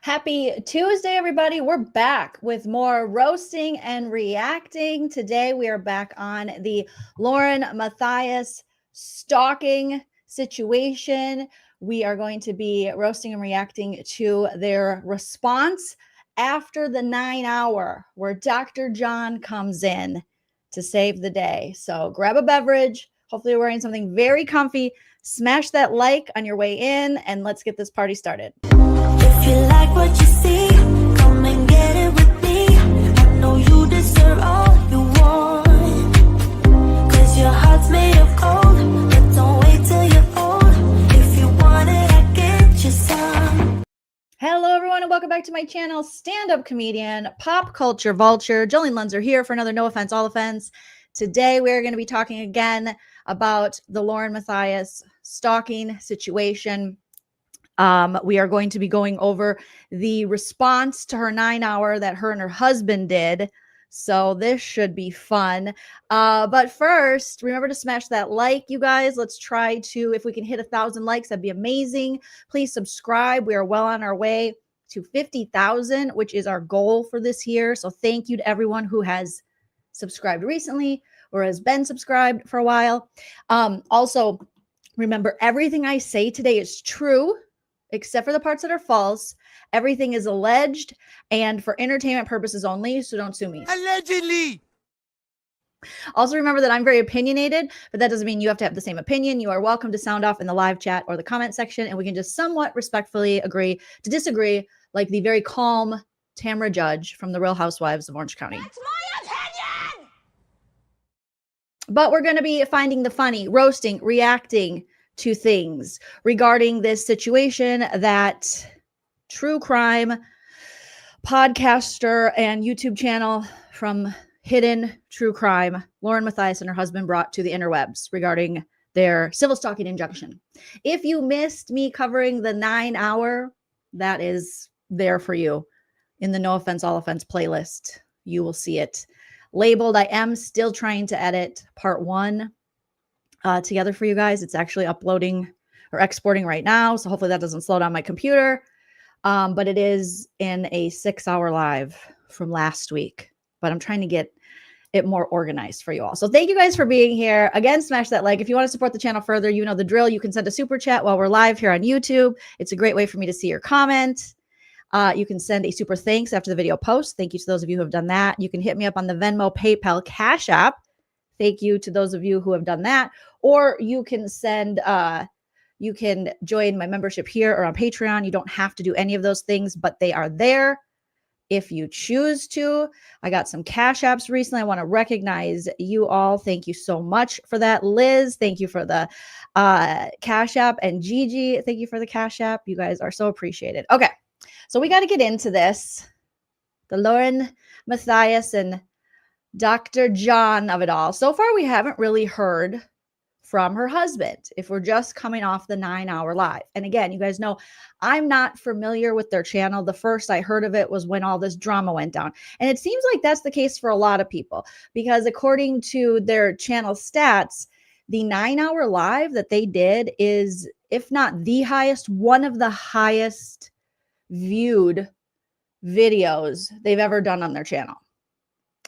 Happy Tuesday, everybody. We're back with more roasting and reacting. Today, we are back on the LaurenMatthias stalking situation. We are going to be roasting and reacting to their response after the 9-hour where Dr. John comes in to save the day. So grab a beverage. Hopefully, you're wearing something very comfy. Smash that like on your way in, and let's get this party started. If you like what you see, come and get it with me. I know you deserve all you want, 'cause your heart's made of gold. But don't wait till you're old. If you want it, I get you some. Hello, everyone, and welcome back to my channel. Stand-up comedian, pop culture vulture, JoleenLunzer here for another No Offense, All Offense. Today, we're going to be talking again about the LaurenMatthias stalking situation. We are going to be going over the response to her 9-hour that her and her husband did. So this should be fun. But first, remember to smash that like, you guys. Let's try to, if we can hit 1,000 likes, that'd be amazing. Please subscribe. We are well on our way to 50,000, which is our goal for this year. So thank you to everyone who has subscribed recently or has been subscribed for a while. Also, remember, everything I say today is true, except for the parts that are false. Everything is alleged and for entertainment purposes only, so don't sue me. Allegedly. Also, remember that I'm very opinionated, but that doesn't mean you have to have the same opinion. You are welcome to sound off in the live chat or the comment section, and we can just somewhat respectfully agree to disagree, like the very calm Tamra Judge from The Real Housewives of Orange County. That's my opinion! But we're going to be finding the funny, roasting, reacting to things regarding this situation that true crime podcaster and YouTube channel from Hidden True Crime, LaurenMatthias and her husband brought to the interwebs regarding their civil stalking injunction. If you missed me covering the 9-hour, that is there for you in the No Offense, All Offense playlist. You will see it labeled. I am still trying to edit part 1 together for you guys. It's actually uploading or exporting right now, so hopefully that doesn't slow down my computer. But it is in a 6-hour live from last week, but I'm trying to get it more organized for you all. So thank you guys for being here. Again, smash that like. If you want to support the channel further, you know the drill. You can send a super chat while we're live here on YouTube. It's a great way for me to see your comment. You can send a super thanks after the video post. Thank you to those of you who have done that. You can hit me up on the Venmo, PayPal, Cash App. Thank you to those of you who have done that. Or you can send, you can join my membership here or on Patreon. You don't have to do any of those things, but they are there if you choose to. I got some Cash Apps recently. I want to recognize you all. Thank you so much for that. Liz, thank you for the Cash App. And Gigi, thank you for the Cash App. You guys are so appreciated. Okay, so we got to get into this. The LaurenMatthias and Dr. John of it all. So far, we haven't really heard from her husband if we're just coming off the 9-hour live. And again, you guys know I'm not familiar with their channel. The first I heard of it was when all this drama went down. And it seems like that's the case for a lot of people, because according to their channel stats, the 9-hour live that they did is, if not the highest, one of the highest viewed videos they've ever done on their channel.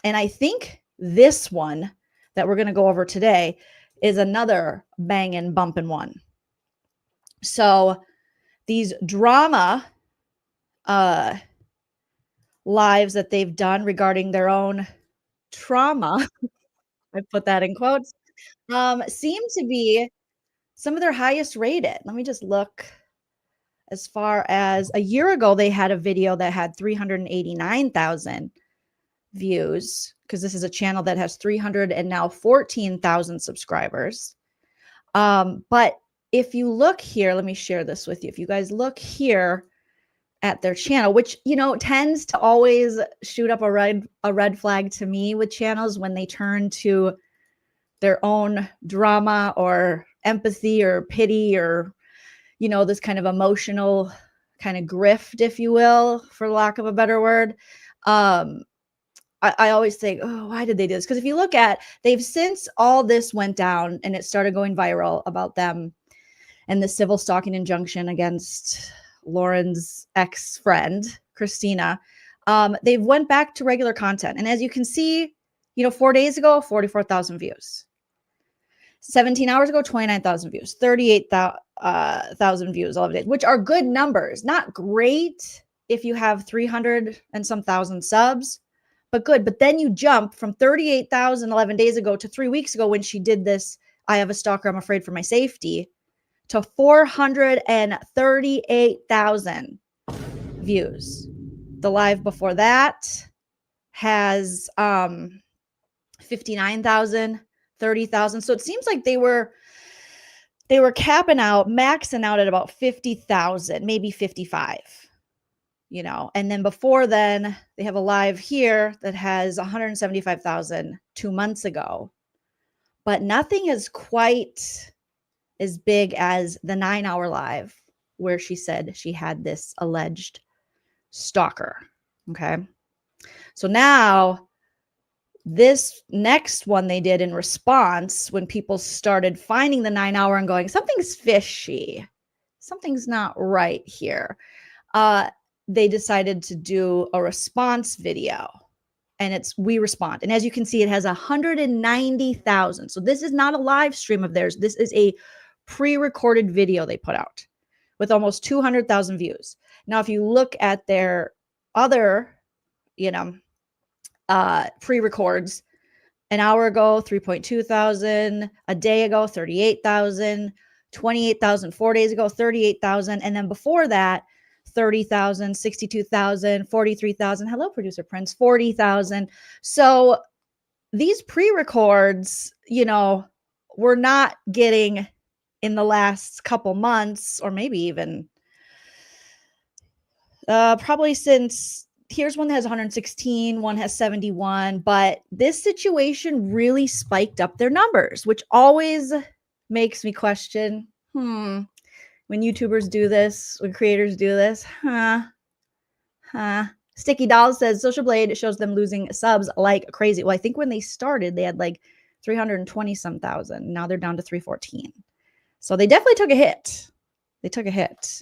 And I think this one that we're going to go over today is another banging, bumping one. So these drama lives that they've done regarding their own trauma, I put that in quotes, seem to be some of their highest rated. Let me just look. As far as a year ago, they had a video that had 389,000 views, because this is a channel that has 300 and now 14,000 subscribers. But if you look here, let me share this with you. If you guys look here at their channel, which, you know, tends to always shoot up a red flag to me with channels when they turn to their own drama or empathy or pity or, you know, this kind of emotional kind of grift, if you will, for lack of a better word. I always think, oh, why did they do this? Because if you look at, they've since all this went down and it started going viral about them and the civil stalking injunction against Lauren's ex-friend, Christina, they went back to regular content. And as you can see, 4 days ago, 44,000 views. 17 hours ago, 29,000 views, 38,000 views all of it, which are good numbers. Not great if you have 300 and some thousand subs, but good. But then you jump from 38,000 11 days ago to 3 weeks ago when she did this, I have a stalker, I'm afraid for my safety, to 438,000 views. The live before that has 59,000, 30,000. So it seems like they were capping out, maxing out at about 50,000, maybe 55. And then before then, they have a live here that has 175,000 2 months ago. But nothing is quite as big as the 9-hour live where she said she had this alleged stalker. Okay. So now this next one they did in response, when people started finding the 9-hour and going, something's fishy, something's not right here. They decided to do a response video, and it's We Respond. And as you can see, it has 190,000. So this is not a live stream of theirs. This is a pre-recorded video they put out with almost 200,000 views. Now, if you look at their other, pre-records, an hour ago, 3.2 thousand, a day ago, 38,000, 28,000, 4 days ago, 38,000. And then before that, 30,000, 62,000, 43,000. Hello, producer Prince, 40,000. So these pre-records, we're not getting in the last couple months, or maybe even probably since, here's one that has 116, one has 71, but this situation really spiked up their numbers, which always makes me question, when YouTubers do this, when creators do this, Sticky Doll says, Social Blade shows them losing subs like crazy. Well, I think when they started, they had like 320 some thousand. Now they're down to 314. So they definitely took a hit. They took a hit.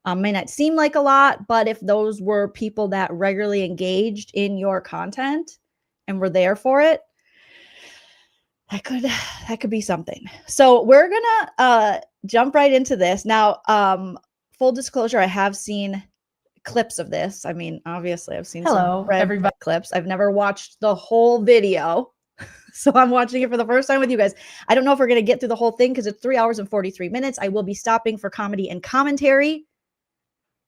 May not seem like a lot, but if those were people that regularly engaged in your content and were there for it, that could be something. So we're gonna jump right into this now. Full disclosure, I have seen clips of this. I mean, obviously, I've seen some everybody clips. I've never watched the whole video, so I'm watching it for the first time with you guys. I don't know if we're gonna get through the whole thing because it's 3 hours and 43 minutes. I will be stopping for comedy and commentary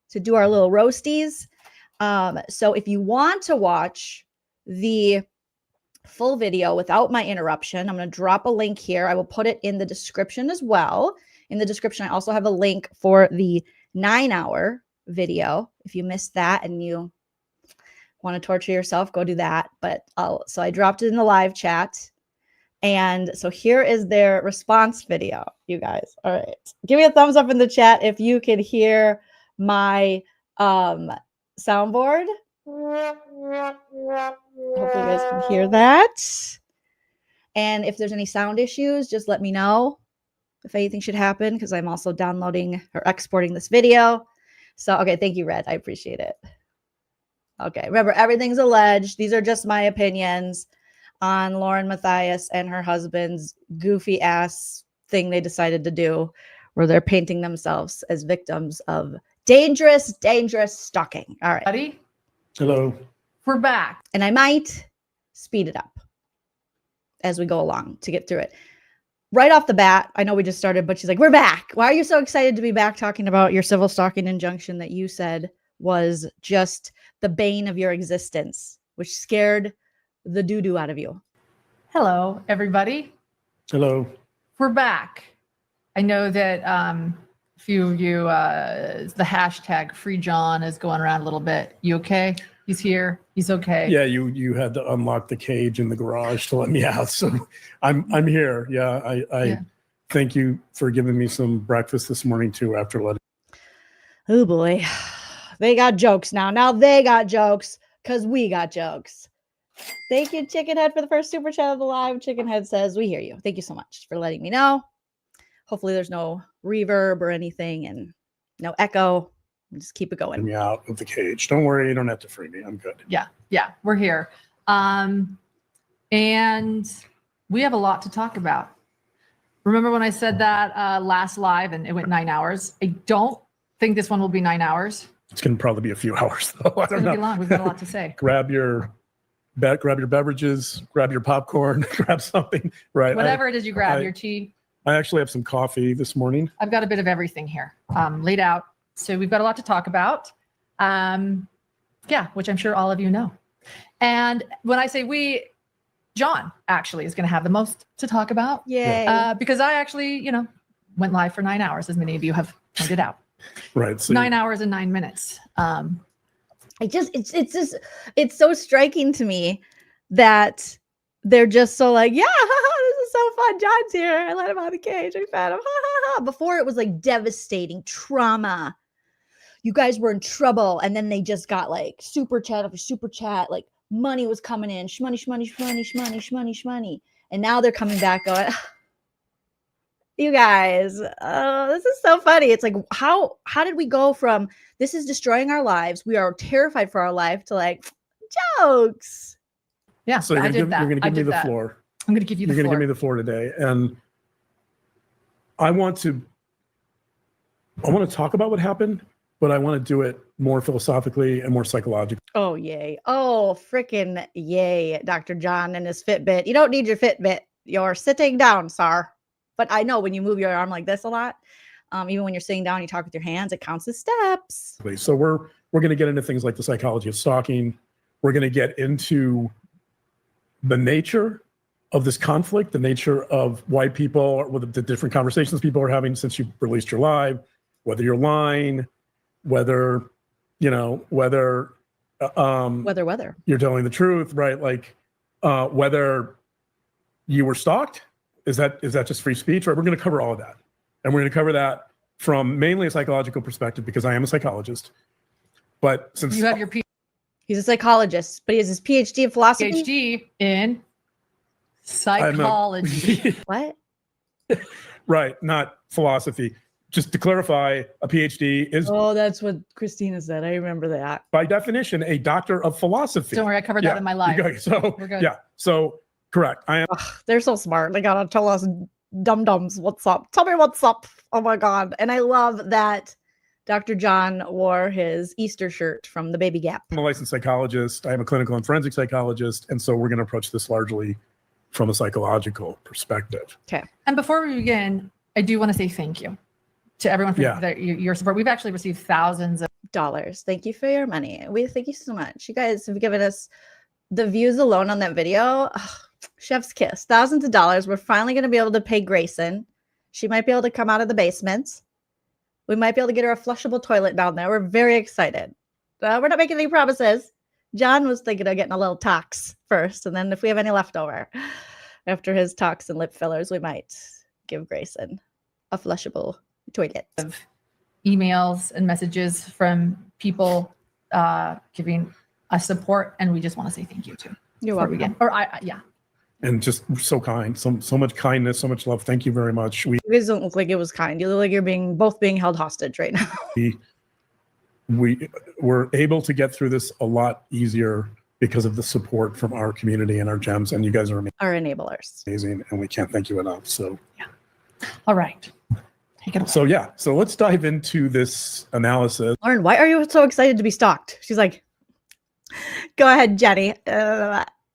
to do our little roasties. So if you want to watch the full video without my interruption, I'm going to drop a link here. I will put it in the description as well. In the description, I also have a link for the 9-hour video. If you missed that and you want to torture yourself, go do that. But so I dropped it in the live chat. And so here is their response video, you guys. All right. Give me a thumbs up in the chat if you can hear my soundboard. Hopefully you guys can hear that. And if there's any sound issues, just let me know if anything should happen, because I'm also downloading or exporting this video. So, okay, thank you, Red. I appreciate it. Okay, remember, everything's alleged. These are just my opinions on LaurenMatthias and her husband's goofy ass thing they decided to do, where they're painting themselves as victims of dangerous stalking. All right. Buddy, Hello. we're back. And I might speed it up as we go along to get through it. Right off the bat, I know we just started, but she's like, we're back. Why are you so excited to be back talking about your civil stalking injunction that you said was just the bane of your existence, which scared the doo-doo out of you? Hello, everybody. Hello. We're back. I know that a few of you, the hashtag Free John is going around a little bit. You okay? He's here. He's okay. Yeah, you had to unlock the cage in the garage to let me out, so I'm here. Yeah, I thank you for giving me some breakfast this morning too. After letting. Oh boy, they got jokes now. Now they got jokes because we got jokes. Thank you, Chickenhead, for the first super chat of the live. Chickenhead says, we hear you. Thank you so much for letting me know. Hopefully there's no reverb or anything and no echo. Just keep it Get going. me out of the cage. Don't worry, you don't have to free me. I'm good. Yeah, we're here. And we have a lot to talk about. Remember when I said that last live and it went 9 hours? I don't think this one will be 9 hours. It's going to probably be a few hours though. I It's don't going to be know. long. We've got a lot to say. Grab your beverages, grab your popcorn, grab something. Right. Whatever it is you grab, I- your tea. I actually have some coffee this morning. I've got a bit of everything here laid out. So we've got a lot to talk about. Which I'm sure all of you know. And when I say we, John actually is going to have the most to talk about. Yay. Because I actually, went live for 9 hours, as many of you have pointed out. Right. So 9 hours and 9 minutes. It's so striking to me that they're just so like, yeah, this is so fun. John's here. I let him out of the cage. I fed him. Before it was like devastating trauma. You guys were in trouble. And then they just got like super chat after super chat. Like money was coming in. Shmoney. And now they're coming back going, you guys, this is so funny. It's like, how did we go from this is destroying our lives? We are terrified for our life to like jokes. Yeah, So you're I going to did that. give I me did the that. floor. I'm going to give you the You're going to floor. give me the floor today. And I want to talk about what happened, but I want to do it more philosophically and more psychologically. Oh, yay. Oh, freaking yay, Dr. John and his Fitbit. You don't need your Fitbit. You're sitting down, sir. But I know when you move your arm like this a lot, even when you're sitting down, you talk with your hands, it counts as steps. So we're going to get into things like the psychology of stalking. We're going to get into the nature of this conflict, the nature of why people, or the different conversations people are having since you released your live, whether you're lying, whether you're telling the truth, right? Like whether you were stalked, is that just free speech? Right? We're going to cover all of that, and we're going to cover that from mainly a psychological perspective because I am a psychologist. But since You have your He's a psychologist, but he has his PhD in philosophy. PhD in psychology. What? right, not philosophy. Just to clarify, a PhD is Oh, that's what Christina said. I remember that. by definition a doctor of philosophy. Don't worry, I covered that in my live. Okay, so We're good. yeah, so correct. I am. Ugh, they're so smart. They gotta tell us dum-dums what's up. Tell me what's up. Oh my God. And I love that Dr. John wore his Easter shirt from the Baby Gap. I'm a licensed psychologist. I am a clinical and forensic psychologist, and so we're going to approach this largely from a psychological perspective. Okay. And before we begin, I do want to say thank you to everyone for your support. We've actually received thousands of $. Thank you for your money. We thank you so much. You guys have given us the views alone on that video. Ugh, chef's kiss. Thousands of dollars. We're finally going to be able to pay Grayson. She might be able to come out of the basement. We might be able to get her a flushable toilet down there. We're very excited. We're not making any promises. John was thinking of getting a little tox first, and then if we have any left over after his tox and lip fillers, we might give Grayson a flushable toilet. emails and messages from people giving us support, and we just want to say thank you too. You're before we welcome. begin. Yeah. And just so kind, so much kindness, so much love. Thank you very much. You guys don't look like it was kind. You look like you're both being held hostage right now. We were able to get through this a lot easier because of the support from our community and our gems, and you guys are Our enablers. amazing, and we can't thank you enough. So All right. Take it away. so let's dive into this analysis. Lauren, why are you so excited to be stalked? She's like, go ahead, Jenny.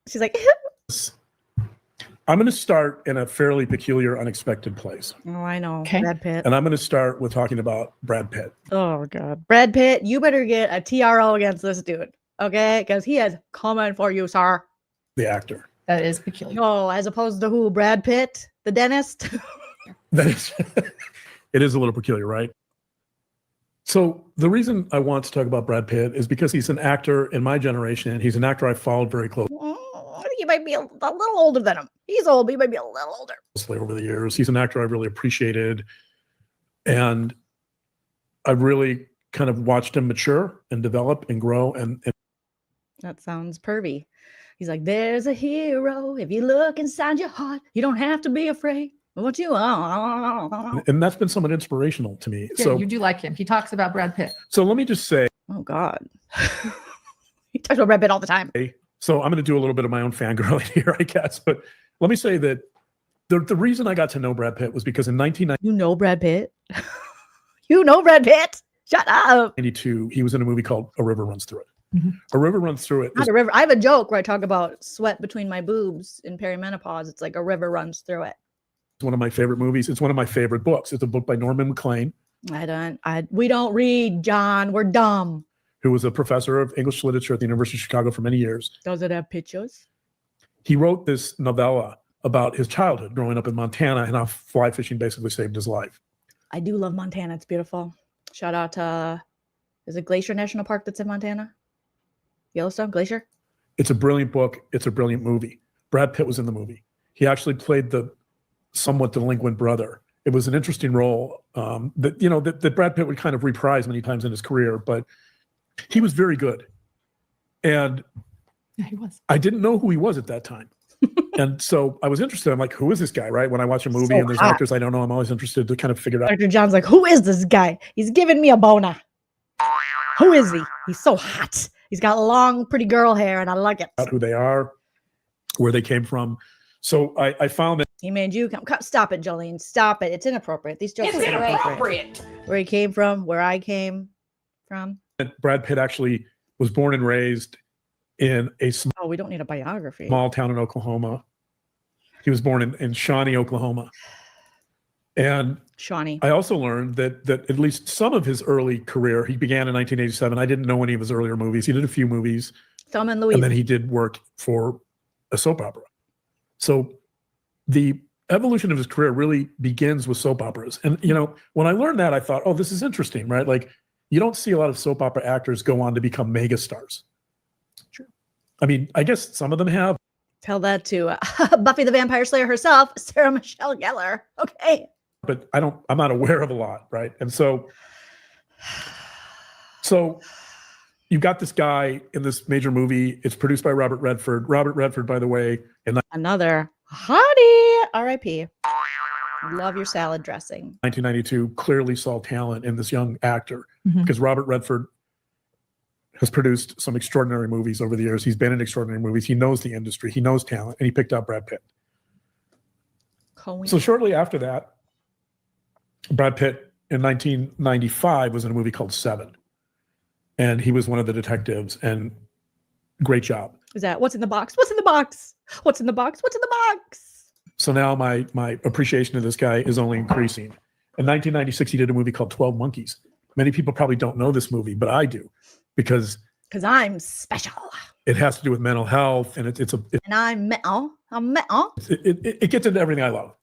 She's like, I'm going to start in a fairly peculiar, unexpected place, oh, I know. Okay. Brad Pitt. and I'm going to start with talking about Brad Pitt. Oh, God. Brad Pitt, you better get a TRO against this dude, okay? Because he is coming for you, sir. The actor. That is peculiar. Oh, as opposed to who? Brad Pitt, the dentist? That is, it is a little peculiar, right? So the reason I want to talk about Brad Pitt is because he's an actor in my generation, and he's an actor I followed very I think he might be a little older than him. He's old, but he might be a little older. closely over the years. He's an actor I've really appreciated, and I've really kind of watched him mature and develop and grow. And That sounds pervy. He's like, there's a hero. If you look inside your heart, you don't have to be afraid. What you? And that's been somewhat inspirational to me. Yeah, So, you do like him. He talks about Brad Pitt. so let me just say, Oh God. He talks about Brad Pitt all the time. so I'm going to do a little bit of my own fangirling here, I guess. But let me say that the reason I got to know Brad Pitt was because in 1992, You know Brad Pitt. You know Brad Pitt. Shut up. he was in a movie called A River Runs Through It. Mhm. A River Runs Through It. Not a river. I have a joke where I talk about sweat between my boobs in perimenopause. It's like a river runs through it. One of my favorite movies. It's one of my favorite books. It's a book by Norman MacLean, We don't read, John. We're dumb. who was a professor of English literature at the University of Chicago for many years. Does it have pictures? He wrote this novella about his childhood growing up in Montana and how fly fishing basically saved his life. I do love Montana. It's beautiful. Shout out to, is it Glacier National Park that's in Montana? Yellowstone Glacier? It's a brilliant book. It's a brilliant movie. Brad Pitt was in the movie. He actually played the somewhat delinquent brother. It was an interesting role that Brad Pitt would kind of reprise many times in his career, but he was very good. And Yeah, he was. I didn't know who he was at that time. And so I was interested. I'm like, who is this guy? Right. When I watch a movie So and there's hot. actors I don't know, I'm always interested to kind of figure it out. Dr. John's like, who is this guy? He's giving me a boner. Who is he? He's so hot. He's got long, pretty girl hair, and I like it. Who they are, where they came from. So I found that He made you come. Stop it, Jolene. Stop it. It's inappropriate. These jokes are inappropriate. Where he came from, where I came from. Brad Pitt actually was born and raised in a Oh, we don't need a biography. small town in Oklahoma. He was born in Shawnee, Oklahoma. And Shawnee. I also learned that at least some of his early career, he began in 1987. I didn't know any of his earlier movies. He did a few movies, Thelma and Louise. and then he did work for a soap opera. So the evolution of his career really begins with soap operas. And, when I learned that, I thought, oh, this is interesting, right? Like, you don't see a lot of soap opera actors go on to become mega stars. True. I mean, I guess some of them have. Tell that to Buffy the Vampire Slayer herself, Sarah Michelle Gellar. Okay. But I'm not aware of a lot, right? And so you got this guy in this major movie. It's produced by Robert Redford. Robert Redford, by the way, in Another hottie. R.I.P. Love your salad dressing. 1992, clearly saw talent in this young actor Mhm. because Robert Redford has produced some extraordinary movies over the years. He's been in extraordinary movies. He knows the industry. He knows talent, and he picked out Brad Pitt. Cohen. So shortly after that, Brad Pitt in 1995 was in a movie called Seven. And he was one of the detectives, and great job. Is that what's in the box? What's in the box? What's in the box? What's in the box? So now my appreciation of this guy is only increasing. In 1996, he did a movie called 12 Monkeys. Many people probably don't know this movie, but I do, because I'm special. it has to do with mental health, and it And I'm metal. I'm metal. gets into everything I love.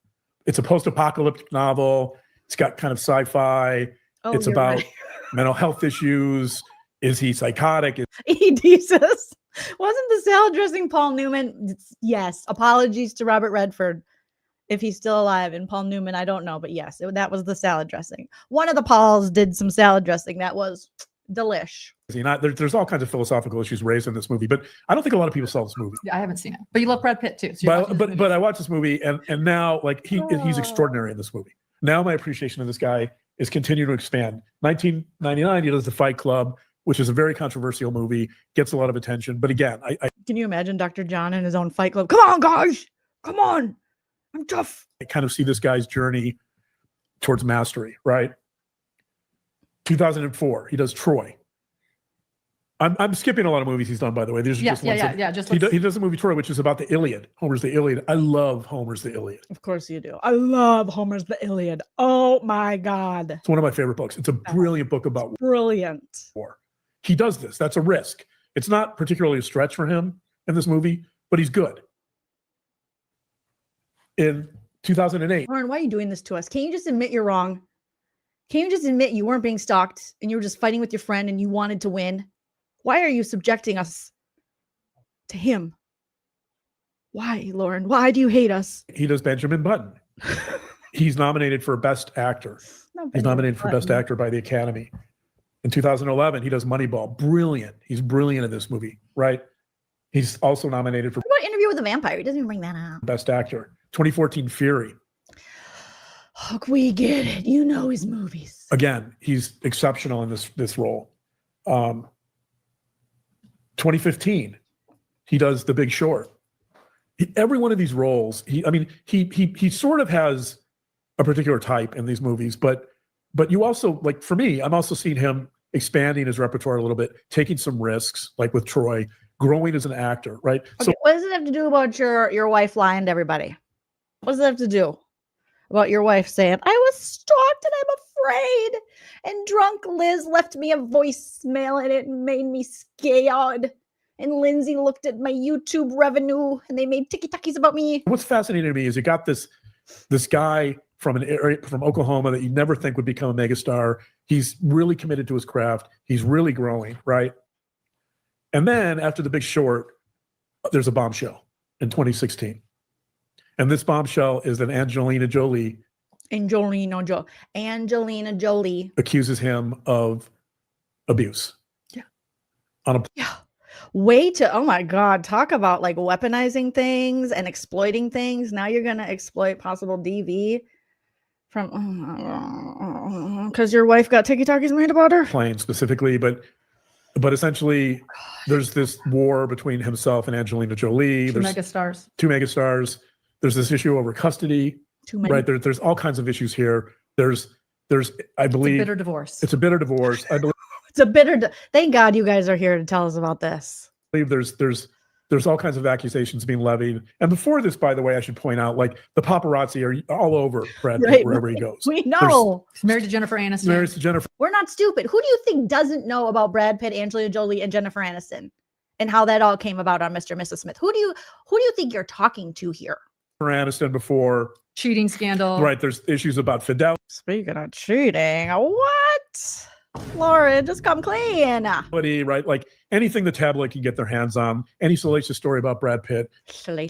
It's a post-apocalyptic novel. It's got kind of sci-fi. Oh, It's you're about right. mental health issues. Is he psychotic? Jesus. Wasn't the salad dressing Paul Newman? Yes. Apologies to Robert Redford if he's still alive. And Paul Newman, I don't know, but yes, that was the salad dressing. One of the Pauls did some salad dressing that was delish. Is he not? There's all kinds of philosophical issues raised in this movie, but I don't think a lot of people saw this movie. Yeah, I haven't seen it, but you love Brad Pitt too. So you're watching this But movie. I watched this movie, and now like he's extraordinary in this movie. Now my appreciation of this guy is continuing to expand. 1999, he does The Fight Club, which is a very controversial movie, gets a lot of attention. But again, I Can you imagine Dr. John in his own Fight Club? Come on, guys. Come on. I'm tough. kind of see this guy's journey towards mastery, right? 2004, he does Troy. I'm skipping a lot of movies he's done, by the way. These are just ones that- Just he does a movie Troy, which is about the Iliad. Homer's the Iliad. I love Homer's the Iliad. Of course you do. I love Homer's The Iliad. Oh my God. It's one of my favorite books. It's a brilliant book about Brilliant. war. He does this. That's a risk. It's not particularly a stretch for him in this movie, but he's good. In 2008, Lauren, why are you doing this to us? Can't you just admit you're wrong? Can't you just admit you weren't being stalked and you were just fighting with your friend and you wanted to win? Why are you subjecting us to him? Why, Lauren? Why do you hate us? he does Benjamin Button. He's nominated for Best Actor. He's nominated for Best Actor by the Academy. In 2011, he does Moneyball. Brilliant. He's brilliant in this movie, right? He's also nominated for What about Interview with a Vampire? He doesn't even bring that up. Best Actor. 2014 Fury. Look, we get it. You know his movies. Again, he's exceptional in this role. 2015, he does The Big Short. Every one of these roles, he sort of has a particular type in these movies, but you also, like, for me, I'm also seeing him expanding his repertoire a little bit, taking some risks, like with Troy, growing as an actor, right? Okay, what does it have to do about your wife lying to everybody? What does it have to do about your wife saying, I was stalked and I'm afraid, and drunk Liz left me a voicemail and it made me scared, and Lindsay looked at my YouTube revenue and they made ticky-tackies about me? What's fascinating to me is you got this guy from an area from Oklahoma that you never think would become a megastar. He's really committed to his craft. He's really growing, right? And then after The Big Short, there's a bombshell in 2016. And this bombshell is that Angelina Jolie accuses him of abuse. Yeah. Way to, oh my God, talk about like weaponizing things and exploiting things. Now you're going to exploit possible DV from, because your wife got ticky-tackies made about her? Playing specifically, but essentially there's this war between himself and Angelina Jolie. Two There's megastars. There's this issue over custody, right? There's all kinds of issues here. There's, I believe, it's a bitter divorce. It's a bitter divorce. I believe it's a bitter. Thank God you guys are here to tell us about this. There's all kinds of accusations being levied. And before this, by the way, I should point out, like, the paparazzi are all over Brad Pitt wherever he goes. We know. He's married to Jennifer Aniston. We're not stupid. Who do you think doesn't know about Brad Pitt, Angelina Jolie, and Jennifer Aniston, and how that all came about on Mr. and Mrs. Smith? Who do you think you're talking to here? Aniston before cheating scandal. Right. There's issues about fidelity. Speaking of cheating, what? Lauren, just come clean. Right. Like anything the tabloid can get their hands on. Any salacious story about Brad Pitt. Any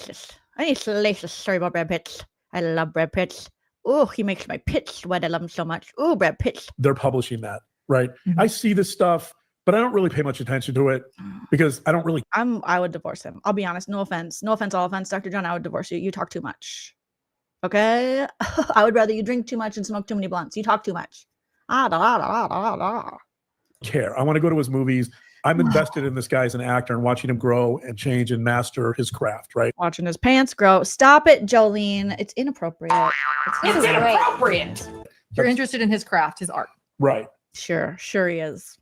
salacious story about Brad Pitt. I love Brad Pitt. Oh, he makes my pits sweat. I love him so much. Oh, Brad Pitt. They're publishing that, right? Mm-hmm. I see this stuff, but I don't really pay much attention to it because I don't really. I would divorce him. I'll be honest. No offense, all offense, Dr. John. I would divorce you. You talk too much. Okay, I would rather you drink too much and smoke too many blunts. You talk too much. Care. I want to go to his movies. I'm invested in this guy as an actor and watching him grow and change and master his craft. Right. Watching his pants grow. Stop it, Jolene. It's inappropriate. It's inappropriate. You're interested in his craft, his art. Right. Sure he is.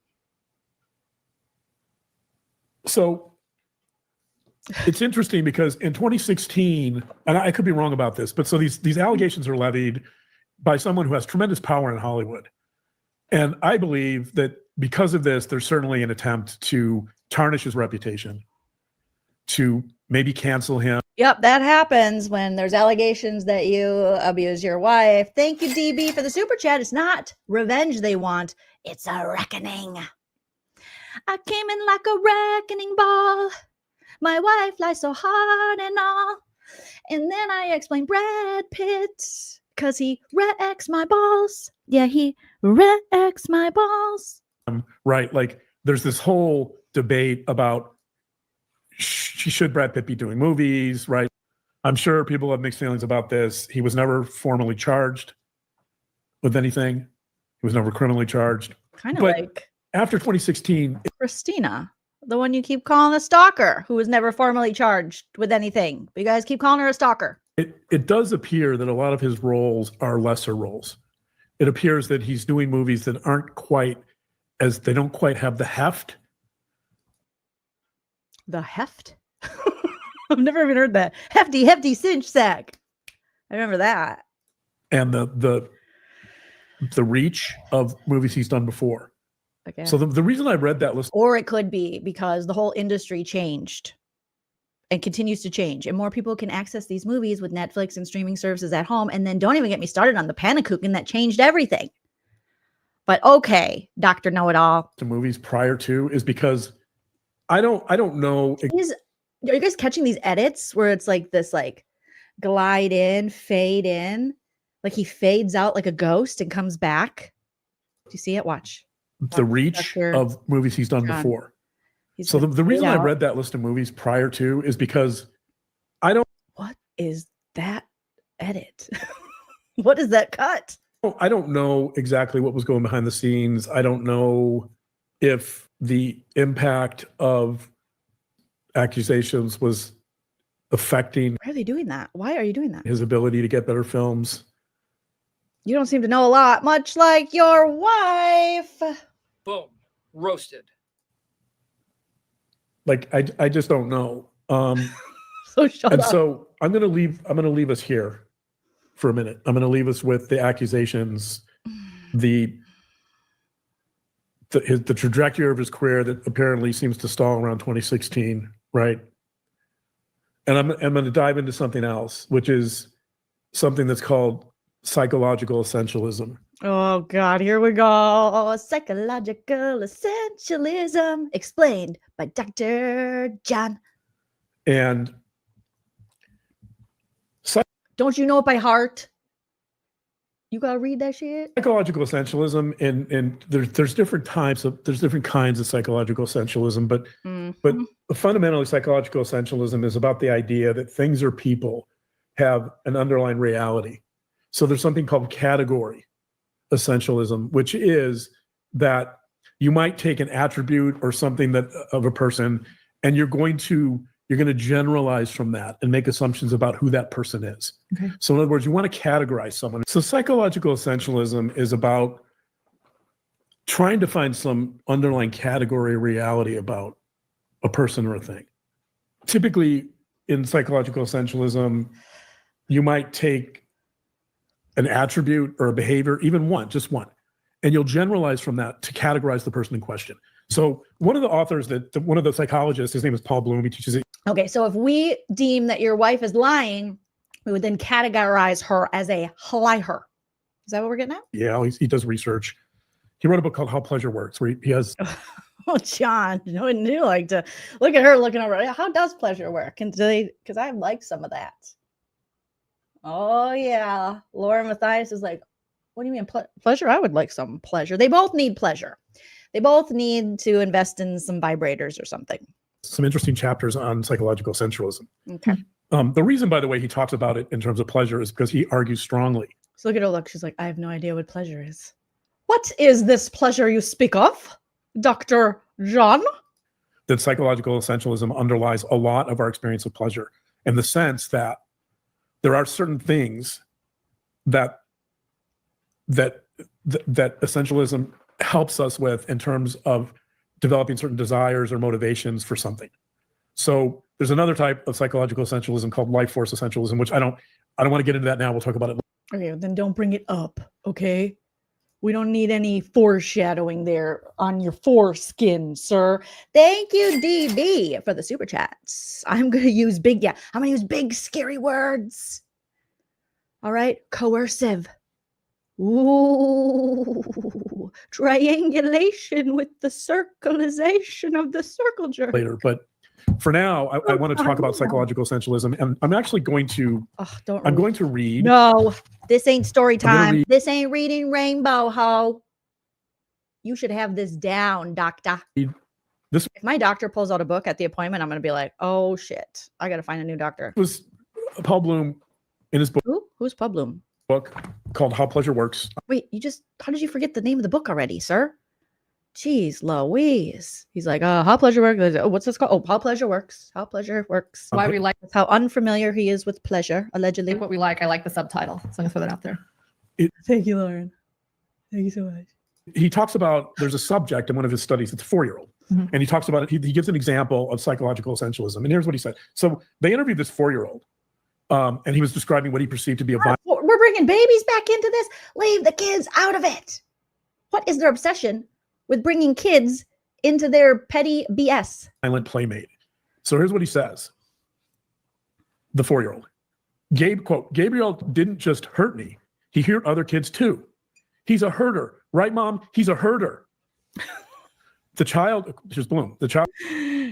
So it's interesting because in 2016, and I could be wrong about this, but so these allegations are levied by someone who has tremendous power in Hollywood. And I believe that because of this, there's certainly an attempt to tarnish his reputation, to maybe cancel him. Yep, that happens when there's allegations that you abuse your wife. Thank you, DB, for the super chat. It's not revenge they want. It's a reckoning. I came in like a wrecking ball. My wife lies so hard and all. And then I explained Brad Pitt, because he wrecks my balls. Yeah, he wrecks my balls. Right. Like there's this whole debate about should Brad Pitt be doing movies, right? I'm sure people have mixed feelings about this. He was never formally charged with anything. He was nenever criminally charged. Kind of like after 2016, Christina, the one you keep calling a stalker, who was never formally charged with anything. But you guys keep calling her a stalker. It does appear that a lot of his roles are lesser roles. It appears that he's doing movies that they don't quite have the heft. The heft? I've never even heard that. Hefty cinch sack. I remember that. And the reach of movies he's done before. Okay. So the reason I read that list. Or it could be because the whole industry changed and continues to change. And more people can access these movies with Netflix and streaming services at home. And then don't even get me started on the Panakuchen that changed everything. But okay, Dr. Know-It-All. To movies prior to is because I don't know. Are you guys catching these edits where it's like this, like glide in, fade in, like he fades out like a ghost and comes back? Do you see it? Watch. The reach of movies he's done before. So the reason I read that list of movies prior to is because I don't. What is that edit? What is that cut? I don't know exactly what was going behind the scenes. I don't know if the impact of accusations was affecting Why are they doing that? Why are you doing that? his ability to get better films. You don't seem to know a lot, much like your wife. Boom. Roasted. Like I just don't know. So shut And up. so I'm gonna leave us here for a minute. I'm gonna leave us with the accusations, the trajectory of his career that apparently seems to stall around 2016, right? And I'm going to dive into something else, which is something that's called psychological essentialism. Oh God, here we go. Psychological essentialism explained by Dr. John. And Don't you know it by heart? You gotta read that shit. psychological essentialism, and there's different kinds of psychological essentialism, but fundamentally psychological essentialism is about the idea that things or people have an underlying reality. So there's something called category essentialism, which is that you might take an attribute or something that of a person, and you're going to generalize from that and make assumptions about who that person is. Okay. So in other words, you want to categorize someone. So psychological essentialism is about trying to find some underlying category reality about a person or a thing. Typically in psychological essentialism, you might take an attribute or a behavior, even one, just one, and you'll generalize from that to categorize the person in question. So one of the authors one of the psychologists, his name is Paul Bloom, he teaches it. Okay, so if we deem that your wife is lying, we would then categorize her as a liar. Is that what we're getting at? Yeah, he does research. He wrote a book called How Pleasure Works, where he has Oh, John, you wouldn't you like to look at her looking over? How does pleasure work? And because I like some of that. Oh yeah, LaurenMatthias is like, what do you mean pleasure? I would like some pleasure. They both need pleasure. They both need to invest in some vibrators or something. some interesting chapters on psychological essentialism. Okay. The reason, by the way, he talks about it in terms of pleasure is because he argues strongly. So look at her look. She's like, I have no idea what pleasure is. What is this pleasure you speak of, Dr. John? That psychological essentialism underlies a lot of our experience of pleasure in the sense that there are certain things that essentialism helps us with in terms of developing certain desires or motivations for something. So there's another type of psychological essentialism called life force essentialism, which I don't want to get into that now. We'll talk about it later. Okay, then don't bring it up, okay? We don't need any foreshadowing there on your foreskin, sir. Thank you, DB, for the super chats. I'm going to use big, scary words. All right, coercive. Ooh, triangulation with the circleization of the circle jerk. Later, but for now, I want to talk about psychological essentialism, and I'm actually going to going to read. No, this ain't story time. read- This ain't reading Rainbow, ho. You should have this down, doctor. This If my doctor pulls out a book at the appointment, I'm going to be like, oh shit, I got to find a new doctor. was Paul Bloom in his Who's Paul Bloom? book called How Pleasure Works. Wait, how did you forget the name of the book already, sir? Jeez Louise. He's like, how pleasure works. Oh, what's this called? Oh, how pleasure works. How pleasure works. Why we like That's how unfamiliar he is with pleasure, allegedly. what we like. I like the subtitle. So I'm gonna throw that out there. Thank you, Lauren. Thank you so much. He talks about, there's a subject in one of his studies, it's a 4-year-old. Mhm. And he talks about it. He gives an example of psychological essentialism. And here's what he said. So they interviewed this 4-year-old. And he was describing what he perceived to be a violent. We're bringing babies back into this. Leave the kids out of it. What is their obsession with bringing kids into their petty BS? Playmate. So here's what he says. The 4-year-old. Quote, Gabriel didn't just hurt me. He hurt other kids too. He's a herder. Right, Mom? He's a herder. The child, here's Bloom. The child.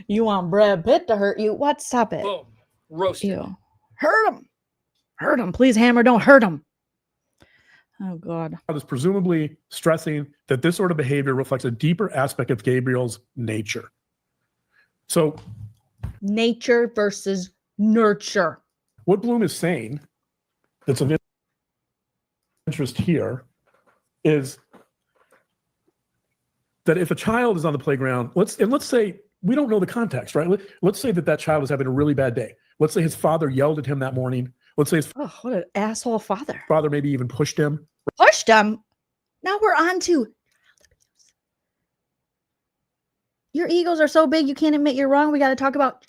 You want Brad Pitt to hurt you? What? Stop it. Boom. Roasted. Ew. Hurt him. Hurt him. Please, Hammer, don't hurt him. Oh, God. is presumably stressing that this sort of behavior reflects a deeper aspect of Gabriel's nature. So Nature versus nurture. what Bloom is saying, that's of interest here is that if a child is on the playground, let's say we don't know the context, right? Let's say that child is having a really bad day. Let's say his father yelled at him that morning. Let's say his Oh, what an asshole father. father maybe even pushed him. Pushed him. Now we're on to your egos are so big you can't admit you're wrong. We got to talk about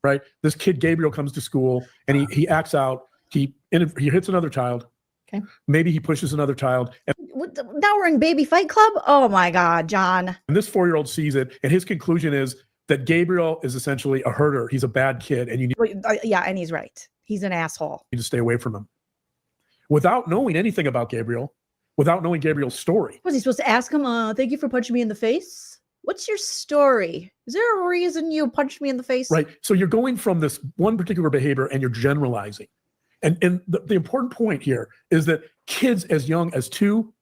Right? This kid Gabriel comes to school and he acts out. He hits another child. Okay. Maybe he pushes another child. And now we're in baby fight club. Oh my God, John. this 4-year-old sees it, and his conclusion is that Gabriel is essentially a herder. He's a bad kid, and you need Yeah, and he's right. He's an asshole. to stay away from him. Without knowing anything about Gabriel, without knowing Gabriel's story. Was he supposed to ask him, thank you for punching me in the face? What's your story? Is there a reason you punched me in the face? Right. So you're going from this one particular behavior and you're generalizing. And the important point here is that kids as young as 2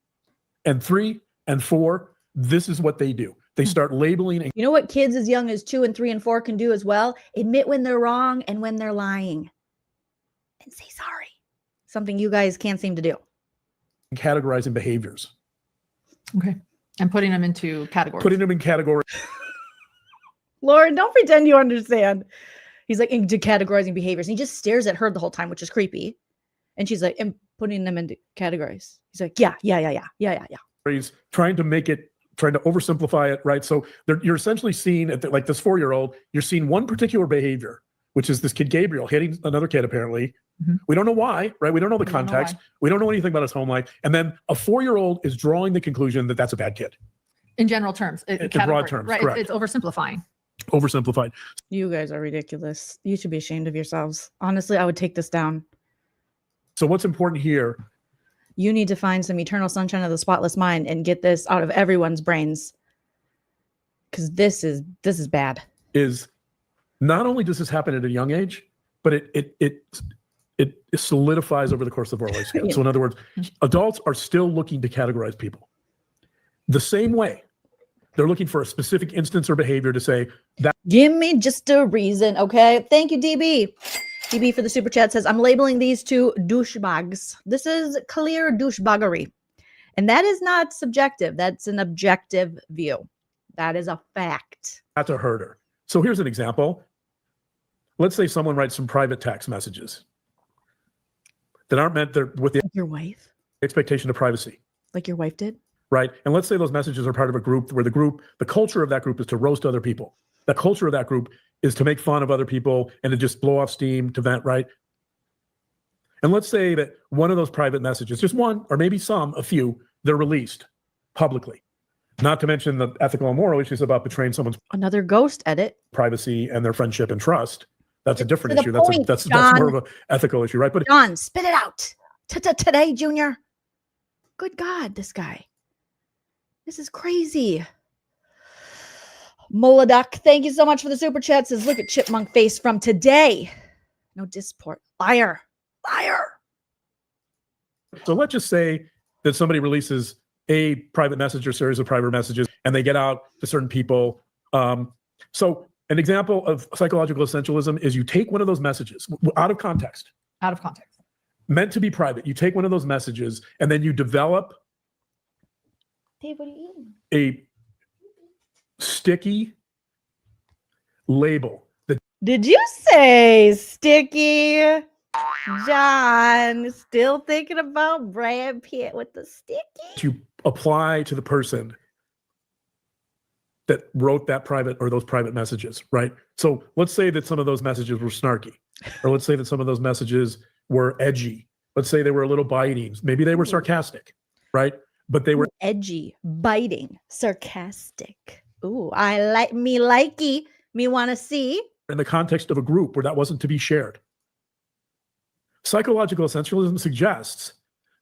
and 3 and 4, this is what they do. They start labeling. And You know what kids as young as 2 and 3 and 4 can do as well? Admit when they're wrong and when they're lying. And say sorry. Something you guys can't seem to do. categorizing behaviors. Okay. And putting them into categories. Putting them in categories. Lauren, don't pretend you understand. He's like into categorizing behaviors. And he just stares at her the whole time, which is creepy. And she's like, and putting them into categories. He's like, yeah. Trying to oversimplify it, right? So you're essentially seeing, like this 4-year-old, you're seeing one particular behavior, which is this kid Gabriel hitting another kid apparently. Mhm. We don't know why, right? We don't know the We don't know context. why. We don't know anything about his home life. And then a 4-year-old is drawing the conclusion that that's a bad kid. In general terms. In category, broad terms, right? correct. It's oversimplifying. Oversimplified. You guys are ridiculous. You should be ashamed of yourselves. Honestly, I would take this down. So what's important here You need to find some eternal sunshine of the spotless mind and get this out of everyone's brains. Because this is bad. is not only does this happen at a young age, but it solidifies over the course of our lifespan. Yeah. So in other words, adults are still looking to categorize people the same way. They're looking for a specific instance or behavior to say that Give me just a reason, okay? Thank you, DB. DB for the super chat says, I'm labeling these two douchebags. This is clear douchebaggery. And that is not subjective. That's an objective view. That is a fact. that's a herder. So here's an example. Let's say someone writes some private text messages that aren't meant there with the Like your wife? expectation of privacy, Like your wife did? right? And let's say those messages are part of a group where the culture of that group is to roast other people. The culture of that group is to make fun of other people and to just blow off steam, to vent, right? And let's say that one of those private messages, just one, or maybe a few, they're released publicly. Not to mention the ethical and moral issues about betraying someone's Another ghost edit. privacy and their friendship and trust. That's a different To issue. the That's point, that's John. more of an ethical issue, right? But John, spit it out. Today, Junior. Good God, this guy. This is crazy. Moladuck, thank you so much for the super chat. Says, look at chipmunk face from today. No disport. Liar. so let's just say that somebody releases a private message or series of private messages and they get out to certain people. So an example of psychological essentialism is you take one of those messages out of context, Out of context. meant to be private. You take one of those messages and then you develop Dave, what are you eating? a sticky label that Did you say sticky? John, still thinking about Brad Pitt with the sticky? you apply to the person that wrote that private or those private messages, right? So let's say that some of those messages were snarky, or let's say that some of those messages were edgy. Let's say they were a little biting. Maybe they were sarcastic, right? But they were Edgy, biting, sarcastic. Ooh, I like me likey. Me want to see. in the context of a group where that wasn't to be shared. Psychological essentialism suggests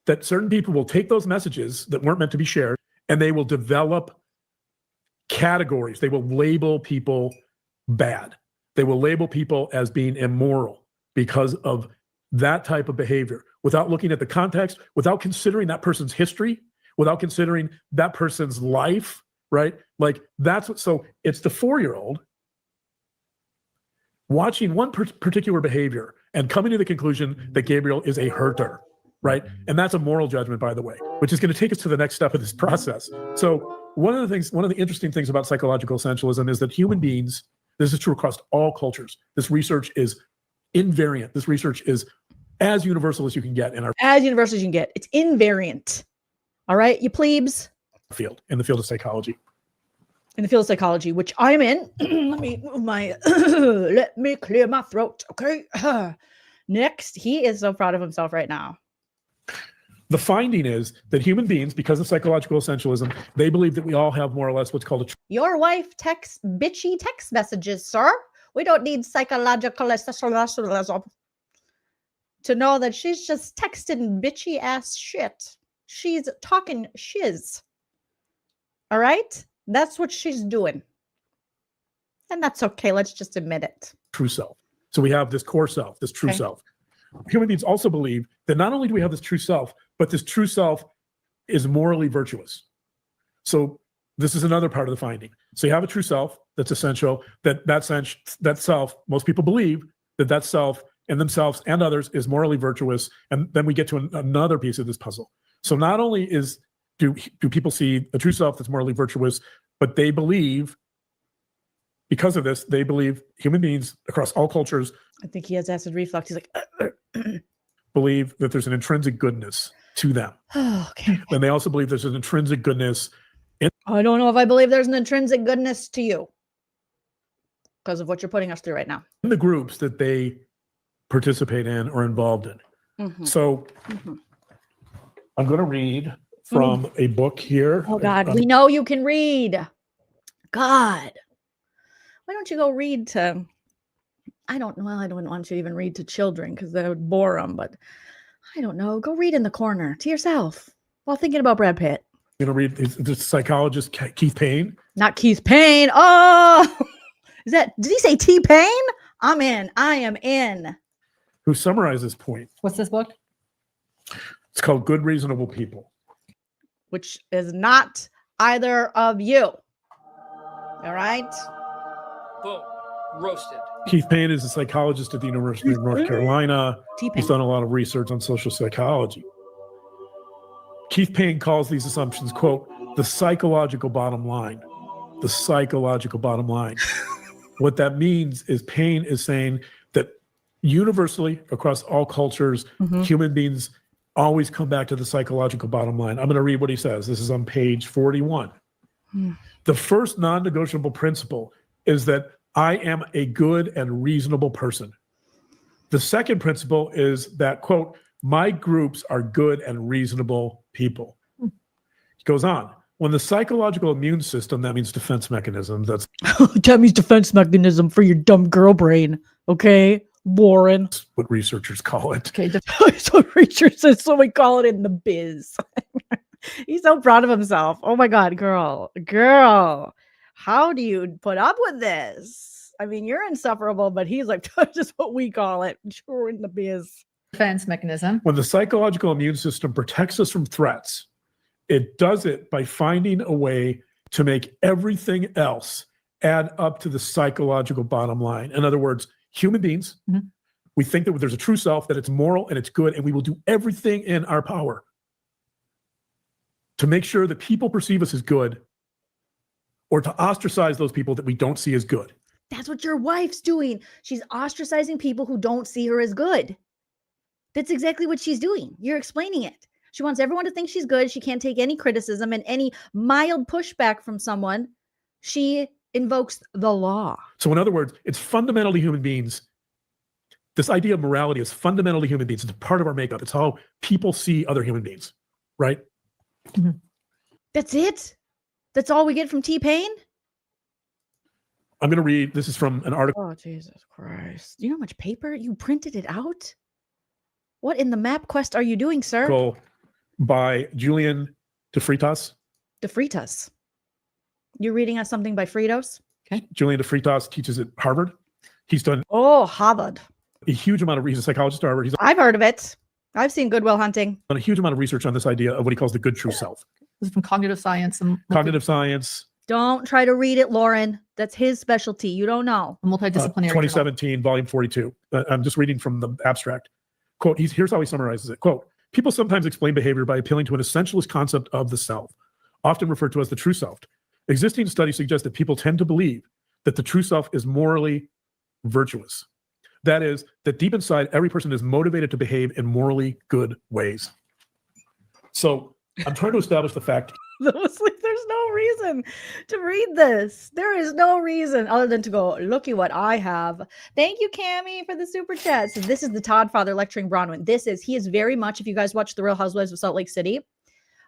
that certain people will take those messages that weren't meant to be shared and they will develop categories. They will label people bad. They will label people as being immoral because of that type of behavior without looking at the context, without considering that person's history, without considering that person's life, right? Like that's what, so it's the 4-year-old watching one particular behavior and coming to the conclusion that Gabriel is a herder. right? And that's a moral judgment, by the way, which is going to take us to the next step of this process. So one of the interesting things about psychological essentialism is that human beings, this is true across all cultures. This research is invariant. This research is as universal as you can get in our As universal as you can get. It's invariant. All right, you plebes. field, in the field of psychology. In the field of psychology, which I'm in. Let me move my, let me clear my throat. Okay. Next, he is so proud of himself right now. The finding is that human beings, because of psychological essentialism, they believe that we all have more or less what's called a Your wife texts bitchy text messages, sir. We don't need psychological essentialism to know that she's just texting bitchy ass shit. She's talking shiz. All right? That's what she's doing. And that's okay. Let's just admit it. true self. So we have this core self, this true self. Human beings also believe that not only do we have this true self, but this true self is morally virtuous. So this is another part of the finding. So you have a true self that's essential, that self, most people believe that self in themselves and others is morally virtuous. And then we get to another piece of this puzzle. So not only do people see a true self that's morally virtuous, but they believe, because of this, they believe human beings across all cultures. I think he has acid reflux. He's like, believe that there's an intrinsic goodness to them. okay. And they also believe there's an intrinsic goodness I don't know if I believe there's an intrinsic goodness to you because of what you're putting us through right now. in the groups that they participate in or involved in. Mhm. So I'm going to read from a book here. Oh, God. We know you can read. God. Why don't you go read to, I don't want you to even read to children because that would bore them, but I don't know. Go read in the corner to yourself while thinking about Brad Pitt. I'm going to read the psychologist Keith Payne. Not Keith Payne. Oh, did he say T-Pain? I'm in. I am in. Who summarizes this point. What's this book? It's called Good Reasonable People. Which is not either of you. All right? Boom. Roasted. Keith Payne is a psychologist at the University of North Carolina. T-Pain. He's done a lot of research on social psychology. Keith Payne calls these assumptions, quote, the psychological bottom line. The psychological bottom line. What that means is Payne is saying that universally across all cultures, human beings always come back to the psychological bottom line. I'm going to read what he says. This is on page 41. The first non-negotiable principle is that I am a good and reasonable person. The second principle is that, quote, my groups are good and reasonable people. He goes on. When the psychological immune system, that means defense mechanism, that's That means defense mechanism for your dumb girl brain. Okay, Warren. what researchers call it. Okay, So Richard says, so we call it in the biz. He's so proud of himself. Oh my God, girl. How do you put up with this? I mean, you're insufferable, but he's like, that's just what we call it. Sure, in the biz. defense mechanism. When the psychological immune system protects us from threats, it does it by finding a way to make everything else add up to the psychological bottom line. In other words, human beings, we think that there's a true self, that it's moral and it's good, and we will do everything in our power to make sure that people perceive us as good or to ostracize those people that we don't see as good. That's what your wife's doing. She's ostracizing people who don't see her as good. That's exactly what she's doing. You're explaining it. She wants everyone to think she's good. She can't take any criticism, and any mild pushback from someone, she invokes the law. So in other words, it's fundamentally human beings. This idea of morality is fundamentally human beings. It's a part of our makeup. It's how people see other human beings, right? That's it? That's all we get from T-Pain? I'm going to read, this is from an article Oh, Jesus Christ. Do you know how much paper? You printed it out? What in the MapQuest are you doing, sir? by Julian DeFreitas. DeFreitas. You're reading us something by Fritos? Julian DeFreitas teaches at Harvard. He's done Oh, Harvard. a huge amount of, he's a psychologist at Harvard. He's I've heard of it. I've seen Good Will Hunting. done a huge amount of research on this idea of what he calls the good true self. This is from cognitive science and Cognitive science, Don't try to read it, Lauren. That's his specialty. You don't know. multidisciplinary. journal. 2017, volume 42. I'm just reading from the abstract. Quote, here's how he summarizes it. Quote, People sometimes explain behavior by appealing to an essentialist concept of the self, often referred to as the true self. Existing studies suggest that people tend to believe that the true self is morally virtuous. That is, that deep inside, every person is motivated to behave in morally good ways. So I'm trying to establish the fact. There's no reason to read this. There is no reason other than to go, looky what I have. Thank you, Cammie, for the super chat. So this is the Todd father lecturing Bronwyn. He is very much, if you guys watch The Real Housewives of Salt Lake City,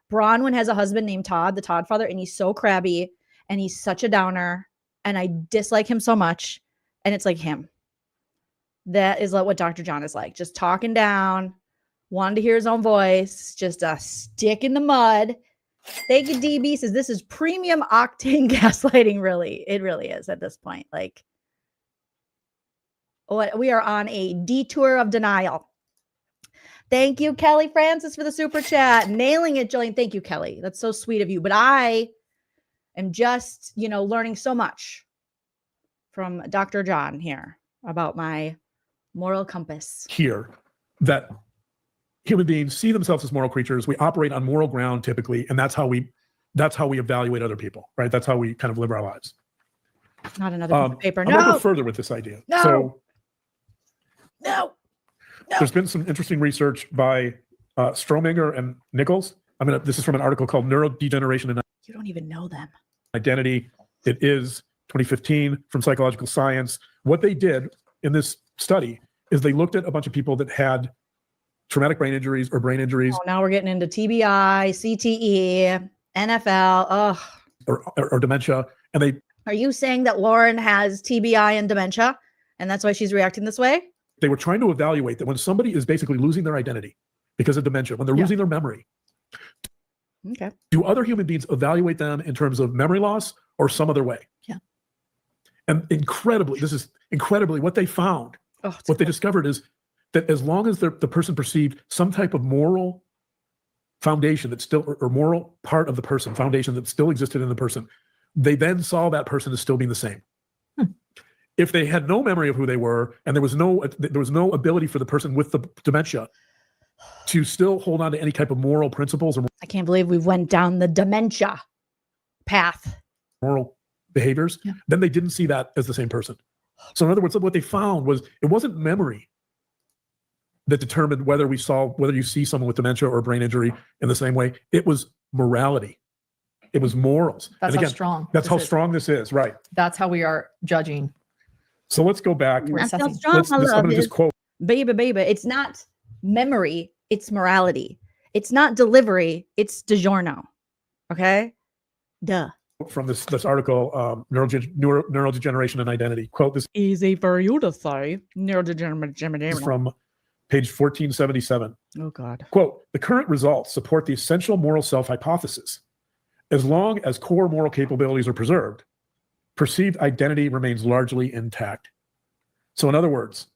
Bronwyn has a husband named Todd, the Todd father, and he's so crabby and he's such a downer. And I dislike him so much. And it's like him. That is what Dr. John is like. Just talking down, wanted to hear his own voice, just a stick in the mud. Thank you, DB says this is premium octane gaslighting. Really, it really is at this point. Like, what we are on a detour of denial. Thank you, Kelly Francis, for the super chat. Nailing it, Jillian. Thank you, Kelly. That's so sweet of you. But I am just, learning so much from Dr. John here about my moral compass. Here, that human beings see themselves as moral creatures. We operate on moral ground typically, and that's how we evaluate other people, right? That's how we kind of live our lives. Not another piece of paper. I'm going to No, go further with this idea. No. So no. there's been some interesting research by Strominger and Nichols. This is from an article called Neurodegeneration and You don't even know them. Identity. It is 2015 from Psychological Science. What they did in this study is they looked at a bunch of people that had traumatic brain injuries or brain injuries. Oh, now we're getting into TBI, CTE, NFL. Or dementia. And they Are you saying that Lauren has TBI and dementia, and that's why she's reacting this way? were trying to evaluate that when somebody is basically losing their identity because of dementia, when they're losing their memory, Okay. do other human beings evaluate them in terms of memory loss or some other way? Yeah. And this is incredibly, what they found, Oh, it's what they cool. discovered is that as long as the person perceived some type of moral foundation that still, or moral part of the person, foundation that still existed in the person, they then saw that person as still being the same. If they had no memory of who they were, and there was no ability for the person with the dementia to still hold on to any type of moral principles or I can't believe we went down the dementia path. moral behaviors, then they didn't see that as the same person. So in other words, what they found was it wasn't memory that determined whether you see someone with dementia or brain injury in the same way. It was morality. It was morals. That's And again, how strong. That's how this is. strong this is, right? That's how we are judging. So let's go back. We're That's how assessing. strong my I'm love going to is. just quote Baby. It's not memory. It's morality. It's not delivery. It's DiGiorno. Okay? Duh. from this article, Neurodegeneration and Identity. Quote, this Easy for you to say. Neurodegeneration. is from page 1477. Oh, God. Quote, the current results support the essential moral self hypothesis. As long as core moral capabilities are preserved, perceived identity remains largely intact. So in other words,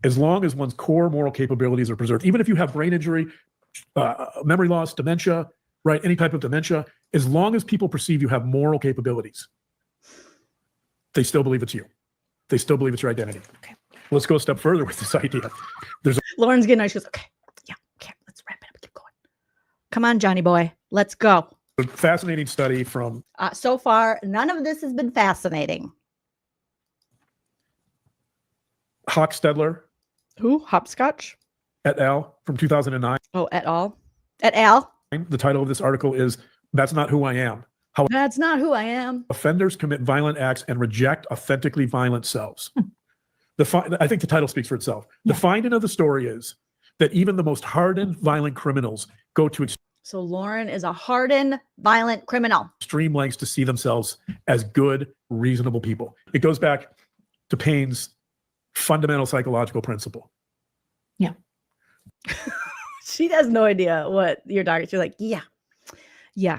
as long as one's core moral capabilities are preserved, even if you have brain injury, memory loss, dementia, right, any type of dementia, as long as people perceive you have moral capabilities, they still believe it's you. They still believe it's your identity. Okay. Let's go a step further with this idea. Lauren's getting nice. She goes, okay. Yeah. Okay. Let's wrap it up. Keep going. Come on, Johnny boy. Let's go. A fascinating study from So far, none of this has been fascinating. Hochstedler Who? Hopscotch? et al. From 2009. Oh, et al. Et al. The title of this article is That's Not Who I Am. How That's not who I am. offenders commit violent acts and reject authentically violent selves. I think the title speaks for itself. The finding of the story is that even the most hardened violent criminals go to So Lauren is a hardened, violent criminal. extreme lengths to see themselves as good, reasonable people. It goes back to Payne's fundamental psychological principle. Yeah. She has no idea what you're talking. She's like, yeah.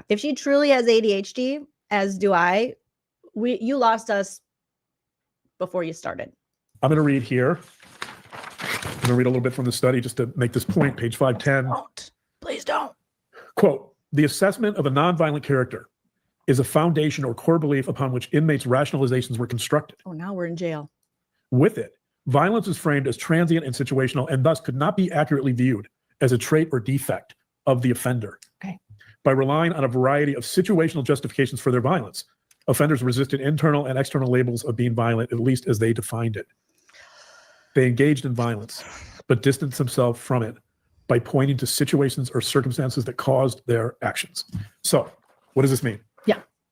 If she truly has ADHD, as do I, you lost us before you started. I'm going to read here. I'm going to read a little bit from the study just to make this point, page 510. Don't. Please don't. Quote, the assessment of a nonviolent character is a foundation or core belief upon which inmates' rationalizations were constructed. Oh, now we're in jail. With it, violence is framed as transient and situational and thus could not be accurately viewed as a trait or defect of the offender. Okay. By relying on a variety of situational justifications for their violence, offenders resisted internal and external labels of being violent, at least as they defined it. They engaged in violence, but distanced themselves from it by pointing to situations or circumstances that caused their actions. So, what does this mean?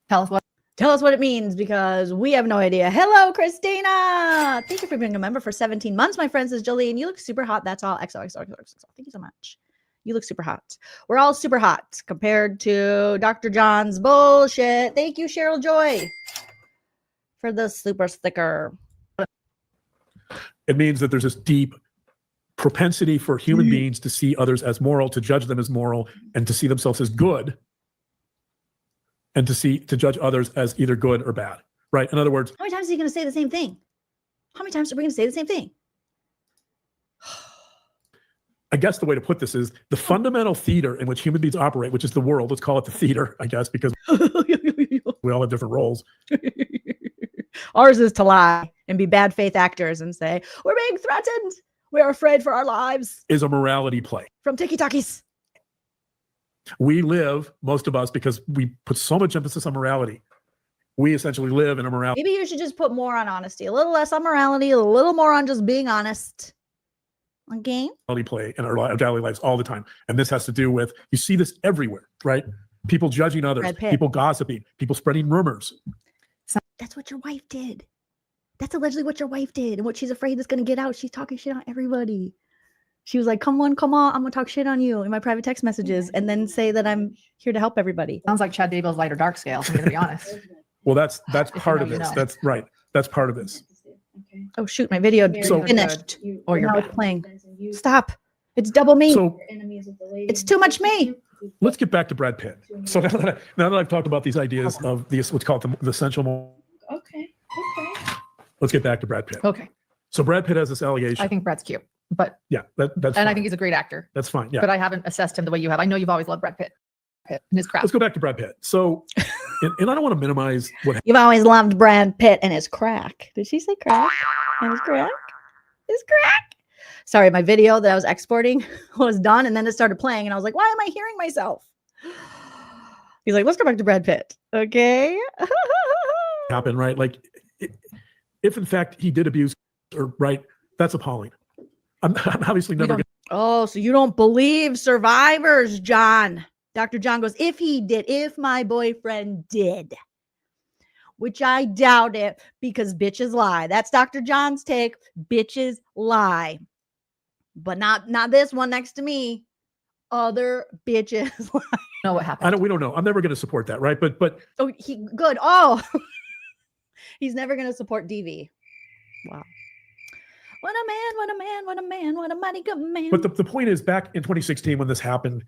Tell us what. Tell us what it means, because we have no idea. Hello, Christina. Thank you for being a member for 17 months. My friend says, Jolene, you look super hot. That's all. XOXO. Thank you so much. You look super hot. We're all super hot compared to Dr. John's bullshit. Thank you, Cheryl Joy, for the super sticker. It means that there's this deep propensity for human beings to see others as moral, to judge them as moral, and to see themselves as good, and to judge others as either good or bad, right? In other words, How many times are you going to say the same thing? How many times are we going to say the same thing? I guess the way to put this is the fundamental theater in which human beings operate, which is the world. Let's call it the theater, I guess, because we all have different roles. Ours is to lie and be bad faith actors and say, we're being threatened. We're afraid for our lives. Is a morality play. From tiki-takis. We live, most of us, because we put so much emphasis on morality. We essentially live in a morality Maybe you should just put more on honesty, a little less on morality, a little more on just being honest. Okay. play in our daily lives all the time. And this has to do with, you see this everywhere, right? People judging others, Brad Pitt. people gossiping, people spreading rumors. That's what your wife did. That's allegedly what your wife did. And what she's afraid is going to get out. She's talking shit on everybody. She was like, come on. I'm going to talk shit on you in my private text messages and then say that I'm here to help everybody. Sounds like Chad Daybell's light or dark scale. I'm going to be honest. Well, that's If you part know, of you this. know. That's right. That's part of this. Oh, shoot. My video So- finished. Or you're Now it's bad. playing. Stop. It's double me. So It's too much me. let's get back to Brad Pitt. So now that I've talked about these ideas of these, what's called the essential, Okay. let's get back to Brad Pitt. Okay. So Brad Pitt has this allegation. I think Brad's cute, but Yeah, that's and fine. I think he's a great actor. That's fine. Yeah. But I haven't assessed him the way you have. I know you've always loved Brad Pitt and his crap. Let's go back to Brad Pitt. So, and I don't want to minimize what You've always loved Brad Pitt and his crack. Did she say crack? And his crack? His crack. Sorry, my video that I was exporting was done and then it started playing and I was like, why am I hearing myself? He's like, let's go back to Brad Pitt. Okay. happened, right? Like, if in fact he did abuse her, right, that's appalling. I'm obviously never don't- going Oh, so you don't believe survivors, John. Dr. John goes, if my boyfriend did, which I doubt it because bitches lie. That's Dr. John's take. Bitches lie. But not this one next to me. Other bitches lie. know what happened. we don't know. I'm never going to support that, right? But Oh, good. Oh, he's never going to support DV. Wow. What a man, what a man, what a man, what a mighty good man. But the point is, back in 2016 when this happened,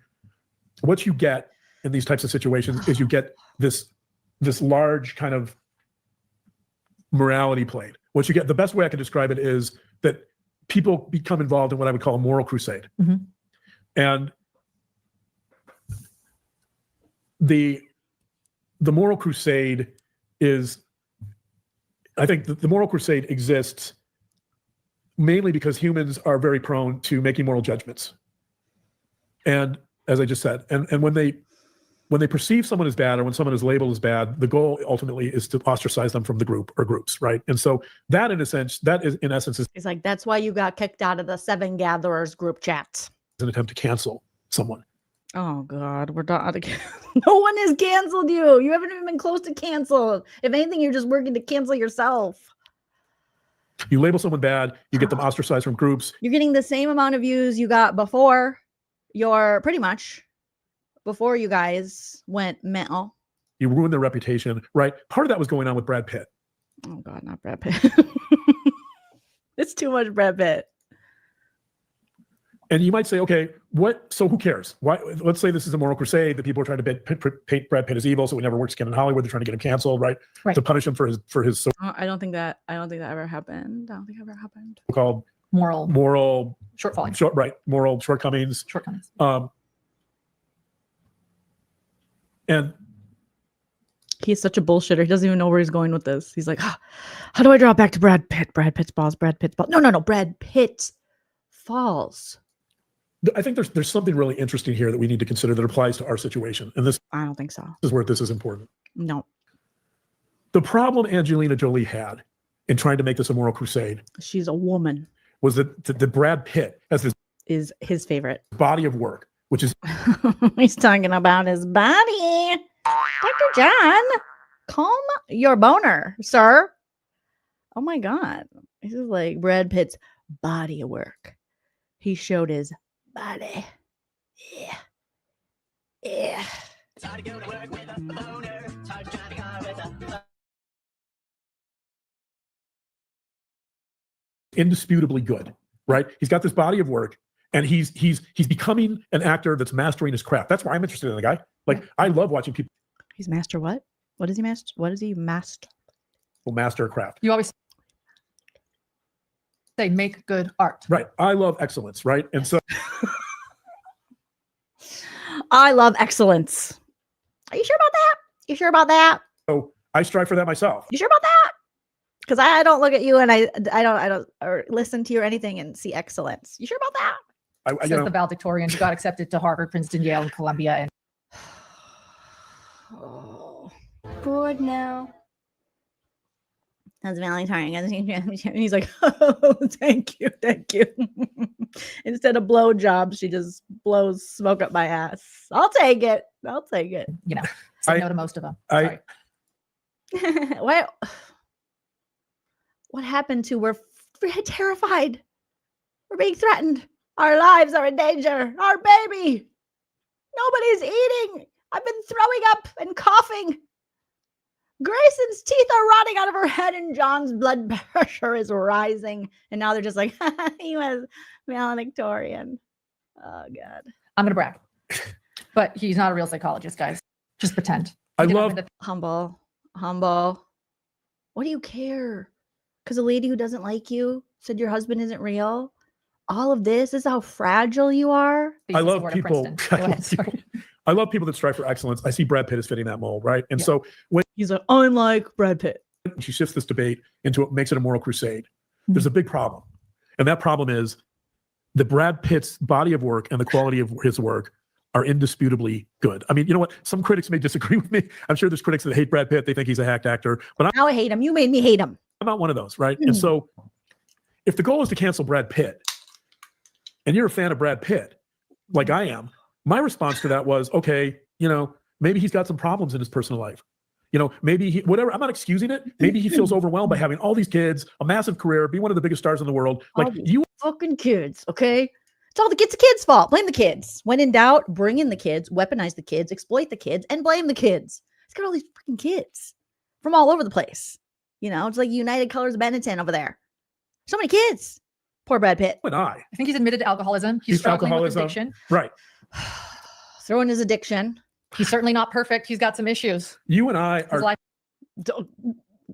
what you get in these types of situations is you get this large kind of morality played. What you get, the best way I can describe it is that people become involved in what I would call a moral crusade. Mhm. And the moral crusade is, I think the moral crusade exists mainly because humans are very prone to making moral judgments. And as I just said, and when they perceive someone as bad or when someone is labeled as bad, the goal ultimately is to ostracize them from the group or groups, right? And so that in essence is He's like, that's why you got kicked out of the 7 Gatherers group chat. an attempt to cancel someone. Oh God, we're not again. No one has canceled you. You haven't even been close to cancel. If anything, you're just working to cancel yourself. You label someone bad, you get them ostracized from groups. You're getting the same amount of views you got before before you guys went mental. You ruin their reputation, right? Part of that was going on with Brad Pitt. Oh God, not Brad Pitt. It's too much Brad Pitt. And you might say, okay, so who cares? Why? Let's say this is a moral crusade that people are trying to paint Brad Pitt as evil, so he never works again in Hollywood. They're trying to get him canceled, right? Right. To punish him for his I don't think that ever happened. I don't think that ever happened. so-called Moral moral shortfalling. moral shortcomings. Shortcomings. And He's such a bullshitter. He doesn't even know where he's going with this. He's like, how do I draw it back to Brad Pitt? Brad Pitt's balls. Brad Pitt's balls. No. Brad Pitt falls. I think there's something really interesting here that we need to consider that applies to our situation. And this I don't think so. is where this is important. No, The problem Angelina Jolie had in trying to make this a moral crusade she's a woman. was that the Brad Pitt has this Is his favorite. body of work, which is He's talking about his body. Dr. John, calm your boner, sir. Oh my God. This is like Brad Pitt's body of work. He showed his body. Yeah. Yeah. indisputably good, right? He's got this body of work, and he's becoming an actor that's mastering his craft. That's why I'm interested in the guy. Like, I love watching people He's master what? What is he master? What is he master? master a craft. You always say make good art. Right. I love excellence, right? And so I love excellence. Are you sure about that? You sure about that? I strive for that myself. You sure about that? Because I don't look at you and I don't or listen to you or anything and see excellence. You sure about that? Says the valedictorian who got accepted to Harvard, Princeton, Yale, and Columbia. And Oh, Bored now. that's Valentine. And he's like, oh, thank you. Instead of blowjobs, she just blows smoke up my ass. I'll take it. you know, say no to most of them. Sorry. What happened to we're terrified? We're being threatened. Our lives are in danger. Our baby. Nobody's eating. I've been throwing up and coughing. Grayson's teeth are rotting out of her head and John's blood pressure is rising. And now they're just like, he was valedictorian. Oh, God. I'm going to brag. But he's not a real psychologist, guys. Just pretend. I He didn't love have the- Humble. What do you care? Because a lady who doesn't like you said your husband isn't real. All of this is how fragile you are. I love Word of people. Princeton. Go ahead, sorry. I love people that strive for excellence. I see Brad Pitt is fitting that mold, right? And Yeah. so when He's like, I'm like Brad Pitt. she shifts this debate into it makes it a moral crusade, there's a big problem. And that problem is the Brad Pitt's body of work and the quality of his work are indisputably good. I mean, you know what? Some critics may disagree with me. I'm sure there's critics that hate Brad Pitt. They think he's a hacked actor, but Now I hate him. You made me hate him. I'm not one of those, right? And so if the goal is to cancel Brad Pitt and you're a fan of Brad Pitt, like I am, my response to that was, okay, maybe he's got some problems in his personal life. Maybe whatever, I'm not excusing it. Maybe he feels overwhelmed by having all these kids, a massive career, be one of the biggest stars in the world. Like All these you, fucking kids, okay? It's all the kids' fault. Blame the kids. When in doubt, bring in the kids, weaponize the kids, exploit the kids, and blame the kids. It's got all these freaking kids from all over the place. It's like United Colors of Benetton over there. So many kids. Poor Brad Pitt. and I, I think he's admitted to alcoholism. He's struggling with addiction. right? Throwing his addiction. He's certainly not perfect. He's got some issues. You and I His are. life Don't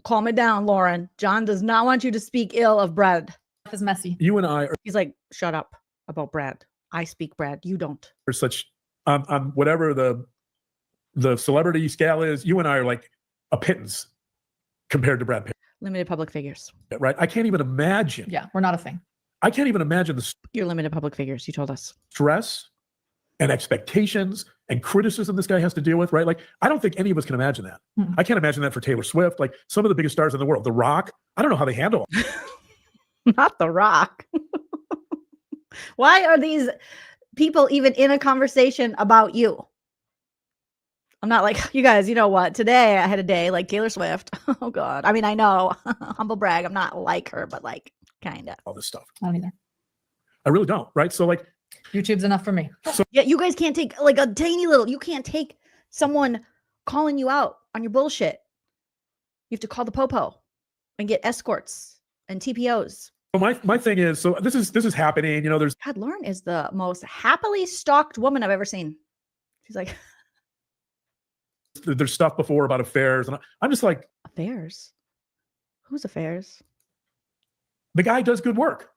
calm it down, Lauren. John does not want you to speak ill of Brad. is messy. You and I He's like, shut up about Brad. I speak Brad. You don't. are such. Whatever the celebrity scale is. You and I are like a pittance compared to Brad Pitt, Limited public figures. right? I can't even imagine. Yeah, we're not a thing. I can't even imagine the You're limited public figures. You told us. stress and expectations and criticism this guy has to deal with, right? Like, I don't think any of us can imagine that. Mm-mm. I can't imagine that for Taylor Swift, like some of the biggest stars in the world. The Rock, I don't know how they handle it. Not The Rock. Why are these people even in a conversation about you? I'm not like, you guys, you know what? Today I had a day like Taylor Swift. Oh, God. I mean, I know. Humble brag. I'm not like her, but like, kind of. All this stuff. I don't either. I really don't, right? So, like, YouTube's enough for me. Yeah, you guys can't take like a tiny little, you can't take someone calling you out on your bullshit. You have to call the popo and get escorts and TPOs. so my thing is, so this is happening. There's God, Lauren is the most happily stalked woman I've ever seen. She's like, there's stuff before about affairs, and I'm just like, affairs? Whose affairs? the guy does good work.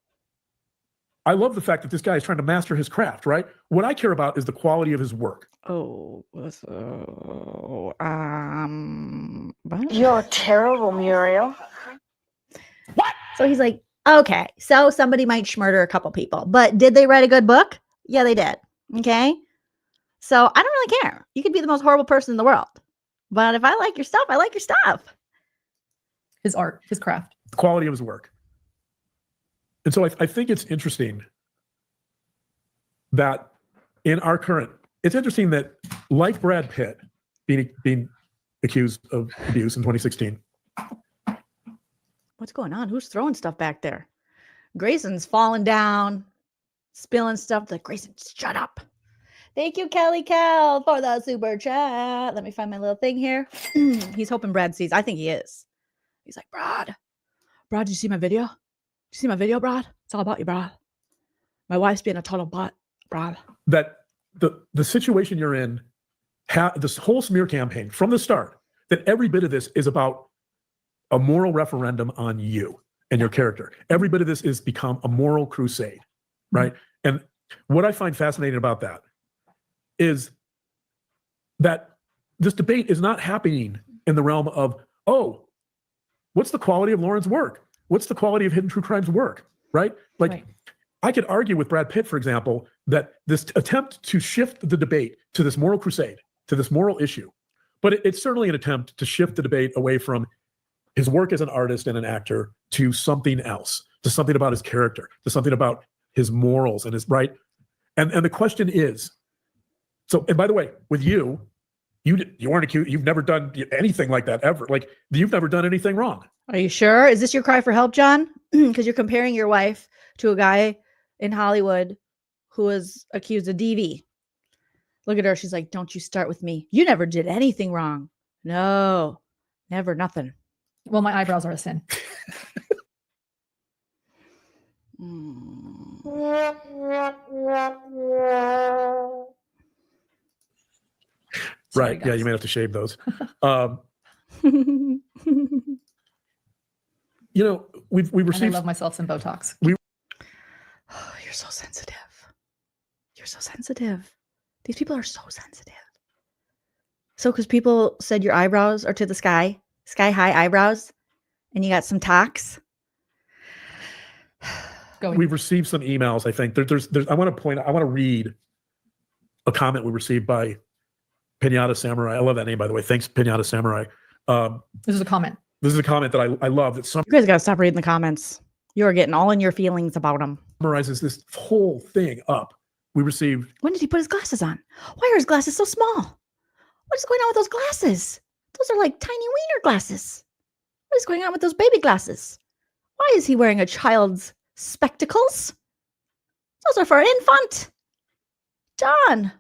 I love the fact that this guy is trying to master his craft, right? What I care about is the quality of his work. Oh, so, what? You're terrible, Muriel. So he's like, okay, so somebody might murder a couple people, but did they write a good book? Yeah, they did. Okay. So I don't really care. You could be the most horrible person in the world. But if I like your stuff, I like your stuff. His art, his craft. The quality of his work. And so I think it's interesting that in our current, it's interesting that like Brad Pitt being accused of abuse in 2016. What's going on? Who's throwing stuff back there? Grayson's falling down, spilling stuff. Like, Grayson, shut up. Thank you, Kelly Cal, for the super chat. Let me find my little thing here. He's hoping Brad sees. I think he is. He's like, Brad, did you see my video? Did you see my video, Brad? It's all about you, Brad. My wife's being a total butt, Brad. That the situation you're in, this whole smear campaign from the start, that every bit of this is about a moral referendum on you and your character. Every bit of this is become a moral crusade, right? And what I find fascinating about that is that this debate is not happening in the realm of, oh, what's the quality of Lauren's work? What's the quality of Hidden True Crime's work, right? Like, Right. I could argue with Brad Pitt, for example, that this attempt to shift the debate to this moral crusade, to this moral issue, but it's certainly an attempt to shift the debate away from his work as an artist and an actor to something else, to something about his character, to something about his morals and his right. And the question is, so, and by the way, with you weren't accused, you've never done anything like that ever. Like, you've never done anything wrong. Are you sure? Is this your cry for help, John? Because you're comparing your wife to a guy in Hollywood who was accused of DV. Look at her. She's like, don't you start with me. You never did anything wrong. No, never, nothing. Well, my eyebrows are a sin. Sorry, Right. Yeah, guys. you may have to shave those. You know, we've And I received love myself some Botox. Oh, you're so sensitive. You're so sensitive. These people are so sensitive. So, because people said your eyebrows are to the sky high eyebrows, and you got some tox. we've received some emails. I think there's I want to read a comment we received by Pinata Samurai. I love that name, by the way. Thanks, Pinata Samurai. This is a comment. This is a comment that I love that You guys gotta stop reading the comments. You're getting all in your feelings about them. summarizes this whole thing up. We received When did he put his glasses on? Why are his glasses so small? What is going on with those glasses? Those are like tiny wiener glasses. What is going on with those baby glasses? Why is he wearing a child's spectacles? Those are for an infant. John,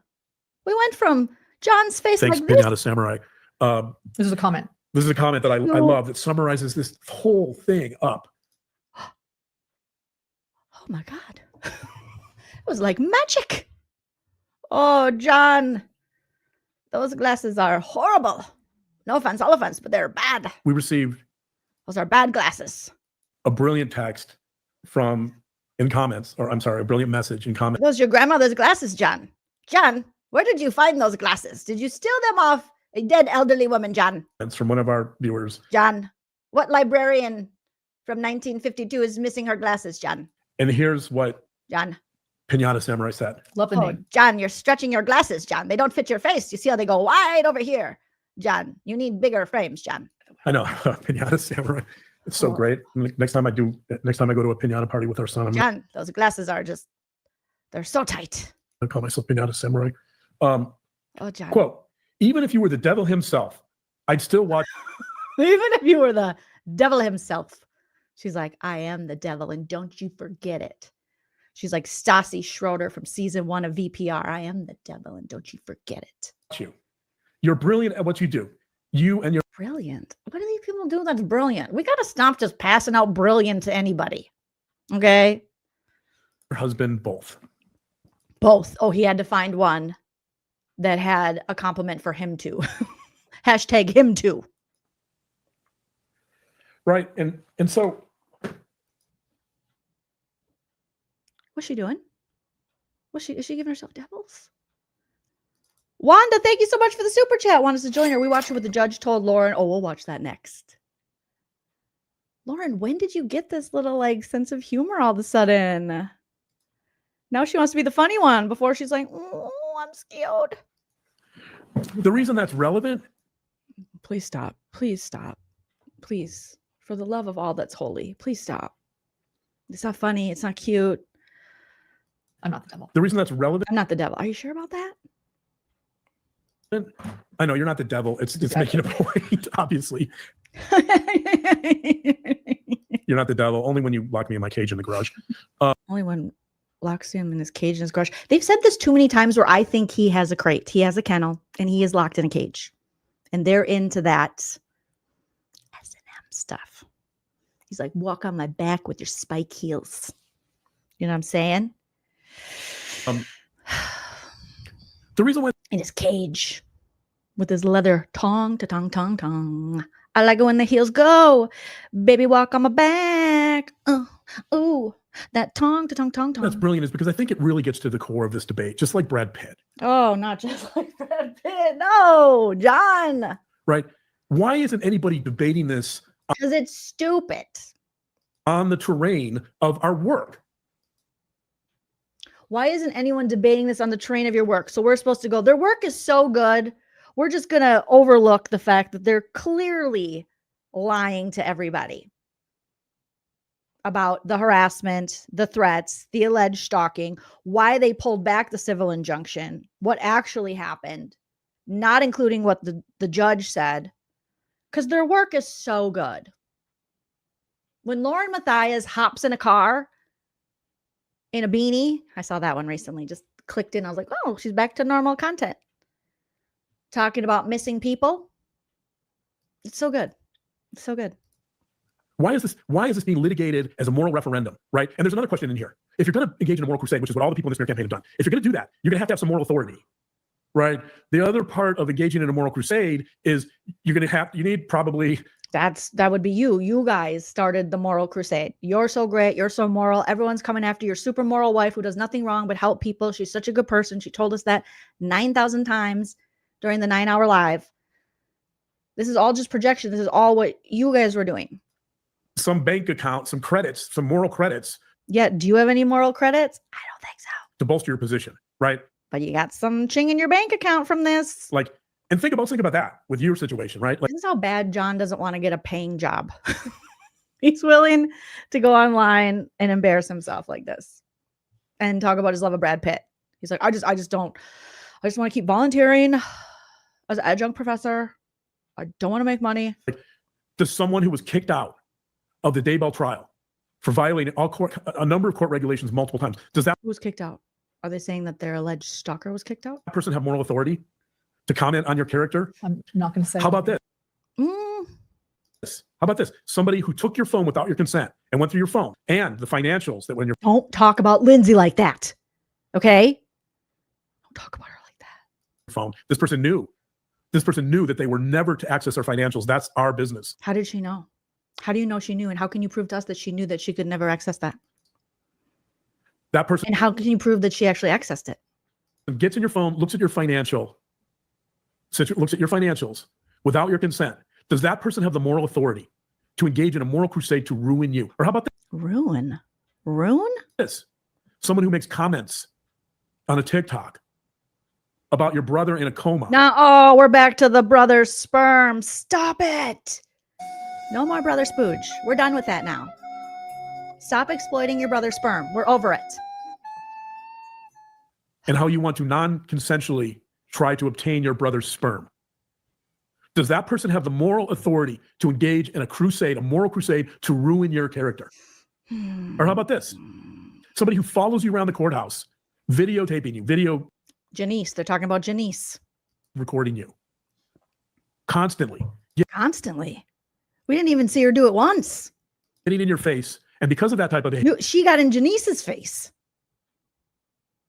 we went from John's face thanks, like this. Pinata Samurai. This is a comment. This is a comment that I No. love that summarizes this whole thing up. Oh my God. It was like magic. Oh, John, those glasses are horrible. No offense, all offense, but they're bad. We received Those are bad glasses. a brilliant text in comments, or I'm sorry, a brilliant message in comments. Those are your grandmother's glasses, John. John, where did you find those glasses? Did you steal them off a dead elderly woman, John? From one of our viewers. John, what librarian from 1952 is missing her glasses, John? And here's what John. Pinata Samurai said. Love the Oh, name. John, you're stretching your glasses, John. They don't fit your face. You see how they go wide over here? John, you need bigger frames, John. I know, Pinata Samurai. It's so Oh. great. Next time I go to a pinata party with our son, I'm going John, those glasses are just, they're so tight. to call myself Pinata Samurai. Oh, John. Quote, even if you were the devil himself, I'd still watch. Even if you were the devil himself. She's like, I am the devil, and don't you forget it. She's like Stassi Schroeder from season 1 of VPR. I am the devil, and don't you forget it. you. You're brilliant at what you do. You and your Brilliant. What do these people do that's brilliant? We got to stop just passing out brilliant to anybody. Okay? husband both. Both. Oh, he had to find one that had a compliment for him too. Hashtag him too. Right. And so What's she doing? Is she giving herself devils? Wanda, thank you so much for the super chat. Want us to join her? We watched her what the judge told Lauren. Oh, we'll watch that next. Lauren, when did you get this little like sense of humor all of a sudden? Now she wants to be the funny one before she's like, oh, I'm scared. The reason that's relevant, Please stop. Please stop. Please. For the love of all that's holy, please stop. It's not funny. It's not cute. I'm not the devil. the reason that's relevant, I'm not the devil. Are you sure about that? I know you're not the devel. It's making a point, obviously. You're not the devil. Only when you lock me in my cage in the garage. Only one locks him in his cage in his garage. They've said this too many times where I think he has a crate. He has a kennel and he is locked in a cage. And they're into that S&M stuff. He's like, walk on my back with your spike heels. You know what I'm saying? The reason why In his cage with his leather tong to tong tong tong. I like it when the heels go. Baby, walk on my back. Ooh, that tong to tong tong that's tong. brilliant is because I think it really gets to the core of this debate, just like Brad Pitt, Oh, not just like Brad Pitt. No, John. right? Why isn't anybody debating this Because it's stupid. on the terrain of our work? Why isn't anyone debating this on the terrain of your work? So we're supposed to go, their work is so good. We're just going to overlook the fact that they're clearly lying to everybody about the harassment, the threats, the alleged stalking, why they pulled back the civil injunction, what actually happened, not including what the judge said, because their work is so good. When LaurenMatthias hops in a car in a beanie, I saw that one recently, just clicked in. I was like, oh, she's back to normal content. Talking about missing people. It's so good. It's so good. Why is this being litigated as a moral referendum, right? And there's another question in here. If you're going to engage in a moral crusade, which is what all the people in the smear campaign have done, if you're going to do that, you're going to have some moral authority, right? The other part of engaging in a moral crusade is you need probably That would be you. You guys started the moral crusade. You're so great. You're so moral. Everyone's coming after your super moral wife who does nothing wrong but help people. She's such a good person. She told us that 9,000 times during the 9-hour live. This is all just projection. This is all what you guys were doing. some bank account, some credits, some moral credits Yeah. Do you have any moral credits? I don't think so. to bolster your position, right? But you got some ching in your bank account from this. Like, and think about that with your situation, right? Like, This is how bad John doesn't want to get a paying job. He's willing to go online and embarrass himself like this and talk about his love of Brad Pitt. He's like, I just want to keep volunteering as an adjunct professor. I don't want to make money. does someone who was kicked out of the Daybell trial for violating a number of court regulations multiple times, does that Who was kicked out? Are they saying that their alleged stalker was kicked out? person have moral authority to comment on your character? I'm not going to say. How about this? Mm, How about this? Somebody who took your phone without your consent and went through your phone and the financials that when your don't talk about Lindsay like that. Okay? Don't talk about her like that. phone, this person knew that they were never to access our financials. That's our business. How did she know? How do you know she knew? And how can you prove to us that she knew that she could never access that? That person And how can you prove that she actually accessed it? gets in your phone, looks at your financials without your consent. Does that person have the moral authority to engage in a moral crusade to ruin you? Or how about Ruin? this? Someone who makes comments on a TikTok about your brother in a coma. Now, oh, we're back to the brother's sperm. Stop it. No more brother spooge. We're done with that now. Stop exploiting your brother's sperm. We're over it. And how you want to non-consensually try to obtain your brother's sperm. Does that person have the moral authority to engage in a moral crusade to ruin your character? Or how about this? Somebody who follows you around the courthouse, videotaping you, Janice. They're talking about Janice. recording you constantly, Constantly. We didn't even see her do it once. getting in your face. And because of that type of She got in Janice's face.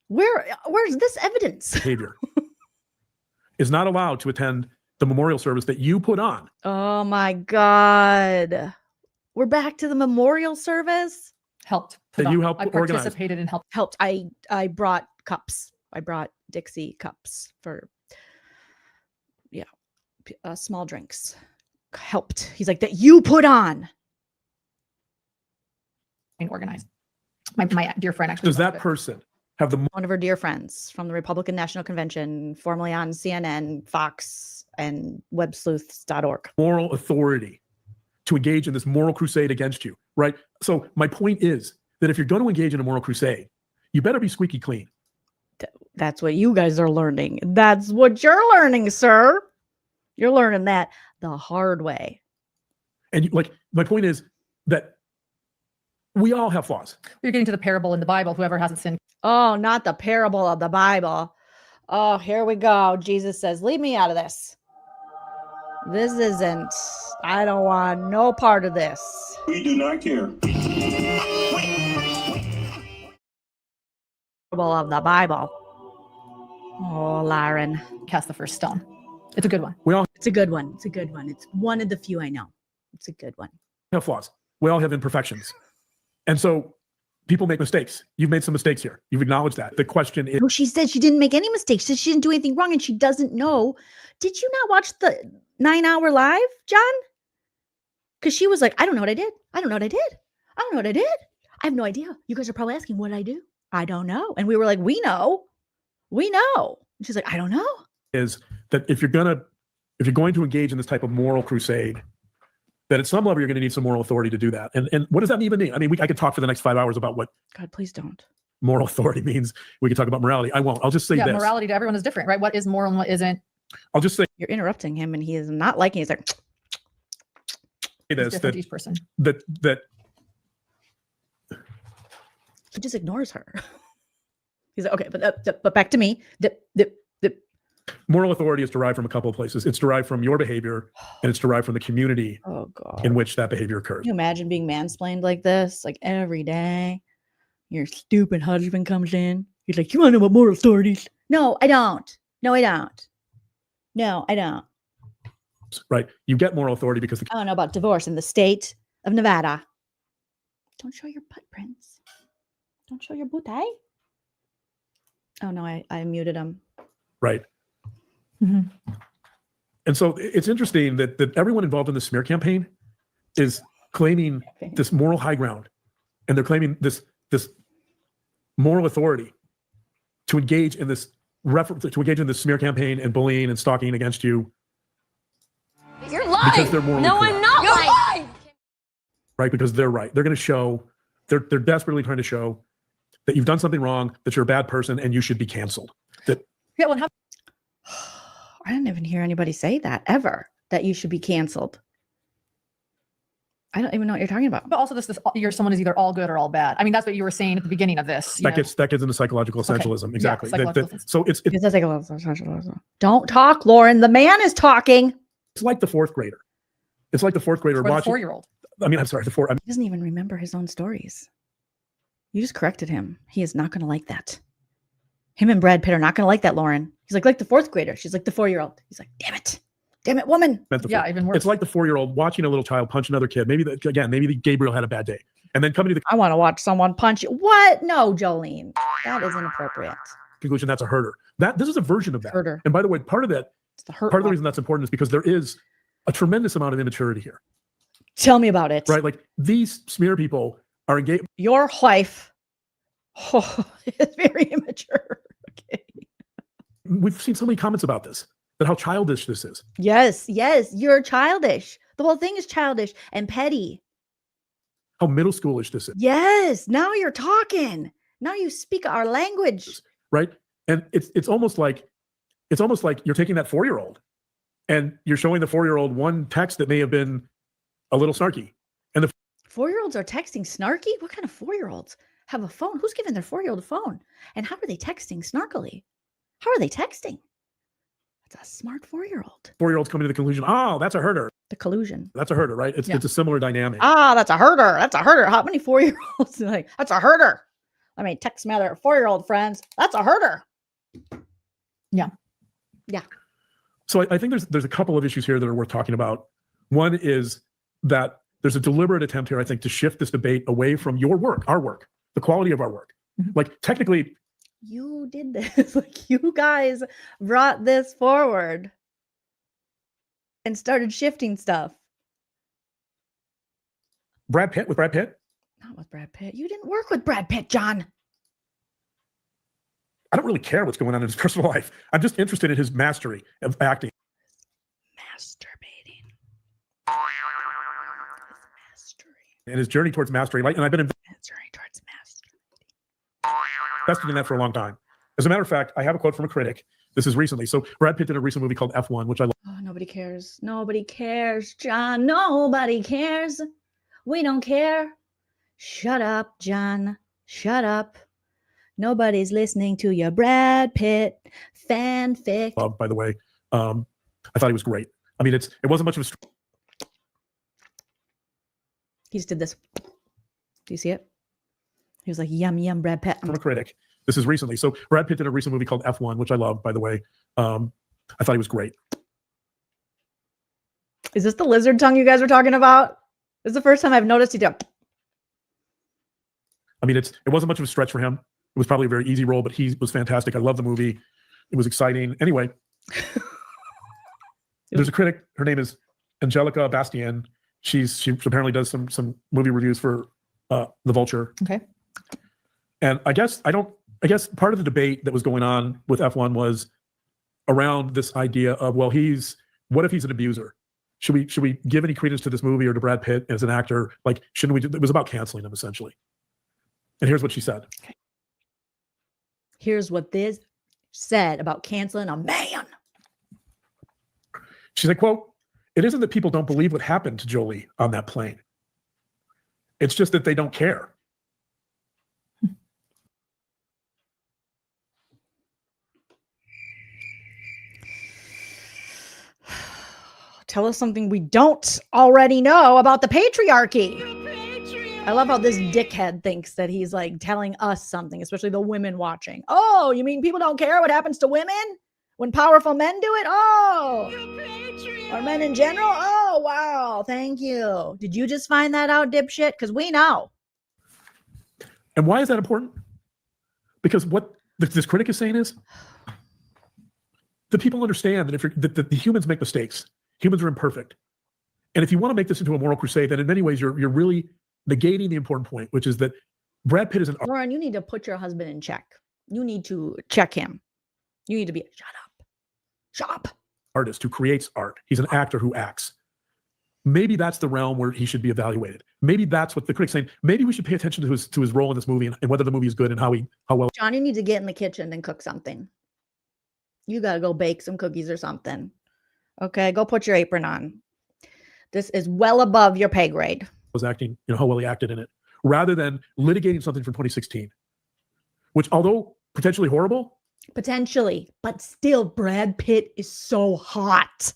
Where's this evidence? behavior, is not allowed to attend the memorial service that you put on. Oh my God. We're back to the memorial service. Helped. That put you on. helped I organize. participated and helped. Helped. I brought cups. I brought Dixie cups for, small drinks. Helped. He's like, that you put on. And organized. My dear friend actually. Does wrote that it. person have the One of her dear friends from the Republican National Convention, formerly on CNN, Fox, and websleuths.org. moral authority to engage in this moral crusade against you, right? So my point is that if you're going to engage in a moral crusade, you better be squeaky clean. That's what you guys are learning. That's what you're learning, sir. You're learning that the hard way. And like, my point is that we all have flaws. You're getting to the parable in the Bible. Whoever hasn't sinned. Oh, not the parable of the Bible. Oh, here we go. Jesus says, leave me out of this. This isn't, I don't want no part of this. We do not care. Parable of the Bible. Oh, Lauren. Cast the first stone. It's a good one. We all It's a good one. It's a good one. It's one of the few I know. It's a good one. have flaws. We all have imperfections. And so people make mistakes. You've made some mistakes here. You've acknowledged that. The question is, No, she said she didn't make any mistakes. She said she didn't do anything wrong and she doesn't know. Did you not watch the 9-hour live, John? Because she was like, I don't know what I did. I don't know what I did. I don't know what I did. I have no idea. You guys are probably asking what I do. I don't know. And we were like, we know. We know. And she's like, I don't know. is that if you're going to engage in this type of moral crusade, that at some level you're going to need some moral authority to do that. And what does that even mean? I mean, I could talk for the next 5 hours about what God, please don't. moral authority means. We could talk about morality. I won't. I'll just say Yeah, this. morality to everyone is different, right? What is moral and what isn't? I'll just say You're interrupting him and he is not liking it. He's like, It's this, different that, to each person. that he just ignores her. He's like, okay, but back to me. moral authority is derived from a couple of places. It's derived from your behavior and it's derived from the community Oh, God. in which that behavior occurs. Can you imagine being mansplained like this? Like every day, your stupid husband comes in. He's like, you want to know what moral authorities? No, I don't. No, I don't. No, I don't. Right? You get moral authority because the I don't know about divorce in the state of Nevada. Don't show your butt prints. Don't show your booty. Oh, no, I muted him. right. Mhm. And so it's interesting that everyone involved in the smear campaign is claiming this moral high ground, and they're claiming this moral authority to engage in this smear campaign and bullying and stalking against you You're lying. because they're morally No, correct, I'm not lying. right? Because they're right. They're going to show they're desperately trying to show that you've done something wrong, that you're a bad person, and you should be canceled. That Yeah, well, how I didn't even hear anybody say that ever, that you should be canceled. I don't even know what you're talking about. but also someone is either all good or all bad. I mean, that's what you were saying at the beginning of this. you know? that gets into psychological essentialism. Exactly. psychological So it's It does take a little. Don't talk, Lauren. The man is talking. like the fourth grader. It's like the fourth grader Or the watching. 4-year-old. I mean, I'm sorry, the four. I mean, He doesn't even remember his own stories. You just corrected him. He is not going to like that. Him and Brad Pitt are not going to like that, Lauren. He's like the fourth grader. She's like the 4-year-old. He's like, damn it, woman. meant the Yeah, four. even worse. It's like the 4-year-old watching a little child punch another kid. Maybe maybe Gabriel had a bad day, and then coming to the I want to watch someone punch you. What? No, Jolene. That is inappropriate. conclusion that's a herder. This is a version of that. Herder. And by the way, part of that, It's the hurt part of the one. reason that's important is because there is a tremendous amount of immaturity here, Tell me about it. right? Like these smear people are engaged. Your wife is very immature. Okay. We've seen so many comments about this, that how childish this is. Yes, you're childish. The whole thing is childish and petty. How middle schoolish this is, Yes, now you're talking. Now you speak our language. right? And it's almost like you're taking that 4-year-old and you're showing the 4-year-old one text that may have been a little snarky. 4-year-olds are texting snarky? What kind of 4-year-olds have a phone? Who's giving their 4-year-old a phone? And how are they texting snarkily? How are they texting? That's a smart 4-year-old. 4-year-olds coming to the conclusion, oh, that's a herder. The collusion. That's a herder, right? It's a similar dynamic. That's a herder. That's a herder. How many 4-year-olds are like, that's a herder? I mean, text my other 4-year-old friends. That's a herder. So I think there's a couple of issues here that are worth talking about. One is that there's a deliberate attempt here, I think, to shift this debate away from your work, our work, the quality of our work. Mhm. Like technically, You did this. Like you guys brought this forward and started shifting stuff. with Brad Pitt, Not with Brad Pitt. You didn't work with Brad Pitt, John. I don't really care what's going on in his personal life. I'm just interested in his mastery of acting. Masturbating. Mastery. And his journey towards mastery. And I've been Journey towards mastery. invested in that for a long time. As a matter of fact, I have a quote from a critic. This is recently. So Brad Pitt did a recent movie called F1, which I love. Oh, nobody cares. Nobody cares, John. Nobody cares. We don't care. Shut up, John. Shut up. Nobody's listening to your Brad Pitt fanfic. By the way, I thought he was great. I mean, it wasn't much of a. He just did this. Do you see it? He was like, yum, yum, Brad Pitt. From a critic. This is recently. So Brad Pitt did a recent movie called F1, which I love, by the way. I thought he was great. Is this the lizard tongue you guys were talking about? This is the first time I've noticed he did. I mean, it wasn't much of a stretch for him. It was probably a very easy role, but he was fantastic. I love the movie. It was exciting. Anyway, there's a critic. Her name is Angelica Bastien. She apparently does some movie reviews for The Vulture. Okay. And I guess part of the debate that was going on with F1 was around this idea of, well, what if he's an abuser? Should we give any credence to this movie or to Brad Pitt as an actor? Like, shouldn't we? It was about canceling him essentially. And here's what she said. Okay. Here's what this said about canceling a man. She said, quote, "It isn't that people don't believe what happened to Jolie on that plane. It's just that they don't care." Tell us something we don't already know about the patriarchy. I love how this dickhead thinks that he's like telling us something, especially the women watching. Oh, you mean people don't care what happens to women when powerful men do it? Oh, or men in general? Oh, wow. Thank you. Did you just find that out, dipshit? Because we know. And why is that important? Because what this critic is saying is the people understand that that the humans make mistakes. Humans are imperfect. And if you want to make this into a moral crusade, then in many ways you're really negating the important point, which is that Brad Pitt is an Lauren, you need to put your husband in check. You need to check him. You need to be, shut up. artist who creates art. He's an actor who acts. Maybe that's the realm where he should be evaluated. Maybe that's what the critic's saying. Maybe we should pay attention to his role in this movie and whether the movie is good and how well. John, you need to get in the kitchen and cook something. You got to go bake some cookies or something. Okay, go put your apron on. This is well above your pay grade. Was acting, how well he acted in it, rather than litigating something from 2016, which, although potentially horrible, Potentially, but still, Brad Pitt is so hot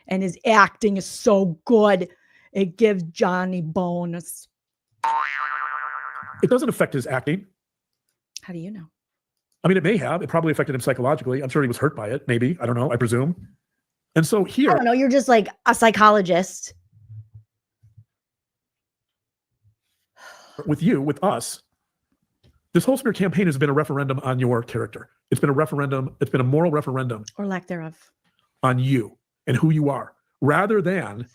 and his acting is so good. It gives Johnny bonus. it doesn't affect his acting. How do you know? I mean, it may have. It probably affected him psychologically. I'm sure he was hurt by it. Maybe. I don't know. I presume. And so here, I don't know. You're just like a psychologist. with us, this whole smear campaign has been a referendum on your character. It's been a referendum. It's been a moral referendum Or lack thereof. on you and who you are, rather than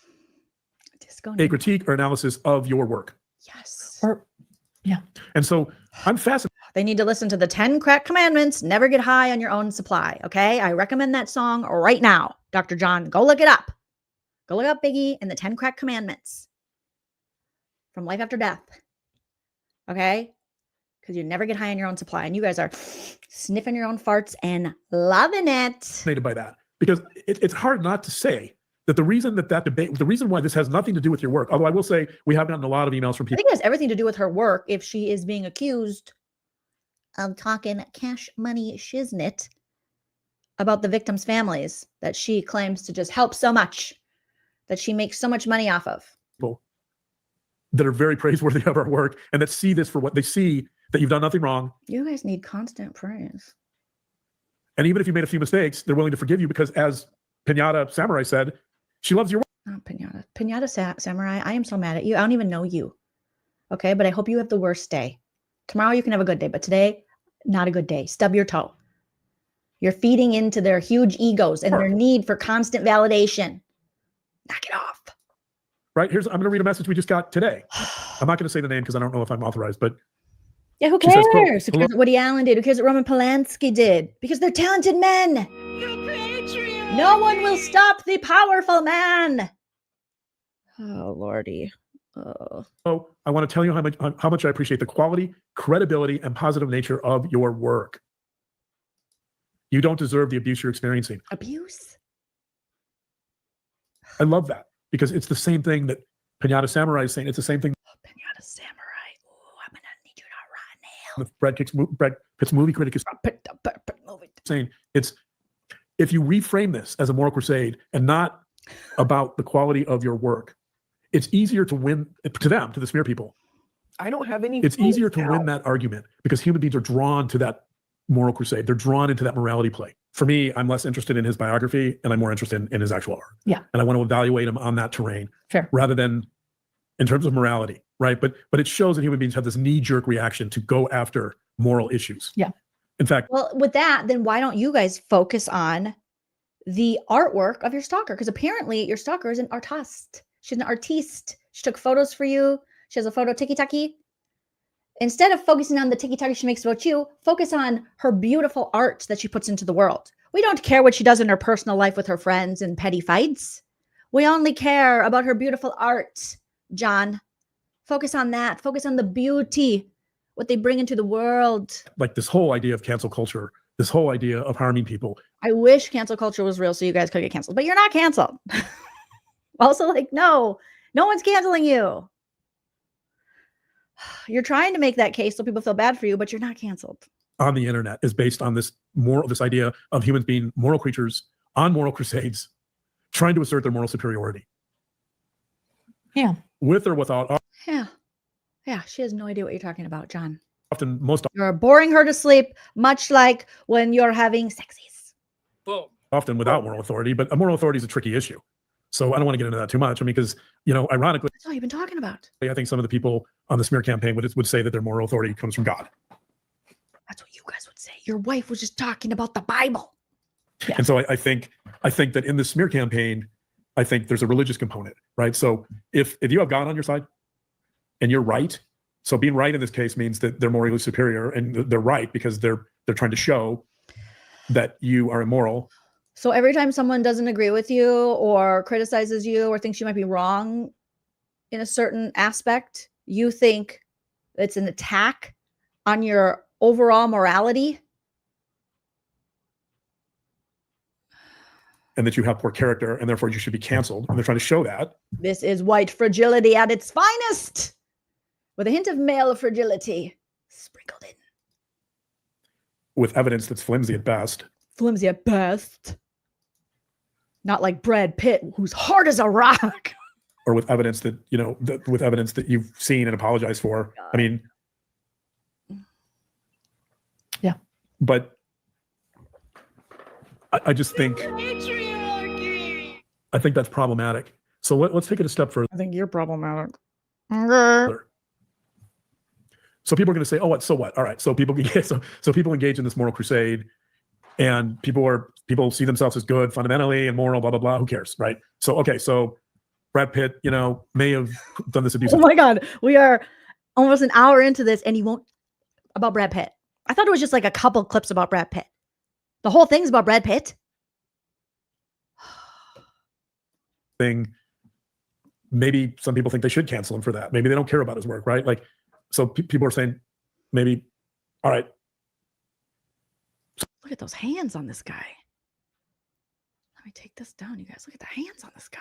a critique or analysis of your work. Yes. And so I'm fascinated. They need to listen to the 10 crack commandments. Never get high on your own supply. Okay. I recommend that song right now. Dr. John, go look it up. Go look up Biggie and the 10 crack commandments from Life After Death. Okay. Because you never get high on your own supply. And you guys are sniffing your own farts and loving it. By that, because it's hard not to say that the reason that debate, the reason why this has nothing to do with your work, although I will say we have gotten a lot of emails from I people. think it has everything to do with her work if she is being accused of talking cash money shiznit about the victims' families that she claims to just help so much, that she makes so much money off of. People that are very praiseworthy of our work and that see this for what they see, that you've done nothing wrong. You guys need constant praise. And even if you made a few mistakes, they're willing to forgive you because, as Pinata Samurai said, she loves your work. Not Pinata. Pinata Samurai, I am so mad at you. I don't even know you. Okay, but I hope you have the worst day. Tomorrow you can have a good day, but today, not a good day. Stub your toe. You're feeding into their huge egos and their need for constant validation. Knock it off. Right? I'm going to read a message we just got today. I'm not going to say the name because I don't know if I'm authorized, but Yeah, who She says, quote, cares? Who cares what Woody Allen did? Who cares what Roman Polanski did? Because they're talented men. No one will stop the powerful man. Oh, Lordy. Oh. "Oh, I want to tell you how much I appreciate the quality, credibility, and positive nature of your work. You don't deserve the abuse you're experiencing." Abuse? I love that because it's the same thing that Pinata Samurai is saying. It's the same thing Oh, Pinata Samurai. Oh, I'm going to need you to run now. that Brad Pitt's movie critic is saying. It's if you reframe this as a moral crusade and not about the quality of your work, it's easier to win to them, to the smear people. I don't have any. It's easier to win that argument because human beings are drawn to that moral crusade. They're drawn into that morality play. For me, I'm less interested in his biography and I'm more interested in his actual art. Yeah. And I want to evaluate him on that terrain. Fair. Rather than in terms of morality, right? But it shows that human beings have this knee-jerk reaction to go after moral issues. Yeah. In fact, Well, with that, then why don't you guys focus on the artwork of your stalker? Because apparently your stalker is an artiste. She's an artiste. She took photos for you. She has a photo tiki-taki. Instead of focusing on the tiki-taki she makes about you, focus on her beautiful art that she puts into the world. We don't care what she does in her personal life with her friends and petty fights. We only care about her beautiful art, John. Focus on that. Focus on the beauty, what they bring into the world. like this whole idea of cancel culture, this whole idea of harming people, I wish cancel culture was real so you guys could get canceled, but you're not canceled. Also, like, no one's canceling you. You're trying to make that case so people feel bad for you, but you're not canceled. on the internet is based on this idea of humans being moral creatures on moral crusades, trying to assert their moral superiority. Yeah. With or without, Yeah. Yeah. She has no idea what you're talking about, John. most You're boring her to sleep, much like when you're having sexies. Boom. often without moral authority, but a moral authority is a tricky issue. So I don't want to get into that too much. I mean, because, ironically, That's all you've been talking about. I think some of the people on the smear campaign would say that their moral authority comes from God. That's what you guys would say. Your wife was just talking about the Bible. Yeah. And so I think that in the smear campaign, I think there's a religious component, right? So if you have God on your side and you're right, so being right in this case means that they're morally superior and they're right because they're trying to show that you are immoral. So every time someone doesn't agree with you or criticizes you or thinks you might be wrong in a certain aspect, you think it's an attack on your overall morality. And that you have poor character and therefore you should be canceled. And they're trying to show that. This is white fragility at its finest, with a hint of male fragility sprinkled in. With evidence that's flimsy at best. Flimsy at best. Not like Brad Pitt, who's hard as a rock. Or with evidence that, with evidence that you've seen and apologized for. I mean, Yeah. But I just think, I think that's problematic. So let's take it a step further. I think you're problematic. So people are going to say, "Oh, what? So what? All right." So people engage in this moral crusade, and people see themselves as good fundamentally and moral, blah blah blah. Who cares, right? So okay, so Brad Pitt, may have done this abuse. Oh my God, we are almost an hour into this, and you won't about Brad Pitt. I thought it was just like a couple clips about Brad Pitt. The whole thing's about Brad Pitt. Thing. Maybe some people think they should cancel him for that. Maybe they don't care about his work, right? Like, so people are saying, maybe, all right. Look at those hands on this guy. Let me take this down, you guys. Look at the hands on this guy.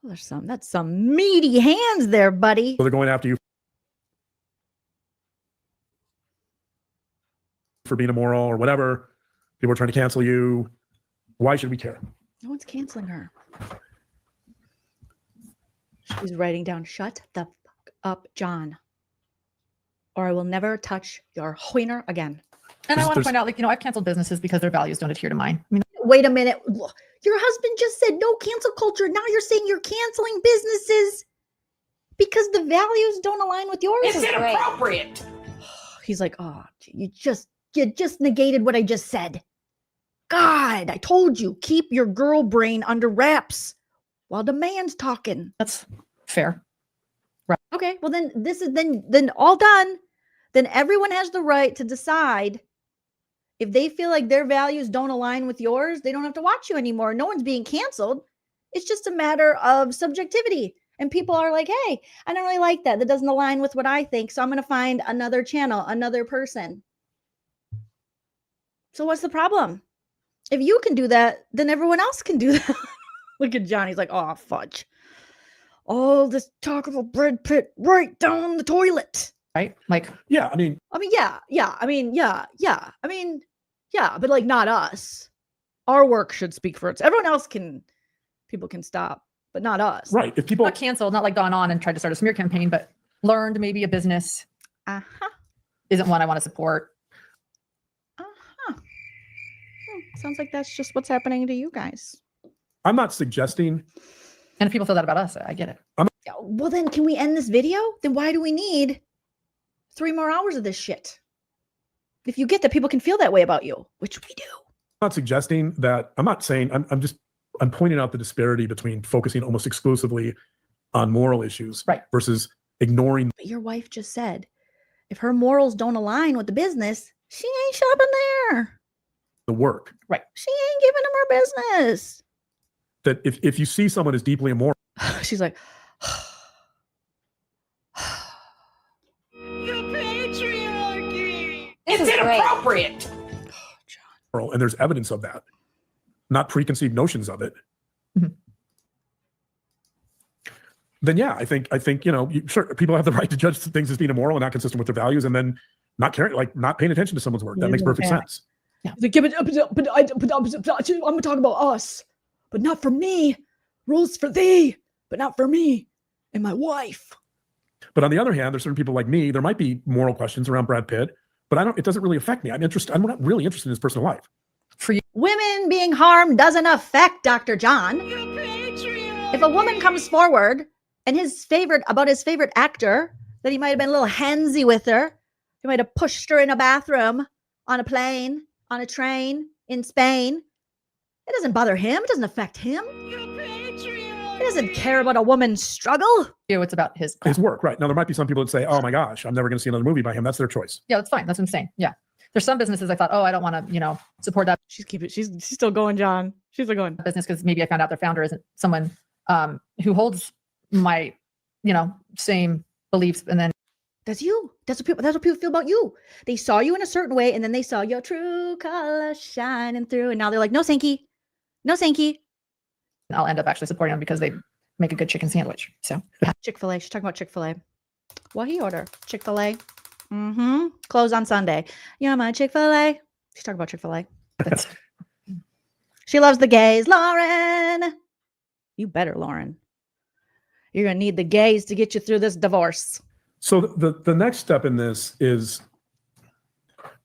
Oh, that's some meaty hands there, buddy. So they're going after you for being immoral or whatever. People are trying to cancel you. Why should we care? No one's canceling her. She's writing down, "Shut the fuck up, John, or I will never touch your wiener again." And I want to There's- point out, I've canceled businesses because their values don't adhere to mine. I mean, Wait a minute. Your husband just said no cancel culture. Now you're saying you're canceling businesses because the values don't align with yours. It's inappropriate. He's like, "Oh, you just negated what I just said. God, I told you, keep your girl brain under wraps while the man's talking." that's fair. Okay, well then this is then all done. then everyone has the right to decide if they feel like their values don't align with yours, they don't have to watch you anymore. No one's being canceled. It's just a matter of subjectivity. And people are like, hey, I don't really like that. That doesn't align with what I think. So I'm going to find another channel, another person. So what's the problem? If you can do that, then everyone else can do that. Look at Johnny's like, oh, fudge. All this talk of a Brad Pitt right down the toilet. Right? Like, Yeah, I mean, but like not us. Our work should speak for itself. Everyone else people can stop, but not us. right. If people, not canceled, not like gone on and tried to start a smear campaign, but learned maybe a business Uh-huh. isn't one I want to support. Sounds like that's just what's happening to you guys. I'm not suggesting, And if people feel that about us, I get it. Yeah, well, then can we end this video? Then why do we need 3 more hours of this shit? If you get that people can feel that way about you, which we do. I'm not suggesting that. I'm not saying, I'm pointing out the disparity between focusing almost exclusively on moral issues Right. versus ignoring But your wife just said, if her morals don't align with the business, she ain't shopping there. the work. She ain't giving them her business. That if you see someone as deeply immoral, She's like, This It's is great. inappropriate. and there's evidence of that, not preconceived notions of it, Mhm. then yeah, I think sure, people have the right to judge things as being immoral and not consistent with their values, and then not caring, like not paying attention to someone's work. That makes perfect Yeah. sense. I'm gonna talk about us, but not for me. Rules for thee, but not for me and my wife. But on the other hand, there's certain people like me. There might be moral questions around Brad Pitt, but it doesn't really affect me. I'm not really interested in his personal life. For you, Women being harmed doesn't affect Dr. John. If a woman comes forward and his favorite actor, that he might have been a little handsy with her, he might have pushed her in a bathroom, on a plane, on a train in Spain. It doesn't bother him. It doesn't affect him. He doesn't care about a woman's struggle. it's about his. His work, right? Now there might be some people that say, "Oh my gosh, I'm never going to see another movie by him." That's their choice. Yeah, that's fine. That's what I'm saying. Yeah. There's some businesses I thought, oh, I don't want to, support that She's still going, John. She's still going. business because maybe I found out their founder isn't someone who holds my, same beliefs. And then That's you. That's what people feel about you. They saw you in a certain way, and then they saw your true color shining through, and now they're like, no, Sankey. No, Sankey. I'll end up actually supporting them because they make a good chicken sandwich. So Chick-fil-A. She's talking about Chick-fil-A. What he order? Chick-fil-A. Mm-hmm. Close on Sunday. You're my Chick-fil-A. She's talking about Chick-fil-A. that's She loves the gays. Lauren. You better, Lauren. You're going to need the gays to get you through this divorce. So the next step in this is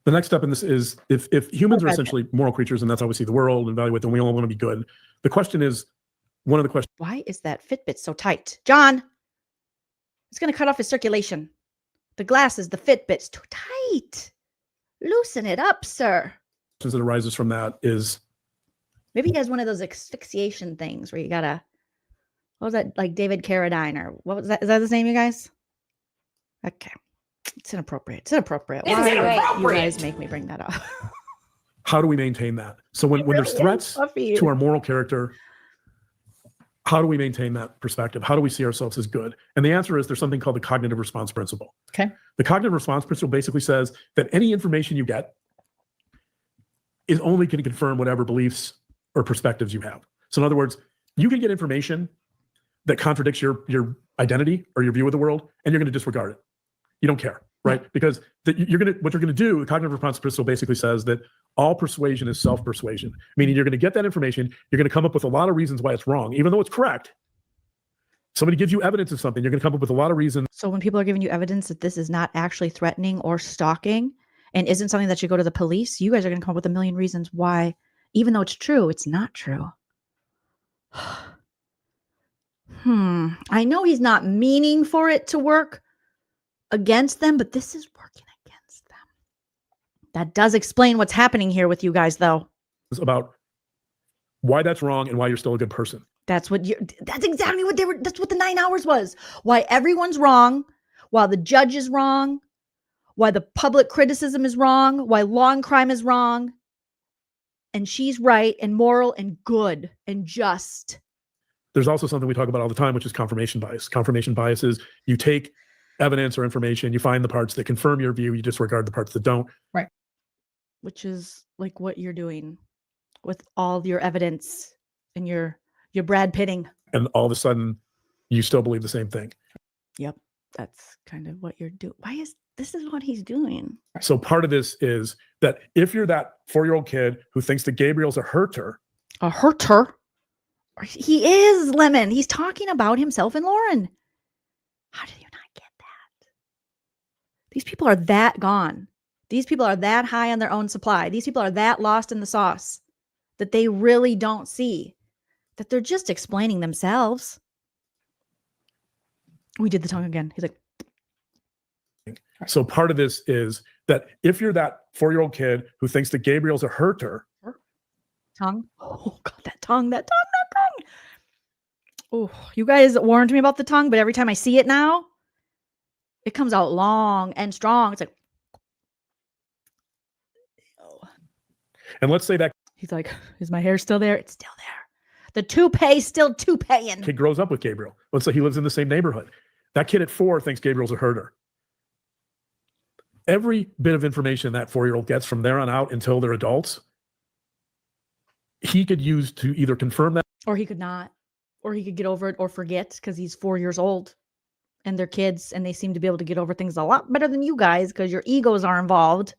if humans are essentially moral creatures and that's how we see the world and evaluate them, we all want to be good. The question is, one of the questions. Why is that Fitbit so tight? John, it's going to cut off his circulation. The glasses, the Fitbit's too tight. Loosen it up, sir. That arises from that is Maybe he has one of those asphyxiation things where you got to, what was that, like David Carradine or what was that? Is that his name, you guys? Okay. It's inappropriate. It's inappropriate. It's Why do inappropriate. you guys make me bring that up? how do we maintain that? So when there's threats to our moral character, how do we maintain that perspective? How do we see ourselves as good? And the answer is there's something called the cognitive response principle. okay. The cognitive response principle basically says that any information you get is only going to confirm whatever beliefs or perspectives you have. So in other words, you can get information that contradicts your identity or your view of the world, and you're going to disregard it. You don't care, right? Because what you're going to do, the cognitive response principle basically says that all persuasion is self-persuasion, meaning you're going to get that information, you're going to come up with a lot of reasons why it's wrong, even though it's correct. Somebody gives you evidence of something, you're going to come up with a lot of reasons. So when people are giving you evidence that this is not actually threatening or stalking and isn't something that should go to the police, you guys are going to come up with a million reasons why, even though it's true, it's not true. I know he's not meaning for it to work against them, but this is working against them. That does explain what's happening here with you guys, though. It's about why that's wrong and why you're still a good person. That's exactly what that's what the 9 hours was. Why everyone's wrong, while the judge is wrong, why the public criticism is wrong, why long crime is wrong. And she's right and moral and good and just. There's also something we talk about all the time, which is confirmation bias. Confirmation bias is you take evidence or information, you find the parts that confirm your view, you disregard the parts that don't. Right. Which is like what you're doing with all your evidence and your Brad Pitting. And all of a sudden, you still believe the same thing. Yep. That's kind of what you're doing. This is what he's doing. So part of this is that if you're that 4-year-old kid who thinks that Gabriel's a hurter. A hurter? He is, Lemon. He's talking about himself and Lauren. How did you not get that? These people are that gone. These people are that high on their own supply. These people are that lost in the sauce that they really don't see that they're just explaining themselves. We did the tongue again. He's like, so part of this is that if you're that 4-year-old kid who thinks that Gabriel's a hurter. Tongue. Oh God, that tongue. Oh, you guys warned me about the tongue, but every time I see it now, it comes out long and strong. It's like, oh. And let's say that He's like, is my hair still there? It's still there. The toupee's still toupeeing. kid grows up with Gabriel. Let's say he lives in the same neighborhood. That kid at 4 thinks Gabriel's a hurter. Every bit of information that 4-year-old gets from there on out until they're adults, he could use to either confirm that. Or he could not. Or he could get over it or forget because he's 4 years old. And they're kids and they seem to be able to get over things a lot better than you guys because your egos are involved.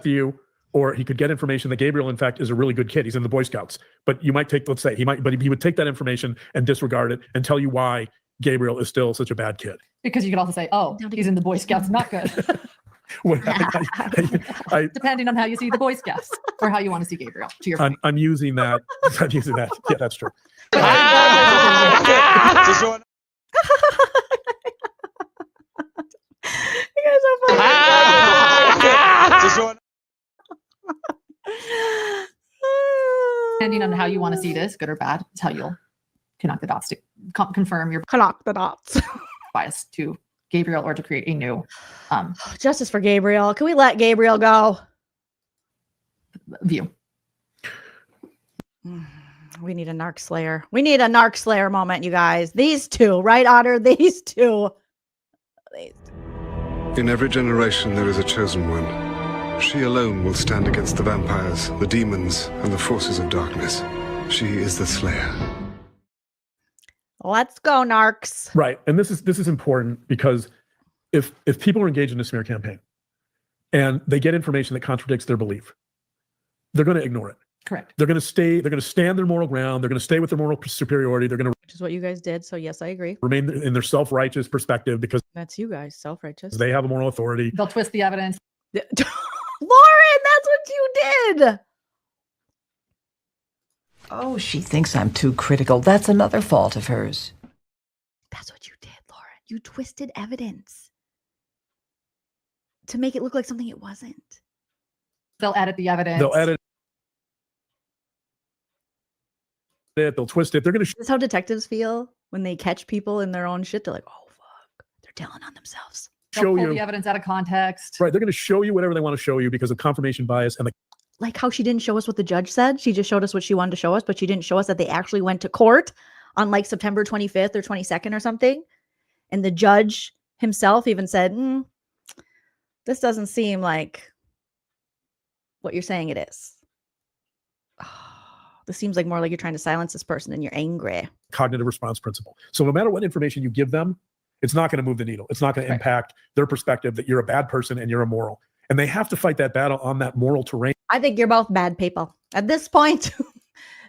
View, or he could get information that Gabriel, in fact, is a really good kid. He's in the Boy Scouts. But you might take, let's say, he would take that information and disregard it and tell you why Gabriel is still such a bad kid. Because you could also say, oh, he's in the Boy Scouts, not good. Depending on how you see the Boy Scouts or how you want to see Gabriel. To your point. I'm using that. I'm using that. Yeah, that's true. You guys are funny. Depending on how you want to see this, good or bad, it's how you'll connect the dots to confirm your Connect the dots. bias to Gabriel or to create a new Justice for Gabriel. Can we let Gabriel go? view. We need a narc slayer. We need a narc slayer moment, you guys. These two, right, Otter? These two. In every generation, there is a chosen one. She alone will stand against the vampires, the demons, and the forces of darkness. She is the Slayer. Let's go, narcs. Right. And this is important because if people are engaged in a smear campaign and they get information that contradicts their belief, they're going to ignore it. Correct. They're going to stand their moral ground. They're going to stay with their moral superiority. They're going to, Which is what you guys did. So yes, I agree. remain in their self-righteous perspective because That's you guys, self-righteous. they have a moral authority. They'll twist the evidence. Lauren, that's what you did. Oh, she thinks I'm too critical. That's another fault of hers. That's what you did, Lauren. You twisted evidence to make it look like something it wasn't. They'll edit the evidence. They'll edit it. They'll twist it. They're going to This is how detectives feel when they catch people in their own shit. They're like, oh, fuck. They're telling on themselves. They'll show pull you. the evidence out of context. Right. They're going to show you whatever they want to show you because of confirmation bias and the Like how she didn't show us what the judge said. She just showed us what she wanted to show us, but she didn't show us that they actually went to court on like September 25th or 22nd or something. And the judge himself even said, this doesn't seem like what you're saying it is. This seems like more like you're trying to silence this person and you're angry. cognitive response principle. So no matter what information you give them, it's not going to move the needle. It's not going to impact their perspective that you're a bad person and you're immoral. And they have to fight that battle on that moral terrain. I think you're both bad people. At this point,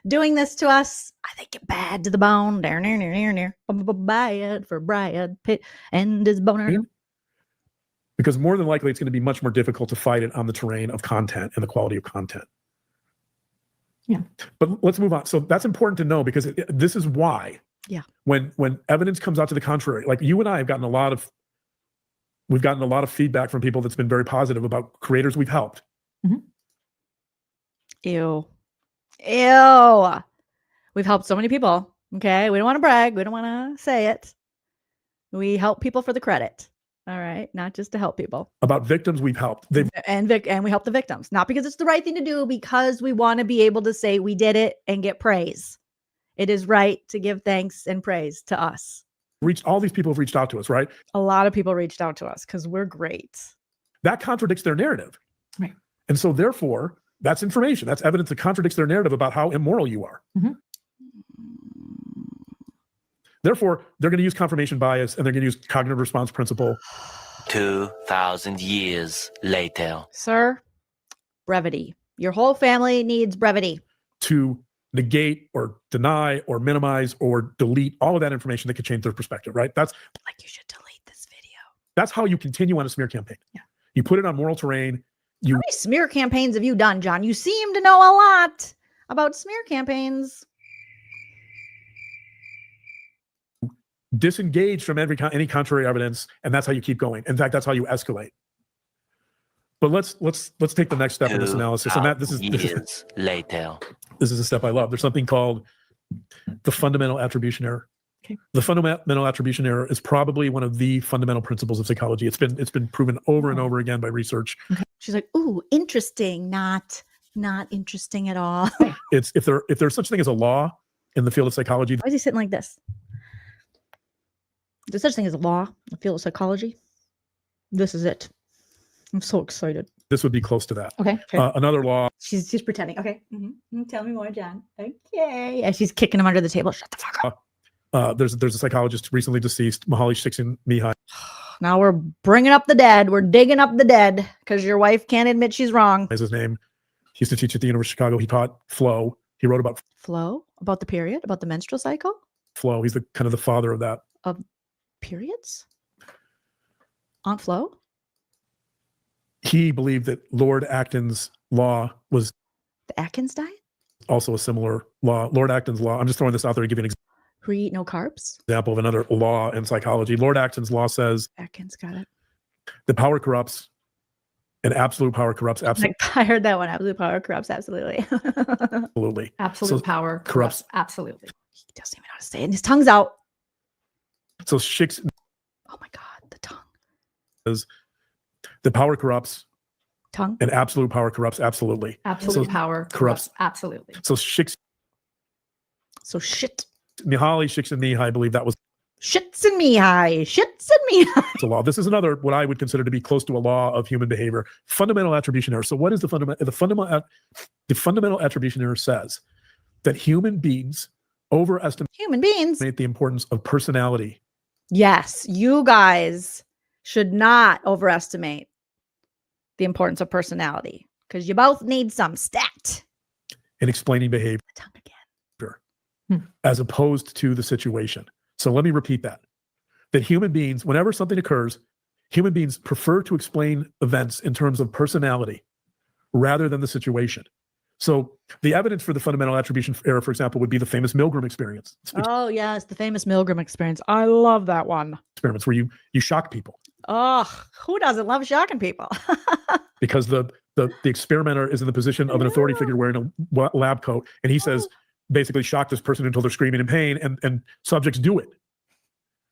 doing this to us, I think you're bad to the bone. Bad for Brad Pitt and his boner. Because more than likely, it's going to be much more difficult to fight it on the terrain of content and the quality of content. Yeah. But let's move on. So that's important to know because this is why. Yeah. When evidence comes out to the contrary, like you and I have gotten a lot of feedback from people that's been very positive about creators we've helped. Mm-hmm. Ew. We've helped so many people. Okay. We don't want to brag. We don't want to say it. We help people for the credit. All right. Not just to help people. About victims, we've helped. And we help the victims, not because it's the right thing to do, because we want to be able to say we did it and get praise. It is right to give thanks and praise to us. All these people have reached out to us, right? A lot of people reached out to us because we're great. That contradicts their narrative. Right. And so therefore, that's information. That's evidence that contradicts their narrative about how immoral you are. Mm-hmm. Therefore, they're going to use confirmation bias and they're going to use cognitive response principle. 2,000 years later. Sir, brevity. Your whole family needs brevity. To negate or deny or minimize or delete all of that information that could change their perspective, right? That's like, you should delete this video. That's how you continue on a smear campaign. Yeah. You put it on moral terrain. How many smear campaigns have you done, John? You seem to know a lot about smear campaigns. Disengage from any contrary evidence, and that's how you keep going. In fact, that's how you escalate. But let's take the next step in this analysis. And this is years later. This is a step I love. There's something called the fundamental attribution error. Okay. The fundamental attribution error is probably one of the fundamental principles of psychology. It's been proven over and over again by research. Okay. She's like, ooh, interesting, not interesting at all. It's if there's such thing as a law in the field of psychology. Why is he sitting like this? There's such thing as a law in the field of psychology. This is it. I'm so excited. This would be close to that. Okay. Another law. She's pretending. Okay. Tell me more, John. Okay. And she's kicking him under the table. Shut the fuck up. There's a psychologist recently deceased, Mihaly Csikszentmihalyi. Now we're bringing up the dead. We're digging up the dead because your wife can't admit she's wrong. Is his name. He used to teach at the University of Chicago. He taught flow. He wrote about flow, about the period, about the menstrual cycle. Flow. He's the kind of the father of that. Of periods? Aunt Flo? He believed that Lord Acton's law was the Atkins diet? Also a similar law. Lord Acton's law. I'm just throwing this out there to give you an Who eat no carbs? example of another law in psychology. Lord Acton's law says Atkins got it. the power corrupts and absolute power corrupts absolutely. I heard that one. Absolute power corrupts absolutely. Absolutely. Absolute So power corrupts. Absolutely. He doesn't even know how to say it. And his tongue's out. So Shix Oh my God, the tongue. says the power corrupts Tongue? and absolute power corrupts absolutely. Absolute So power corrupts. absolutely. So Mihaly Csikszentmihalyi believed that was Shits and me high. Shits and me high. a law. This is another what I would consider to be close to a law of human behavior. Fundamental attribution error. So what is the fundamental attribution error says that human beings overestimate Human beings. the importance of personality. Yes, you guys should not overestimate the importance of personality because you both need some stat. In explaining behavior The tongue again. as opposed to the situation. So let me repeat that human beings, whenever something occurs, human beings prefer to explain events in terms of personality rather than the situation. So the evidence for the fundamental attribution error, for example, would be the famous Milgram experience. Oh, yes, the famous Milgram experience. I love that one. Experiments where you shock people Oh, who doesn't love shocking people? because the experimenter is in the position of an authority figure wearing a lab coat, and he says, basically shock this person until they're screaming in pain, and subjects do it.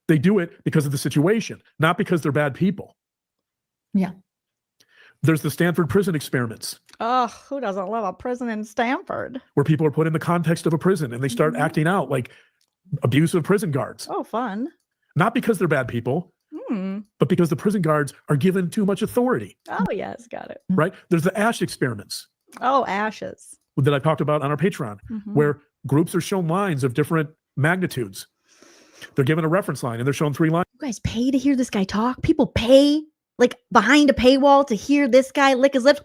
They do it because of the situation, not because they're bad people. Yeah. There's the Stanford prison experiments Oh, who doesn't love a prison in Stanford? where people are put in the context of a prison and they start acting out like abusive prison guards, Oh, fun. not because they're bad people, but because the prison guards are given too much authority, Oh, yes, got it. right? There's the Ash experiments Oh, ashes. that I talked about on our Patreon, where groups are shown lines of different magnitudes. They're given a reference line and they're shown 3 lines. You guys pay to hear this guy talk? People pay, like behind a paywall, to hear this guy lick his lips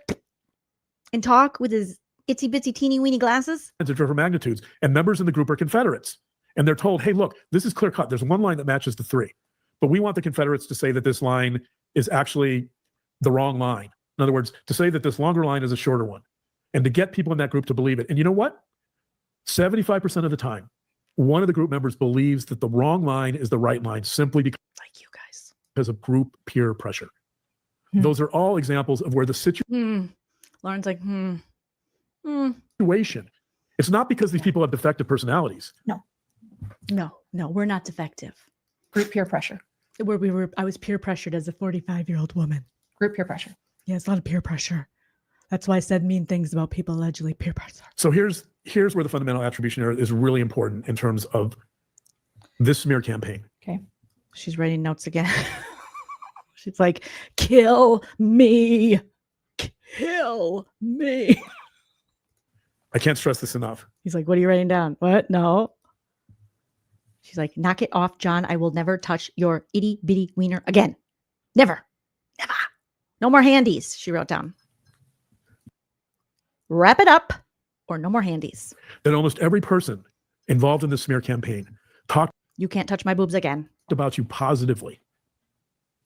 and talk with his itsy bitsy teeny weeny glasses? Of different magnitudes, and members in the group are Confederates, and they're told, hey, look, this is clear cut. There's one line that matches the 3, but we want the Confederates to say that this line is actually the wrong line. In other words, to say that this longer line is a shorter one, and to get people in that group to believe it. And you know what? 75% of the time, one of the group members believes that the wrong line is the right line simply because Like you guys. of group peer pressure. Those are all examples of where the Lauren's like, situation, it's not because these people have defective personalities. No, we're not defective. Group peer pressure. Where I was peer pressured as a 45-year-old woman. Group peer pressure. Yeah, it's a lot of peer pressure. That's why I said mean things about people allegedly peer pressure. So here's where the fundamental attribution error is really important in terms of this smear campaign. Okay. She's writing notes again. She's like, kill me. Kill me. I can't stress this enough. He's like, what are you writing down? What? No. She's like, knock it off, John. I will never touch your itty bitty wiener again. Never. Never. No more handies, she wrote down. Wrap it up or no more handies. That almost every person involved in the smear campaign talked You can't touch my boobs again. about you positively.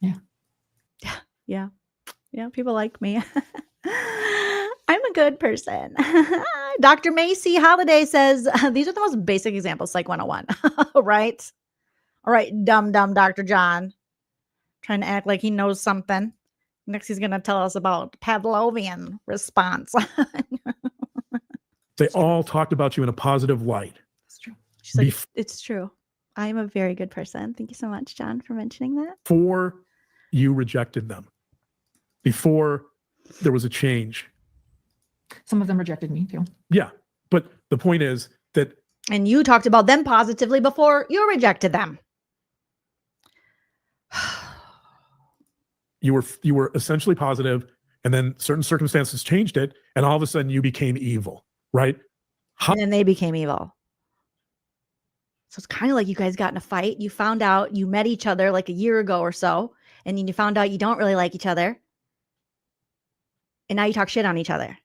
Yeah. Yeah. People like me. I'm a good person. Dr. Macy Holiday says, these are the most basic examples, Psych 101. Right? All right, dumb Dr. John. Trying to act like he knows something. Next, he's going to tell us about Pavlovian response. They all talked about you in a positive light. That's true. She's like, it's true. I am a very good person. Thank you so much, John, for mentioning that. Before you rejected them, before there was a change. Some of them rejected me too. Yeah. But the point is that. And you talked about them positively before you rejected them. You were essentially positive, and then certain circumstances changed it, and all of a sudden you became evil, right? And then they became evil. So it's kind of like you guys got in a fight. You found out you met each other like a year ago or so, and then you found out you don't really like each other. And now you talk shit on each other.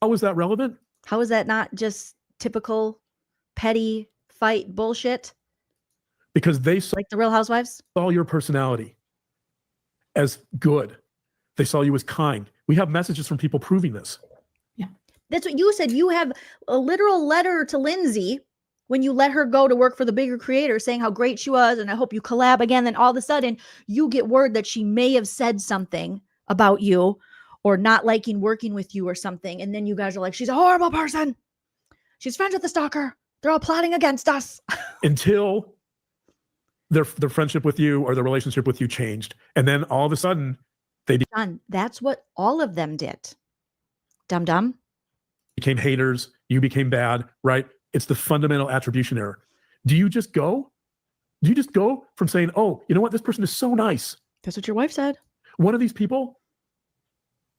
How is that relevant? How is that not just typical petty fight bullshit? Because they saw Like the Real Housewives? your personality as good. They saw you as kind. We have messages from people proving this. Yeah. That's what you said. You have a literal letter to Lindsay when you let her go to work for the bigger creator saying how great she was and I hope you collab again. Then all of a sudden you get word that she may have said something about you or not liking working with you or something. And then you guys are like, she's a horrible person. She's friends with the stalker. They're all plotting against us. Until their friendship with you or their relationship with you changed. And then all of a sudden John, that's what all of them did. Dum-dum. became haters. You became bad, right? It's the fundamental attribution error. Do you just go from saying, oh, you know what? This person is so nice. That's what your wife said. One of these people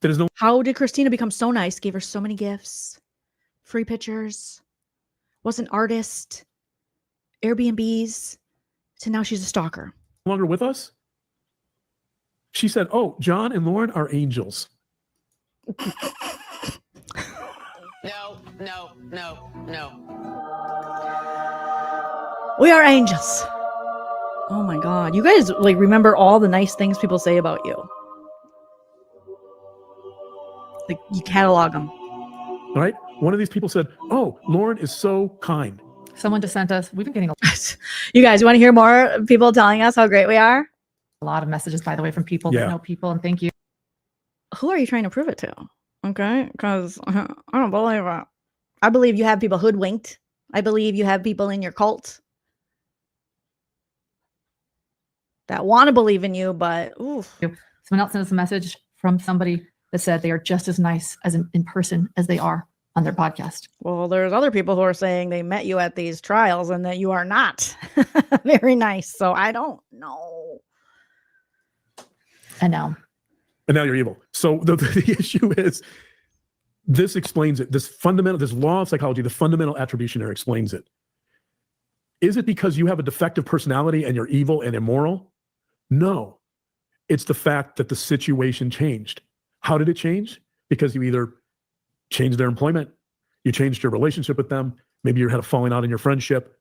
that is no How did Christina become so nice? Gave her so many gifts, free pictures, was an artist, Airbnbs, so now she's a stalker. longer with us. She said, oh, John and Lauren are angels. No. We are angels. Oh my God. You guys like remember all the nice things people say about you. Like you catalog them. Right? One of these people said, oh, Lauren is so kind. Someone just sent us, we've been getting You guys want to hear more people telling us how great we are? a lot of messages, by the way, from people Yeah. that know people, and thank you. Who are you trying to prove it to? Okay. Because I don't believe it. I believe you have people hoodwinked. I believe you have people in your cult that want to believe in you, but oof. Someone else sent us a message from somebody that said they are just as nice as in person as they are on their podcast. Well, there's other people who are saying they met you at these trials and that you are not very nice. So I don't know. And now you're evil. So the issue is, this explains it. This law of psychology, the fundamental attribution error explains it. Is it because you have a defective personality and you're evil and immoral? No. It's the fact that the situation changed. How did it change? Because you either changed their employment, you changed your relationship with them, maybe you had a falling out in your friendship.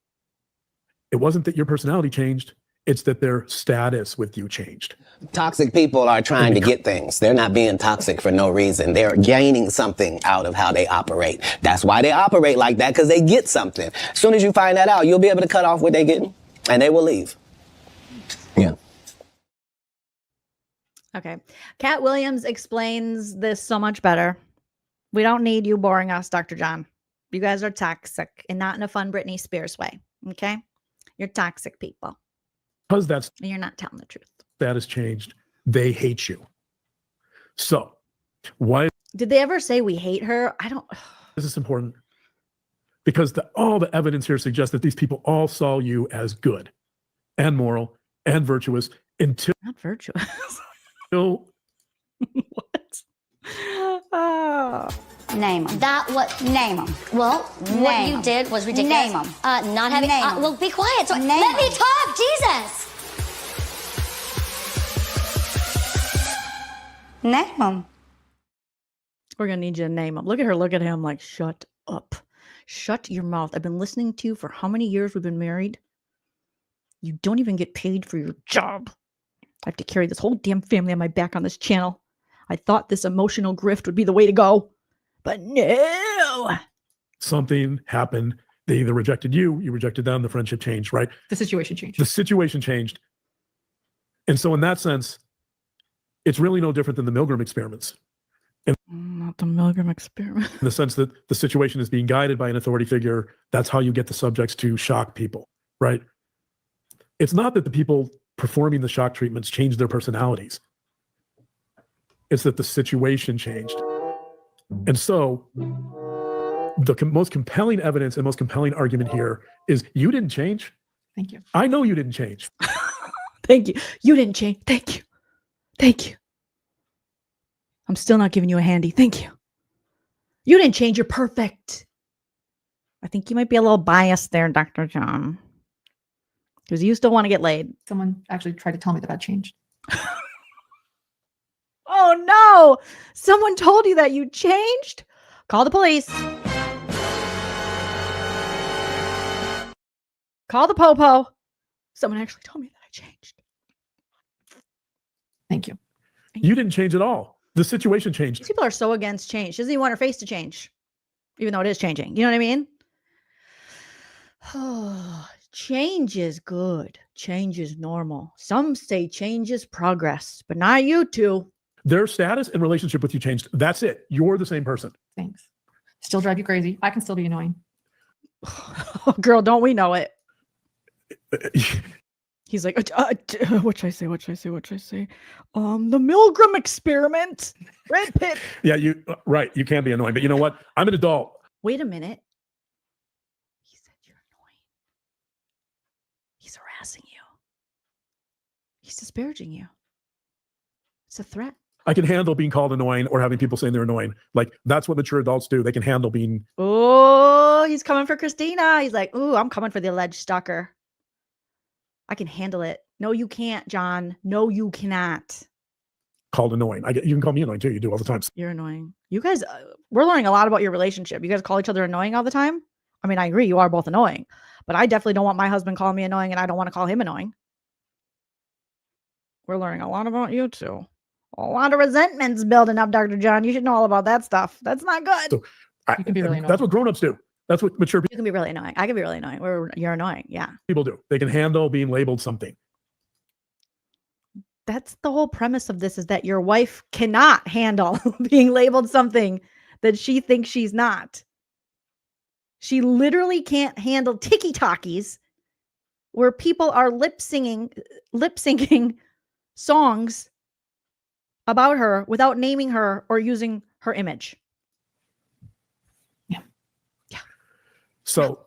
It wasn't that your personality changed, it's that their status with you changed. Toxic people are trying to get things. They're not being toxic for no reason. They're gaining something out of how they operate. That's why they operate like that, because they get something. As soon as you find that out, you'll be able to cut off what they're getting, and they will leave. Yeah. Okay. Cat Williams explains this so much better. We don't need you boring us, Dr. John. You guys are toxic and not in a fun Britney Spears way. Okay. You're toxic people. because that You're not telling the truth. status changed, they hate you. So why Did they ever say we hate her? I don't. is this important? Because all the evidence here suggests that these people all saw you as good and moral and virtuous until Not virtuous. what? Oh. Name them. Name them. Well, what Name you 'em. did was ridiculous. Name 'em. Not having. Name 'em. Well, be quiet. So Name let me 'em. talk. Jesus. Name them. We're going to need you to name them. Look at her. Look at him like, shut up. Shut your mouth. I've been listening to you for how many years we've been married? You don't even get paid for your job. I have to carry this whole damn family on my back on this channel. I thought this emotional grift would be the way to go. But no. Something happened. They either rejected you rejected them, the friendship changed, right? The situation changed. The situation changed. And so in that sense, it's really no different than the Milgram experiments. Not the Milgram experiment. In the sense that the situation is being guided by an authority figure. That's how you get the subjects to shock people, right? It's not that the people performing the shock treatments changed their personalities. It's that the situation changed. And so the most compelling evidence and most compelling argument here is you didn't change. Thank you. I know you didn't change. Thank you. You didn't change. Thank you. Thank you. I'm still not giving you a handy. Thank you. You didn't change. You're perfect. I think you might be a little biased there, Dr. John. Because you still want to get laid. Someone actually tried to tell me that I changed. Oh, no. Someone told you that you changed? Call the police. Call the popo. Someone actually told me that I changed. Thank you. You didn't change at all. The situation changed. These people are so against change. She doesn't even want her face to change, even though it is changing. You know what I mean? Change is good. Change is normal. Some say change is progress, but not you two. Their status and relationship with you changed. That's it. You're the same person. Thanks. Still drive you crazy. I can still be annoying. Oh, girl, don't we know it? He's like, what should I say? What should I say? What should I say? The Milgram experiment. Red Pit. Yeah, right. You can be annoying, but you know what? I'm an adult. Wait a minute. He said you're annoying. He's harassing you. He's disparaging you. It's a threat. I can handle being called annoying or having people saying they're annoying. Like, that's what mature adults do. They can handle being. Oh, he's coming for Christina. He's like, ooh, I'm coming for the alleged stalker. I can handle it. No, you can't, John. No, you cannot. Called annoying. You can call me annoying too. You do all the time. You're annoying. You guys, we're learning a lot about your relationship. You guys call each other annoying all the time? I mean, I agree. You are both annoying. But I definitely don't want my husband calling me annoying, and I don't want to call him annoying. We're learning a lot about you too. A lot of resentment's building up, Dr. John. You should know all about that stuff. That's not good. So, You can be really annoying. That's what grown-ups do. That's what mature You can be really annoying. I can be really annoying. You're annoying. Yeah. people do. They can handle being labeled something. That's the whole premise of this, is that your wife cannot handle being labeled something that she thinks she's not. She literally can't handle ticky-talkies where people are lip syncing songs about her without naming her or using her image. So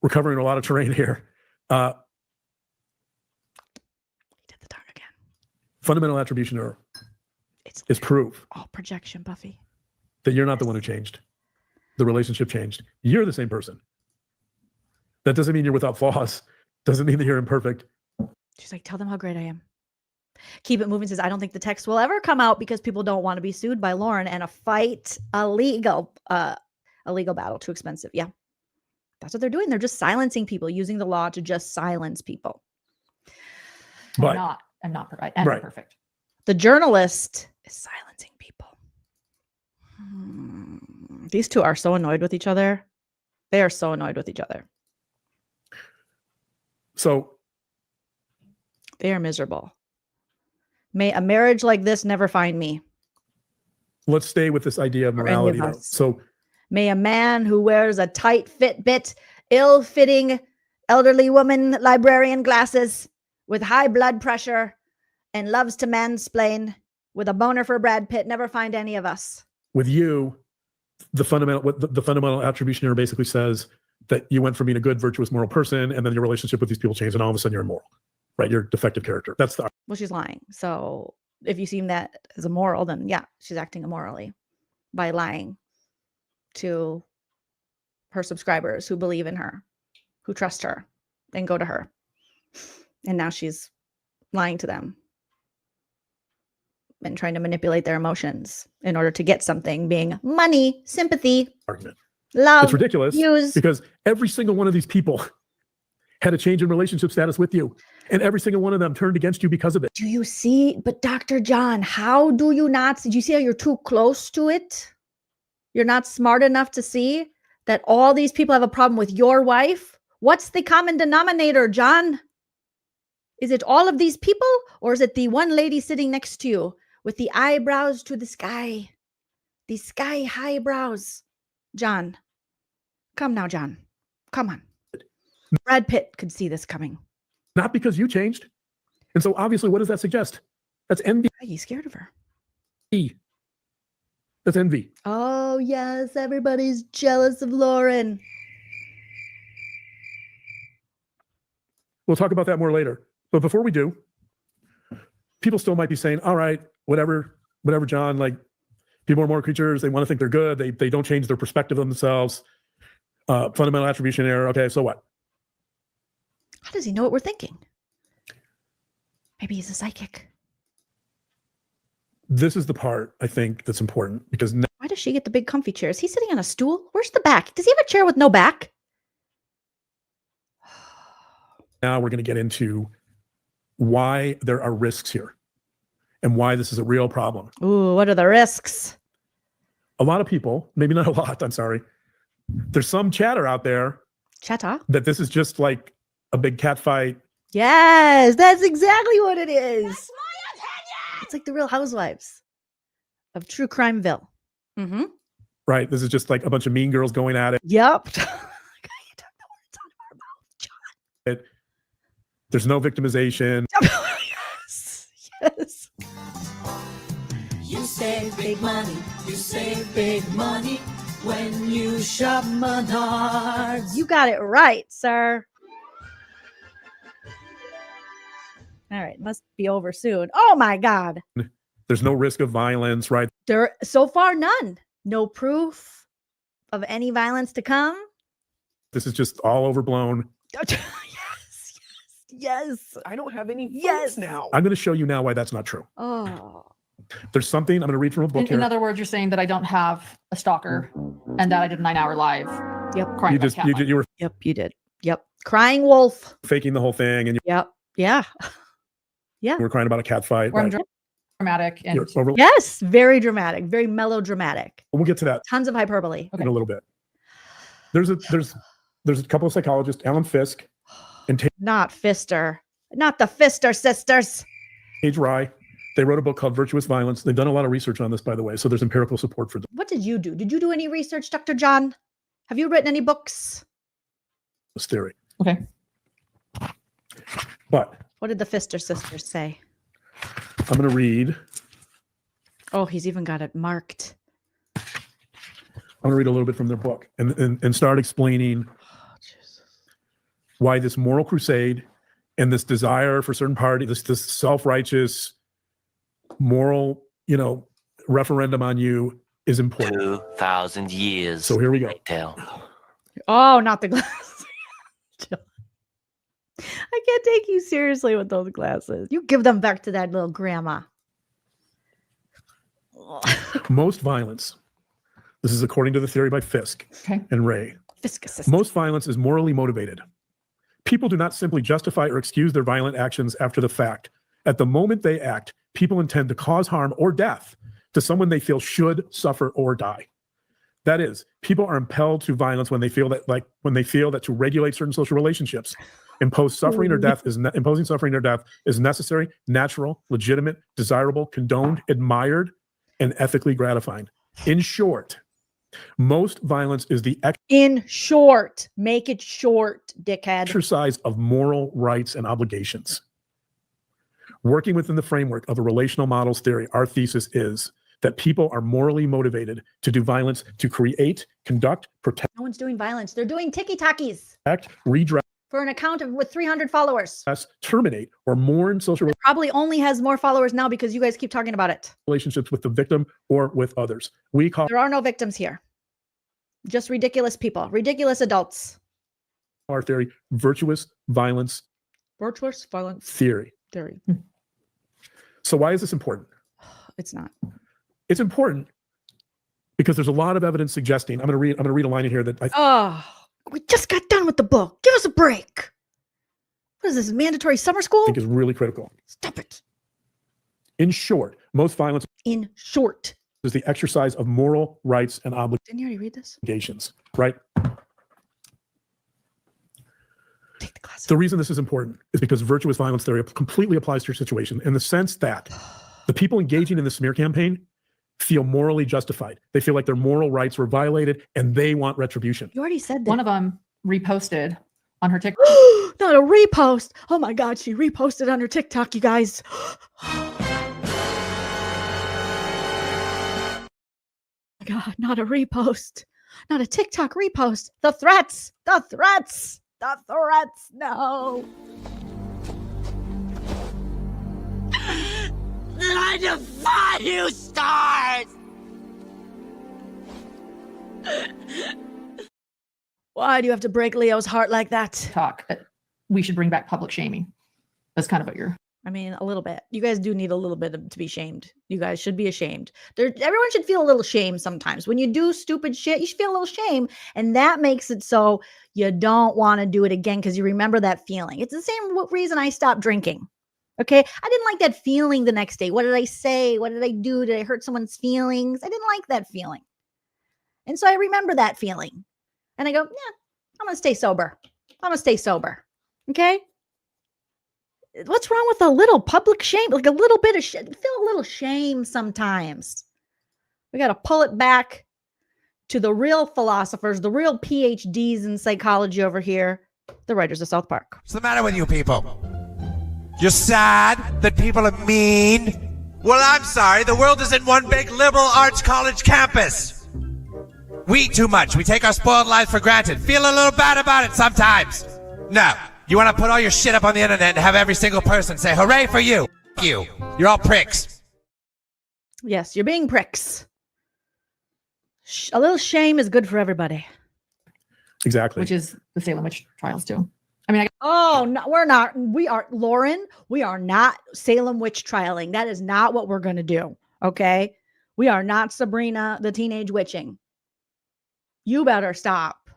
we're covering a lot of terrain here. Did the tongue again. Fundamental attribution error It's is proof all projection, Buffy. that you're not the one who changed. The relationship changed. You're the same person. That doesn't mean you're without flaws. Doesn't mean that you're imperfect. She's like, tell them how great I am. Keep It Moving says, I don't think the text will ever come out because people don't want to be sued by Lauren and a legal battle. Too expensive. Yeah. That's what they're doing. They're just silencing people, using the law to just silence people. But I'm not right. perfect. The journalist is silencing people. These two are so annoyed with each other. They are so annoyed with each other. So they are miserable. May a marriage like this never find me. let's stay with this idea of morality though. So may a man who wears a tight Fitbit, ill-fitting elderly woman librarian glasses with high blood pressure and loves to mansplain with a boner for Brad Pitt never find any of us. With you, the fundamental attribution error basically says that you went from being a good, virtuous, moral person, and then your relationship with these people changed, and all of a sudden you're immoral, right? You're a defective character. That's the. Well, she's lying. So if you seem that as immoral, then yeah, she's acting immorally by lying to her subscribers who believe in her, who trust her, and go to her. And now she's lying to them and trying to manipulate their emotions in order to get something, being money, sympathy, argument. Love. It's ridiculous views. Because every single one of these people had a change in relationship status with you, and every single one of them turned against you because of it. Do you see? But Dr. John, how do you not? Do you see how you're too close to it? You're not smart enough to see that all these people have a problem with your wife? What's the common denominator, John? Is it all of these people, or is it the one lady sitting next to you with the eyebrows to the sky? The sky high brows. John, come now, John. Come on. Brad Pitt could see this coming. Not because you changed. And so obviously, what does that suggest? That's envy. He's scared of her. That's envy. Oh, yes. Everybody's jealous of Lauren. We'll talk about that more later. But before we do, people still might be saying, all right, whatever, John, like, people are moral creatures. They want to think they're good. They don't change their perspective of themselves. Fundamental attribution error. Okay, so what? How does he know what we're thinking? Maybe he's a psychic. This is the part, I think, that's important, because why does she get the big comfy chair? Is he sitting on a stool? Where's the back? Does he have a chair with no back? now we're going to get into why there are risks here and why this is a real problem. Ooh, what are the risks? A lot of people, maybe not a lot, I'm sorry. There's some chatter out there that this is just like a big cat fight. Yes, that's exactly what it is. That's my opinion. It's like the Real Housewives of True Crimeville. Mm-hmm. Right. This is just like a bunch of mean girls going at it. Yep. There's no victimization. Yes. Yes. You save big money. You save big money when you shop Menards. You got it right, sir. All right, must be over soon. Oh my God. There's no risk of violence, right? There, so far, none. No proof of any violence to come. This is just all overblown. Yes. I don't have any yes now. I'm going to show you now why that's not true. Oh. There's something I'm going to read from a book here. In other words, you're saying that I don't have a stalker and that I did a 9-hour live. Yep. Crying you were. Yep, you did. Yep. Crying wolf. Faking the whole thing, and you. Yep. Yeah. Yeah. We're crying about a cat fight. Where Right. I'm dramatic and yes, very dramatic, very melodramatic. We'll get to that. Tons of hyperbole. In a little bit. There's a couple of psychologists, Alan Fisk and not Pfister, not the Pfister sisters. Paige Rye. They wrote a book called Virtuous Violence. They've done a lot of research on this, by the way. So there's empirical support for them. What did you do? Did you do any research, Dr. John? Have you written any books? This theory. Okay. But what did the Pfister sisters say? I'm going to read. Oh, he's even got it marked. I'm going to read a little bit from their book and start explaining why this moral crusade and this desire for certain party, this self-righteous moral, referendum on you is important. 2,000 years. So here we go. Later. Oh, not the glasses. I can't take you seriously with those glasses. You give them back to that little grandma. Most violence, this is according to the theory by Fisk and Ray. Most violence is morally motivated. People do not simply justify or excuse their violent actions after the fact. At the moment they act, people intend to cause harm or death to someone they feel should suffer or die. That is, people are impelled to violence when they feel that to regulate certain social relationships, imposing suffering or death is necessary, natural, legitimate, desirable, condoned, admired, and ethically gratifying. In short, most violence is the in short, make it short, dickhead. exercise of moral rights and obligations. Working within the framework of a relational models theory, our thesis is that people are morally motivated to do violence to create, conduct, protect, No one's doing violence. They're doing tiki-takis redress, for an account with 300 followers. terminate, or mourn social Probably only has more followers now because you guys keep talking about it. relationships with the victim or with others. We call There are no victims here. Just ridiculous people, ridiculous adults. our theory virtuous violence Virtuous violence theory. theory. So why is this important? It's not. It's important because there's a lot of evidence suggesting. I'm going to read a line in here that I Oh, we just got done with the book. Give us a break. What is this, mandatory summer school? think is really critical. Stop it. In short, most violence In short. is the exercise of moral rights and Didn't you already read this? obligations, right? Take the class. The reason this is important is because virtuous violence theory completely applies to your situation in the sense that the people engaging in the smear campaign feel morally justified. They feel like their moral rights were violated and they want retribution. You already said that. One of them reposted on her TikTok. Not a repost. Oh my God, she reposted on her TikTok, you guys. God, not a repost. Not a TikTok repost. The threats. The threats. The threats. No. I defy you, stars! Why do you have to break Leo's heart like that? Talk. We should bring back public shaming. That's kind of what you're. I mean, a little bit. You guys do need a little bit to be shamed. You guys should be ashamed. Everyone should feel a little shame sometimes. When you do stupid shit, you should feel a little shame. And that makes it so you don't want to do it again because you remember that feeling. It's the same reason I stopped drinking. Okay? I didn't like that feeling the next day. What did I say? What did I do? Did I hurt someone's feelings? I didn't like that feeling. And so I remember that feeling. And I go, yeah, I'm going to stay sober. I'm going to stay sober. Okay? What's wrong with a little public shame? Like a little bit of feel a little shame sometimes. We got to pull it back to the real philosophers, the real PhDs in psychology over here, the writers of South Park. What's the matter with you people? You're sad that people are mean? Well, I'm sorry. The world isn't one big liberal arts college campus. We eat too much. We take our spoiled lives for granted. Feel a little bad about it sometimes. No. You want to put all your shit up on the internet and have every single person say, hooray for you. You. You're all pricks. Yes, you're being pricks. A little shame is good for everybody. Exactly. Which is the Salem witch trials too. I mean, oh, no, we're not. We are, Lauren, we are not Salem witch trialing. That is not what we're going to do. Okay. We are not Sabrina, the teenage witching. You better stop.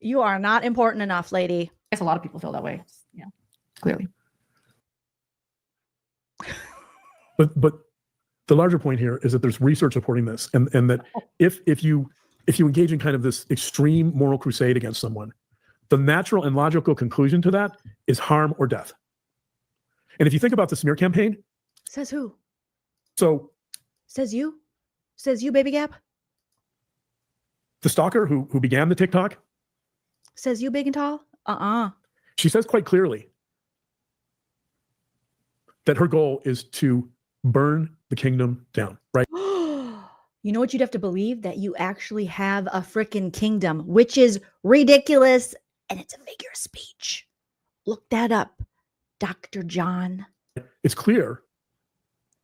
You are not important enough, lady. I guess a lot of people feel that way. Yeah, clearly. But the larger point here is that there's research supporting this, and that if you engage in kind of this extreme moral crusade against someone, the natural and logical conclusion to that is harm or death. And if you think about the smear campaign, Says who? So says you, Baby Gap. The stalker who began the TikTok, Says you, Big and Tall. She says quite clearly that her goal is to burn the kingdom down, right? You know what you'd have to believe? That you actually have a frickin' kingdom, which is ridiculous. And it's a figure of speech. Look that up, Dr. John. It's clear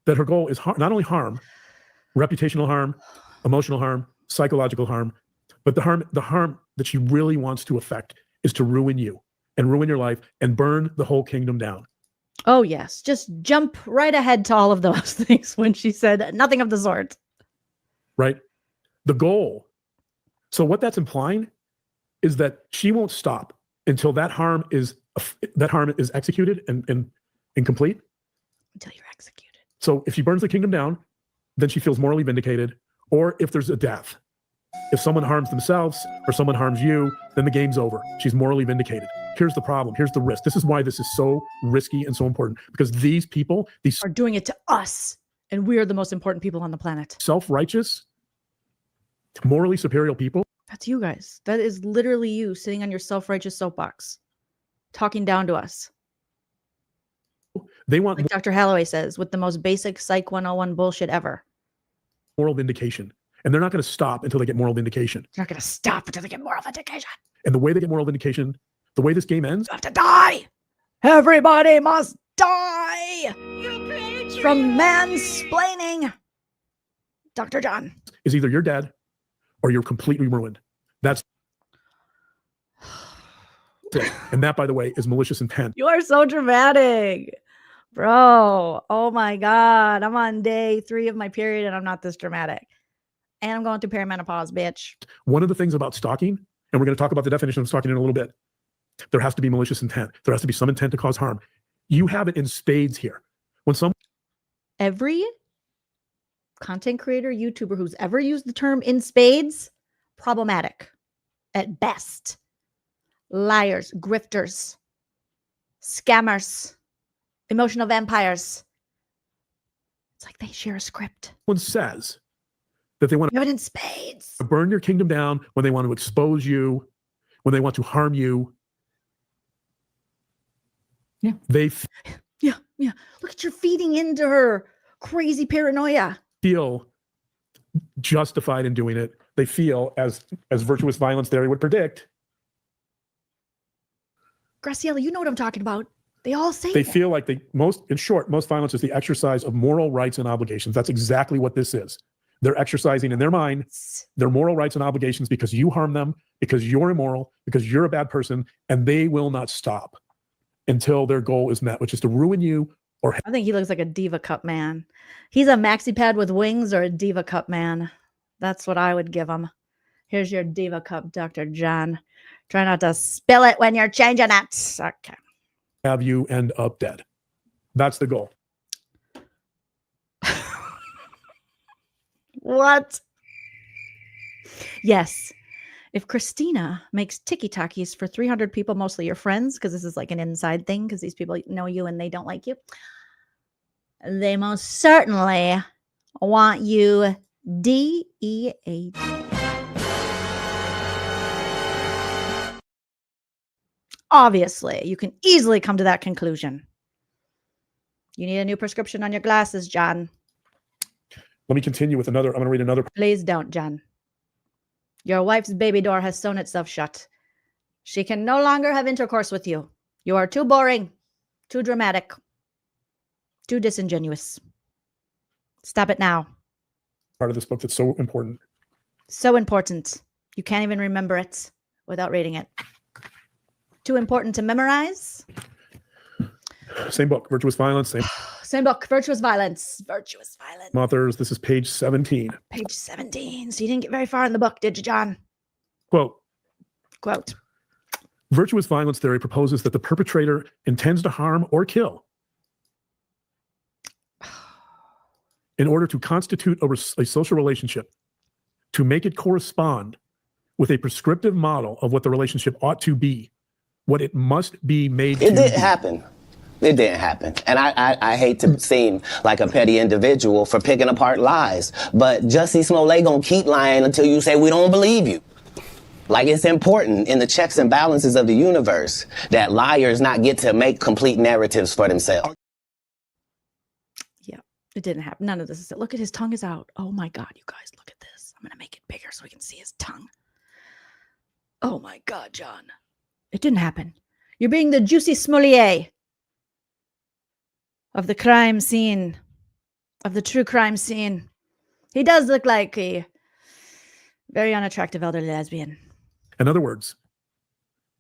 that her goal is not only harm, reputational harm, emotional harm, psychological harm, but the harm that she really wants to affect is to ruin you and ruin your life and burn the whole kingdom down. Oh, yes. Just jump right ahead to all of those things when she said nothing of the sort. Right? The goal. So what that's implying is that she won't stop until that harm is executed and complete. Until you're executed. So if she burns the kingdom down, then she feels morally vindicated. Or if there's a death, if someone harms themselves or someone harms you, then the game's over. She's morally vindicated. Here's the problem. Here's the risk. This is why this is so risky and so important, because these people, these are doing it to us, and we are the most important people on the planet. Self-righteous, morally superior people. That's you guys. That is literally you sitting on your self-righteous soapbox, talking down to us. They want like Dr. Holloway says, with the most basic Psych 101 bullshit ever. moral vindication. And they're not going to stop until they get moral vindication. They're not going to stop until they get moral vindication. And the way they get moral vindication, the way this game ends, You have to die. Everybody must die from mansplaining. Dr. John. is either you're dead or you're completely ruined. That's it. And that, by the way, is malicious intent. You are so dramatic, bro. Oh my God. I'm on day 3 of my period and I'm not this dramatic. And I'm going through perimenopause, bitch. One of the things about stalking, and we're going to talk about the definition of stalking in a little bit, there has to be malicious intent. There has to be some intent to cause harm. You have it in spades here. When some Every content creator, YouTuber who's ever used the term in spades, problematic at best. Liars, grifters, scammers, emotional vampires. It's like they share a script. one says that they want You have it in spades. to burn your kingdom down, when they want to expose you, when they want to harm you, Yeah. they Yeah. Look at you're feeding into her crazy paranoia. feel justified in doing it. They feel, as virtuous violence theory would predict, Graciela, you know what I'm talking about. They all say they that. feel like most violence is the exercise of moral rights and obligations. That's exactly what this is. They're exercising in their mind their moral rights and obligations because you harm them, because you're immoral, because you're a bad person, and they will not stop until their goal is met, which is to ruin you or I think he looks like a Diva Cup man. He's a maxi pad with wings or a Diva Cup man. That's what I would give him. Here's your Diva Cup, Dr. John. Try not to spill it when you're changing it. Okay. have you end up dead. That's the goal. What? Yes. If Christina makes tiki-takis for 300 people, mostly your friends, because this is like an inside thing, because these people know you and they don't like you, they most certainly want you DEAD. Obviously, you can easily come to that conclusion. You need a new prescription on your glasses, John. Let me continue with another. I'm going to read another. Please don't, John. Your wife's baby door has sewn itself shut. She can no longer have intercourse with you. You are too boring, too dramatic, too disingenuous. Stop it now. Part of this book that's so important. So important. You can't even remember it without reading it. Too important to memorize. Same book, Virtuous Violence. Same book, Virtuous Violence. Virtuous Violence. Authors. This is page 17. Page 17. So you didn't get very far in the book, did you, John? Quote. Virtuous violence theory proposes that the perpetrator intends to harm or kill in order to constitute a social relationship, to make it correspond with a prescriptive model of what the relationship ought to be, what it must be made to be. It didn't happen. It didn't happen. And I hate to seem like a petty individual for picking apart lies, but Jussie Smollett gonna keep lying until you say we don't believe you. Like, it's important in the checks and balances of the universe that liars not get to make complete narratives for themselves. Yeah, it didn't happen. None of this is it. Look at his tongue is out. Oh my God, you guys, look at this. I'm going to make it bigger so we can see his tongue. Oh my God, John. It didn't happen. You're being the Jussie Smollett of the crime scene, of the true crime scene. He does look like a very unattractive elderly lesbian. In other words,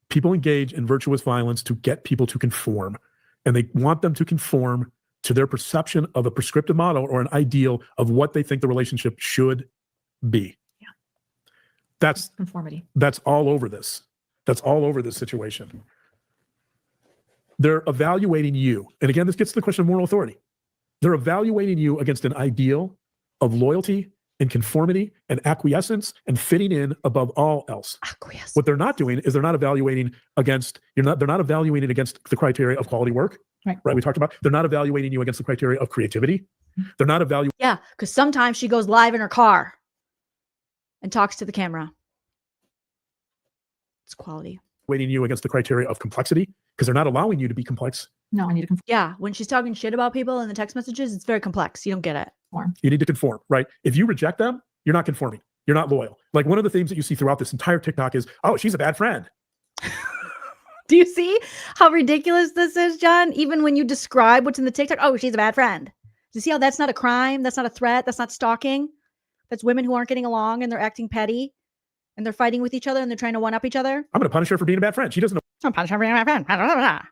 people engage in virtuous violence to get people to conform, and they want them to conform to their perception of a prescriptive model or an ideal of what they think the relationship should be. Yeah. That's conformity. That's all over this. That's all over this situation. They're evaluating you. And again, this gets to the question of moral authority. They're evaluating you against an ideal of loyalty and conformity and acquiescence and fitting in above all else. Acquiescence. What they're not doing is they're not evaluating against, they're not evaluating against the criteria of quality work. Right. We talked about, they're not evaluating you against the criteria of creativity. They're not evaluating. Yeah, because sometimes she goes live in her car and talks to the camera. It's quality. You against the criteria of complexity, because they're not allowing you to be complex. No, I need to conform. Yeah, when she's talking shit about people in the text messages, it's very complex. You don't get it. You need to conform, right? If you reject them, you're not conforming. You're not loyal. Like one of the themes that you see throughout this entire TikTok is, oh, she's a bad friend. Do you see how ridiculous this is, John? Even when you describe what's in the TikTok, oh, she's a bad friend. Do you see how that's not a crime? That's not a threat. That's not stalking. That's women who aren't getting along and they're acting petty and they're fighting with each other and they're trying to one up each other. I'm going to punish her for being a bad friend. She doesn't know I'm punishing her for being a bad friend.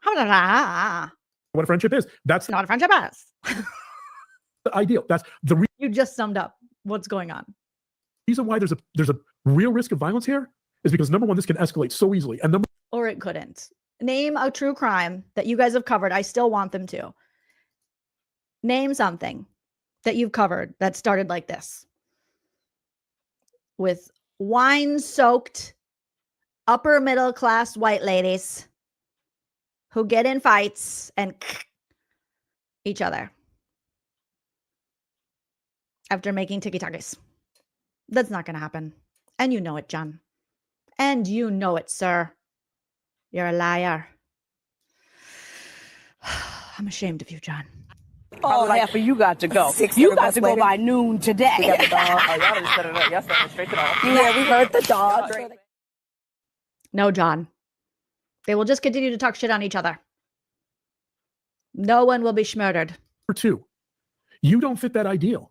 what a friendship is. That's Not a friendship is. the ideal. That's the You just summed up what's going on. reason why there's a real risk of violence here is because number one, this can escalate so easily. And Or it couldn't. Name a true crime that you guys have covered. I still want them to. Name something that you've covered that started like this. With wine-soaked, upper middle class white ladies who get in fights and each other after making tiki-takis. That's not going to happen. And you know it, John. And you know it, sir. You're a liar. I'm ashamed of you, John. Oh, half of you got to go. You got to go by noon today. We got the dog. Oh, y'all done set it up. Y'all set it straight to the Yeah, we heard the dog. No, John. They will just continue to talk shit on each other. No one will be schmurdered. number two, you don't fit that ideal.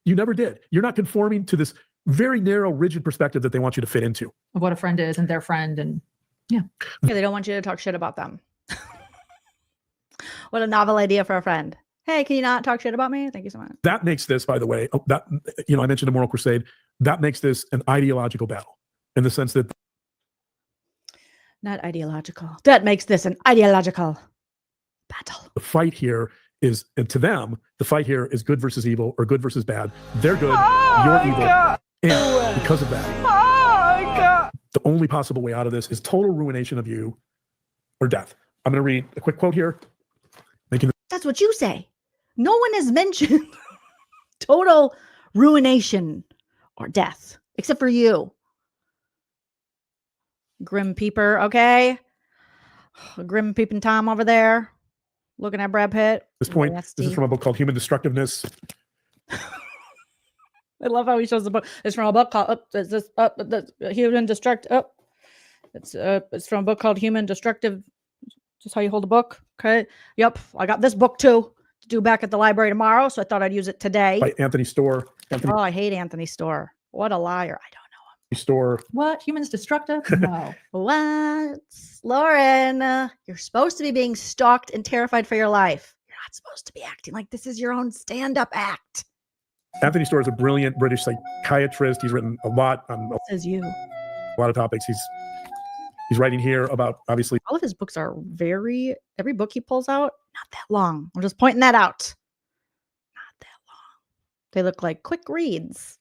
You never did. You're not conforming to this very narrow, rigid perspective that they want you to fit into. Of what a friend is and their friend. And yeah. Yeah, they don't want you to talk shit about them. What a novel idea for a friend. Hey, can you not talk shit about me? Thank you so much. That makes this, by the way, I mentioned the moral crusade. That makes this an ideological battle in the sense that Not ideological. That makes this an ideological battle. the fight here is, and to them, the fight here is good versus evil or good versus bad. They're good, you're evil. God. And because of that, Oh, God. the only possible way out of this is total ruination of you or death. I'm going to read a quick quote here. That's what you say. No one has mentioned total ruination or death, except for you. Grim Peeper, okay? Grim Peeping Tom over there, looking at Brad Pitt. This point, Nasty. this is from a book called Human Destructiveness. I love how he shows the book. It's from a book called Human Destruct. It's from a book called Human Destructive. Just how you hold a book. Okay. Yep. I got this book too to do back at the library tomorrow, so I thought I'd use it today. By Anthony Storr. Oh, I hate Anthony Storr. What a liar! I don't know him. Storr. What? Humans destructive? No. What? Lauren, you're supposed to be being stalked and terrified for your life. You're not supposed to be acting like this is your own stand-up act. Anthony Storr is a brilliant British psychiatrist. He's written a lot on Says you. a lot of topics. He's writing here about, obviously, All of his books are every book he pulls out, not that long. I'm just pointing that out. Not that long. They look like quick reads.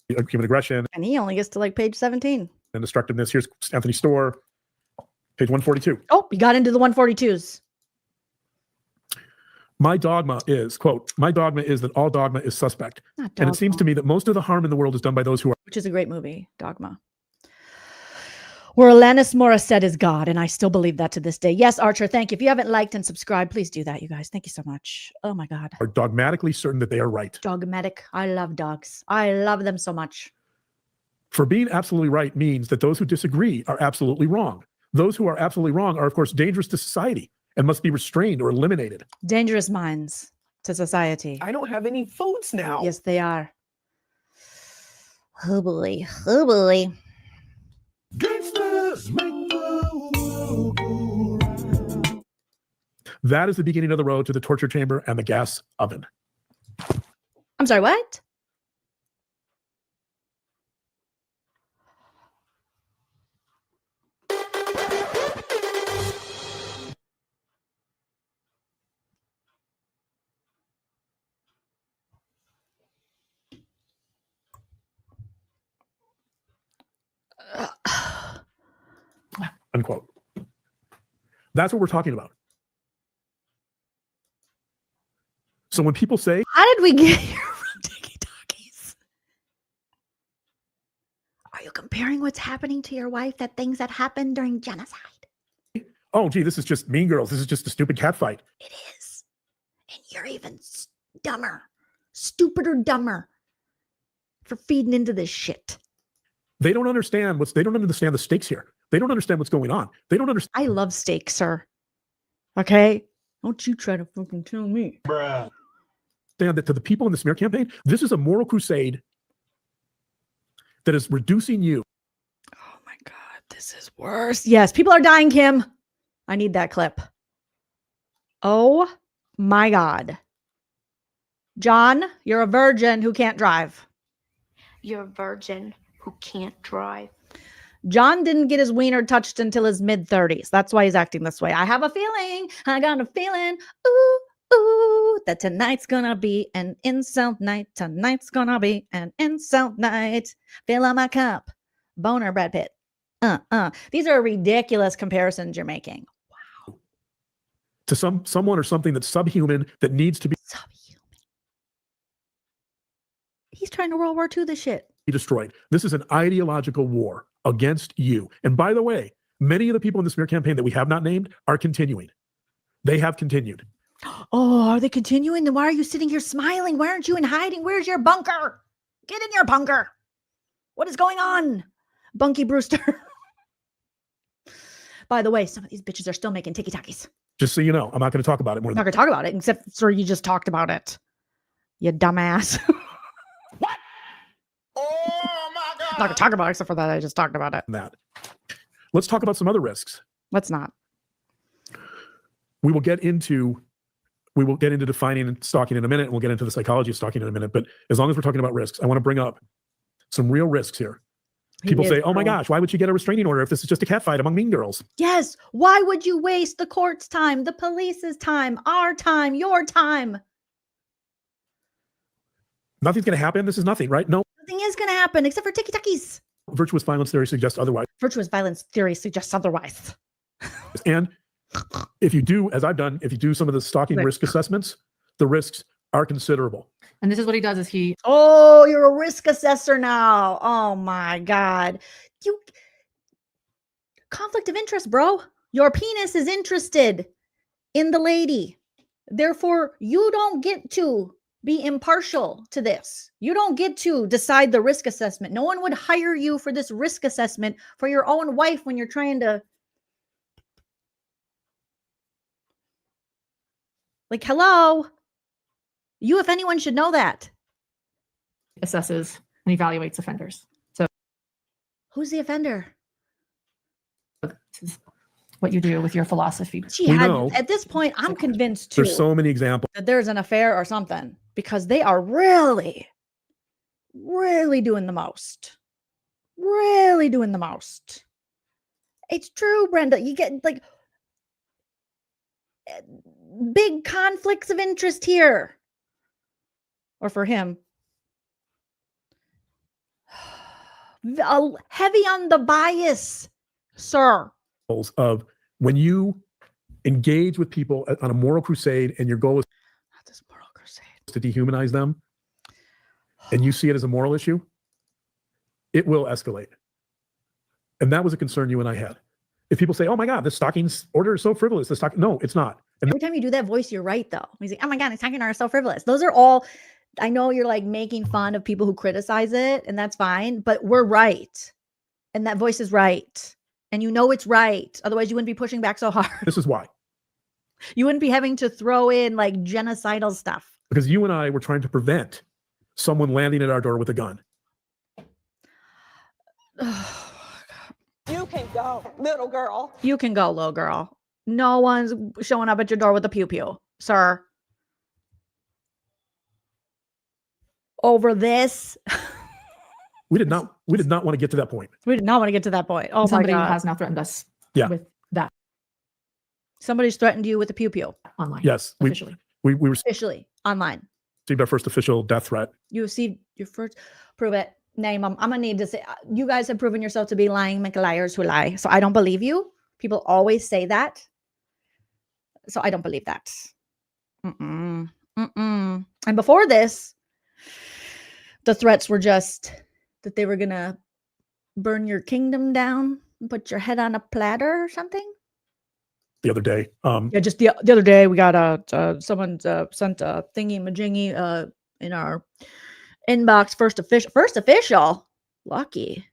human aggression And he only gets to like page 17. and destructiveness. Here's Anthony Storr, page 142. Oh, he got into the 142s. My dogma is, quote, my dogma is that all dogma is suspect. Not And it seems Dogma, to me that most of the harm in the world is done by those who are which is a great movie, Dogma. Where Alanis Morissette is God, and I still believe that to this day. Yes, Archer, thank you. If you haven't liked and subscribed, please do that, you guys. Thank you so much. Oh my God. dogmatically certain that they are right. Dogmatic. I love dogs. I love them so much. For being absolutely right means that those who disagree are absolutely wrong. Those who are absolutely wrong are, of course, dangerous to society and must be restrained or eliminated. Dangerous minds to society. I don't have any foods now. Yes, they are. Oh boy. Oh boy. That is the beginning of the road to the torture chamber and the gas oven. I'm sorry, what? Unquote. That's what we're talking about. So when people say, How did we get here from tiki-takis? Are you comparing what's happening to your wife that things that happened during genocide? oh, gee, this is just Mean Girls. This is just a stupid cat fight. It is. And you're even dumber, stupider, dumber for feeding into this shit. They don't understand they don't understand the stakes here. They don't understand what's going on. They don't understand. I love steak, sir. Okay? Don't you try to fucking tell me. Bruh. That to the people in the smear campaign, this is a moral crusade that is reducing you. Oh my God, this is worse. Yes, people are dying, Kim. I need that clip. Oh my God. John, you're a virgin who can't drive. You're a virgin who can't drive. John didn't get his wiener touched until his mid-30s. That's why he's acting this way. I have a feeling, I got a feeling, ooh, that tonight's gonna be an incel night. Tonight's gonna be an incel night. Fill up my cup. Boner Brad Pitt. These are ridiculous comparisons you're making. Wow. To someone or something that's subhuman, that needs to be subhuman. He's trying to World War II this shit. Destroyed. This is an ideological war against you. And by the way, many of the people in the smear campaign that we have not named are continuing. They have continued. Oh, are they continuing? Then why are you sitting here smiling? Why aren't you in hiding? Where's your bunker? Get in your bunker. What is going on? Bunky Brewster. By the way, some of these bitches are still making tiki-takis. Just so you know, I'm not going to talk about it more. I'm not going to talk about it, except for you just talked about it. You dumbass. What? Oh my God. I'm not going to talk about it, except for that I just talked about it. Let's talk about some other risks. Let's not. We will get into defining stalking in a minute, and we'll get into the psychology of stalking in a minute. But as long as we're talking about risks, I want to bring up some real risks here. People say, oh my gosh, why would you get a restraining order if this is just a cat fight among mean girls? Yes. Why would you waste the court's time, the police's time, our time, your time? Nothing's going to happen. This is nothing, right? No. Nothing is going to happen except for tiki-takis. Virtuous violence theory suggests otherwise. Virtuous violence theory suggests otherwise. And if you do, as I've done, if you do some of the stalking risk assessments, the risks are considerable. And this is what he does: is he? Oh, you're a risk assessor now. Oh my God, conflict of interest, bro. Your penis is interested in the lady, therefore you don't get to be impartial to this. You don't get to decide the risk assessment. No one would hire you for this risk assessment for your own wife when you're trying to. Like, hello. You, if anyone, should know that. Assesses and evaluates offenders. So who's the offender? This is what you do with your philosophy. At this point, I'm convinced too. There's so many examples that there's an affair or something, because they are really, really doing the most. Really doing the most. It's true, Brenda. You get like big conflicts of interest here. Or for him. Heavy on the bias, sir. Of when you engage with people on a moral crusade and your goal is not this moral crusade to dehumanize them, and you see it as a moral issue, it will escalate. And that was a concern you and I had. If people say, oh my God, this stalking order is so frivolous, no, it's not. And every time you do that voice, you're right, though. He's like, oh my God, it's stalking order is so frivolous. Those are all, I know you're like making fun of people who criticize it, and that's fine, but we're right. And that voice is right. And you know it's right. Otherwise, you wouldn't be pushing back so hard. This is why. You wouldn't be having to throw in like genocidal stuff. Because you and I were trying to prevent someone landing at our door with a gun. You can go, little girl. You can go, little girl. No one's showing up at your door with a pew-pew, sir. Over this. We did not want to get to that point. We did not want to get to that point. Oh Somebody my God. has now threatened us with that. Somebody's threatened you with a pew-pew. Online. Yes. Officially. We were officially online. Received our first official death threat. You received your first, prove it. Name them. I'm going to need to say, you guys have proven yourself to be lying, make liars who lie. So I don't believe you. People always say that. So I don't believe that. And before this, the threats were just that they were going to burn your kingdom down and put your head on a platter or something. the other day. Yeah, just the other day we got someone sent a thingy majingy in our inbox. First official. Lucky.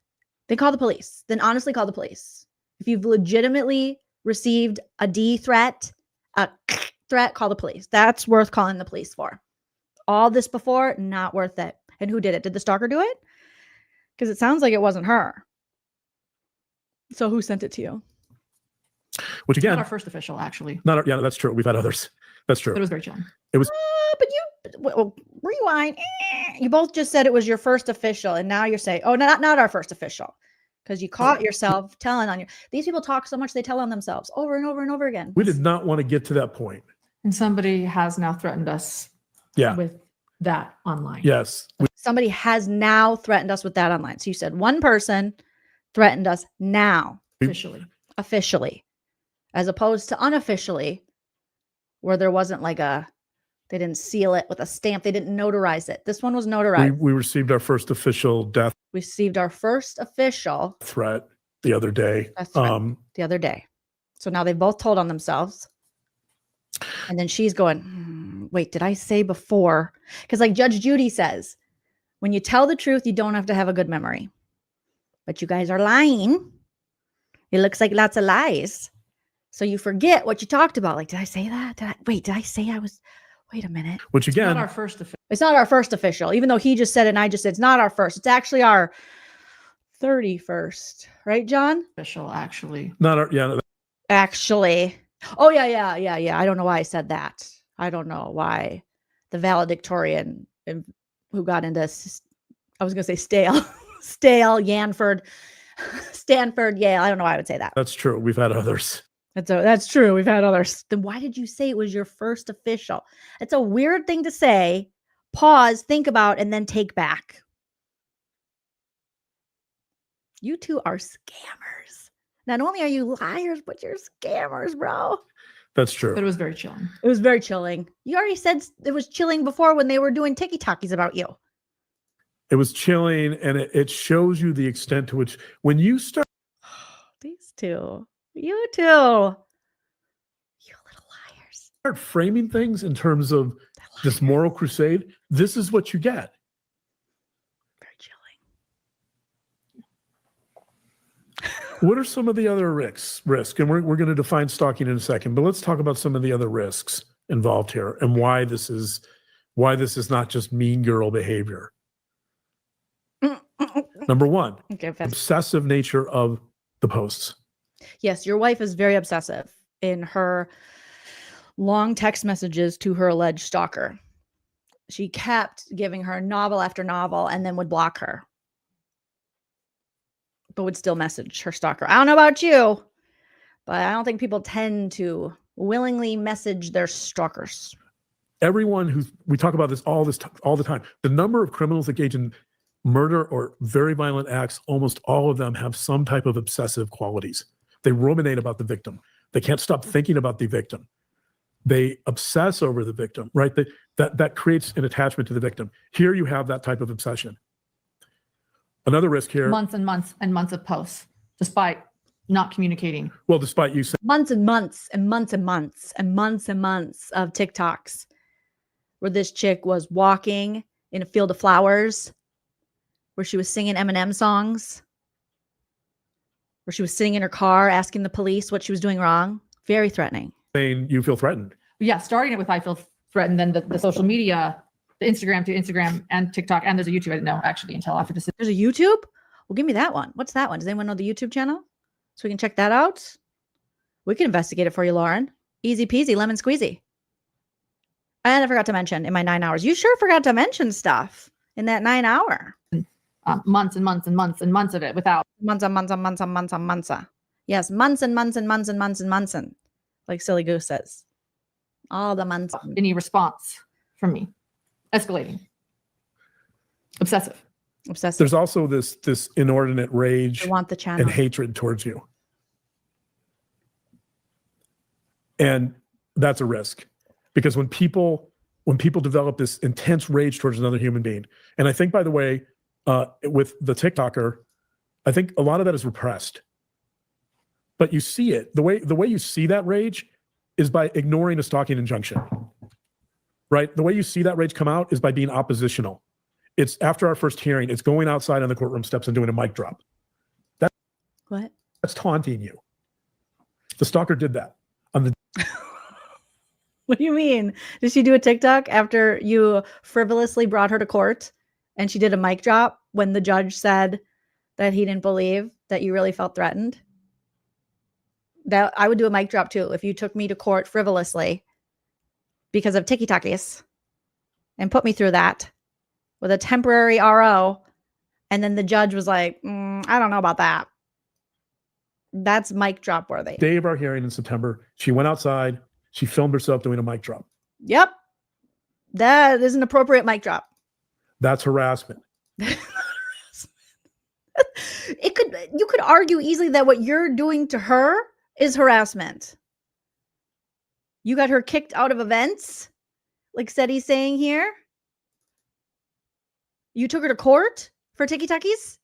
Then call the police. Then honestly call the police. If you've legitimately received a D threat, a threat, call the police. That's worth calling the police for. All this before, not worth it. And who did it? Did the stalker do it? Because it sounds like it wasn't her. So who sent it to you? Which again, not our first official, actually. Yeah, that's true. We've had others. That's true. It was very chilling. It was. But rewind. You both just said it was your first official, and now you're saying, "Oh, not our first official," because you caught yourself telling on you. These people talk so much they tell on themselves over and over and over again. We did not want to get to that point. And somebody has now threatened us. Yeah. With that online. Yes. Somebody has now threatened us with that online. So you said one person threatened us now. Officially. As opposed to unofficially, where there wasn't like they didn't seal it with a stamp. They didn't notarize it. This one was notarized. We received our first official death. Received our first official threat the other day. The other day. So now they've both told on themselves. And then she's going, wait, did I say before? Because like Judge Judy says, when you tell the truth, you don't have to have a good memory. But you guys are lying. It looks like lots of lies. So you forget what you talked about. Like, did I say that? Did I say I was? Wait a minute. Which again, it's not our first official. It's not our first official, even though he just said it and I just said it's not our first. It's actually our 31st, right, John? Official, actually. Not our, yeah. Actually. Oh, yeah. I don't know why I said that. I don't know why the valedictorian who got into, I was going to say stale, Stanford, Yale. I don't know why I would say that. That's true. We've had others. That's true. We've had others. Then why did you say it was your first official? It's a weird thing to say. Pause, think about, and then take back. You two are scammers. Not only are you liars, but you're scammers, bro. That's true. But it was very chilling. It was very chilling. You already said it was chilling before when they were doing tiki-talkies about you. It was chilling, and it shows you the extent to which when you start. These two. You too. You little liars. Start framing things in terms of this moral crusade. This is what you get. Very chilling. What are some of the other risks? And we're going to define stalking in a second, but let's talk about some of the other risks involved here and why this is not just mean girl behavior. Number one, obsessive nature of the posts. Yes, your wife is very obsessive in her long text messages to her alleged stalker. She kept giving her novel after novel and then would block her, but would still message her stalker. I don't know about you, but I don't think people tend to willingly message their stalkers. Everyone we talk about this all the time. The number of criminals engaged in murder or very violent acts, almost all of them have some type of obsessive qualities. They ruminate about the victim. They can't stop thinking about the victim. They obsess over the victim, right? That creates an attachment to the victim. Here you have that type of obsession. Another risk here. Months and months and months of posts, despite not communicating. Well, despite you saying. Months and months and months and months and months and months of TikToks where this chick was walking in a field of flowers, where she was singing Eminem songs, where she was sitting in her car asking the police what she was doing wrong. Very threatening. Saying you feel threatened. Yeah, starting it with I feel threatened, then the social media, the Instagram to Instagram and TikTok, and there's a YouTube. I didn't know actually until after this. There's a YouTube? Well, give me that one. What's that one? Does anyone know the YouTube channel? So we can check that out. We can investigate it for you, Lauren. Easy peasy, lemon squeezy. And I forgot to mention in my 9 hours. You sure forgot to mention stuff in that 9 hour. Months and months and months and months of it without months and months and months and months and months. Yes, months and months and months and months and months and like Silly Goose says. All the months. Any response from me. Escalating. Obsessive. There's also this inordinate rage and hatred towards you. And that's a risk. Because when people develop this intense rage towards another human being, and I think, by the way, with the TikToker, I think a lot of that is repressed. But you see it, the way you see that rage is by ignoring a stalking injunction, right? The way you see that rage come out is by being oppositional. It's after our first hearing, it's going outside on the courtroom steps and doing a mic drop. That's taunting you. The stalker did that on the. What do you mean? Did she do a TikTok after you frivolously brought her to court and she did a mic drop when the judge said that he didn't believe that you really felt threatened? That I would do a mic drop too if you took me to court frivolously because of TikTokies and put me through that with a temporary RO. And then the judge was like, I don't know about that. That's mic drop worthy. Day of our hearing in September, she went outside. She filmed herself doing a mic drop. Yep. That is an appropriate mic drop. That's harassment. You could argue easily that what you're doing to her is harassment. You got her kicked out of events, like Seti's saying here. You took her to court for TikTokies?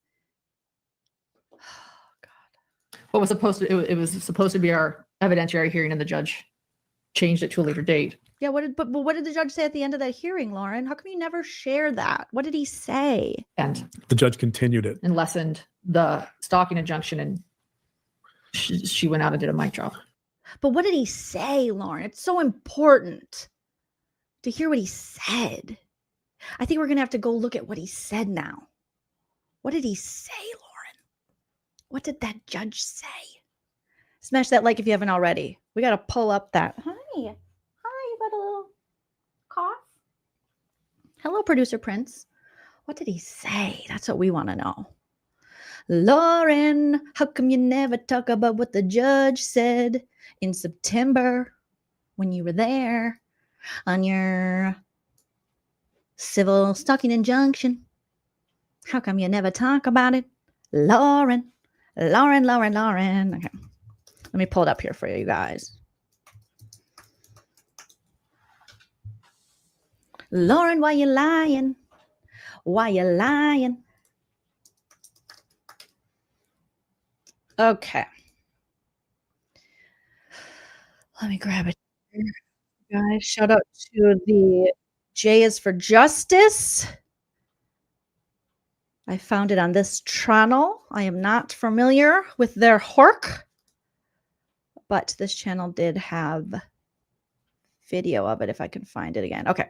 What was supposed to it was supposed to be our evidentiary hearing, and the judge changed it to a later date. Yeah, what did the judge say at the end of that hearing, Lauren? How come you never share that? What did he say? And the judge continued it and lessened the stalking injunction, and she went out and did a mic drop. But what did he say, Lauren? It's so important to hear what he said. I think we're going to have to go look at what he said now. What did he say, Lauren? What did that judge say? Smash that like if you haven't already. We got to pull up that. Hi, you got a little cough? Hello, producer Prince. What did he say? That's what we want to know. Lauren, how come you never talk about what the judge said in September when you were there on your civil stalking injunction? How come you never talk about it? Lauren. Okay. Let me pull it up here for you guys. Lauren, why you lying? Why you lying? Okay. Let me grab it here. Guys, shout out to the J is for Justice. I found it on this channel. I am not familiar with their hork, but this channel did have video of it if I can find it again. Okay.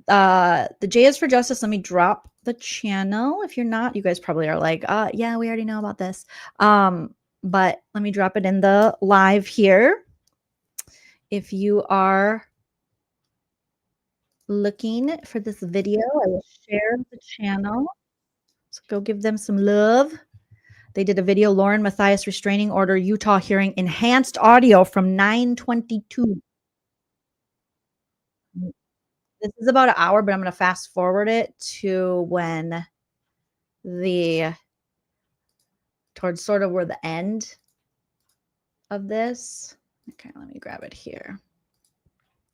The J is for Justice. Let me drop the channel. If you're not, you guys probably are like, yeah, we already know about this. But let me drop it in the live here. If you are looking for this video, I will share the channel. So go give them some love. They did a video, LaurenMatthias Restraining Order, Utah hearing, enhanced audio from 9/22. This is about an hour, but I'm going to fast forward it to when towards sort of where the end of this. Okay, let me grab it here.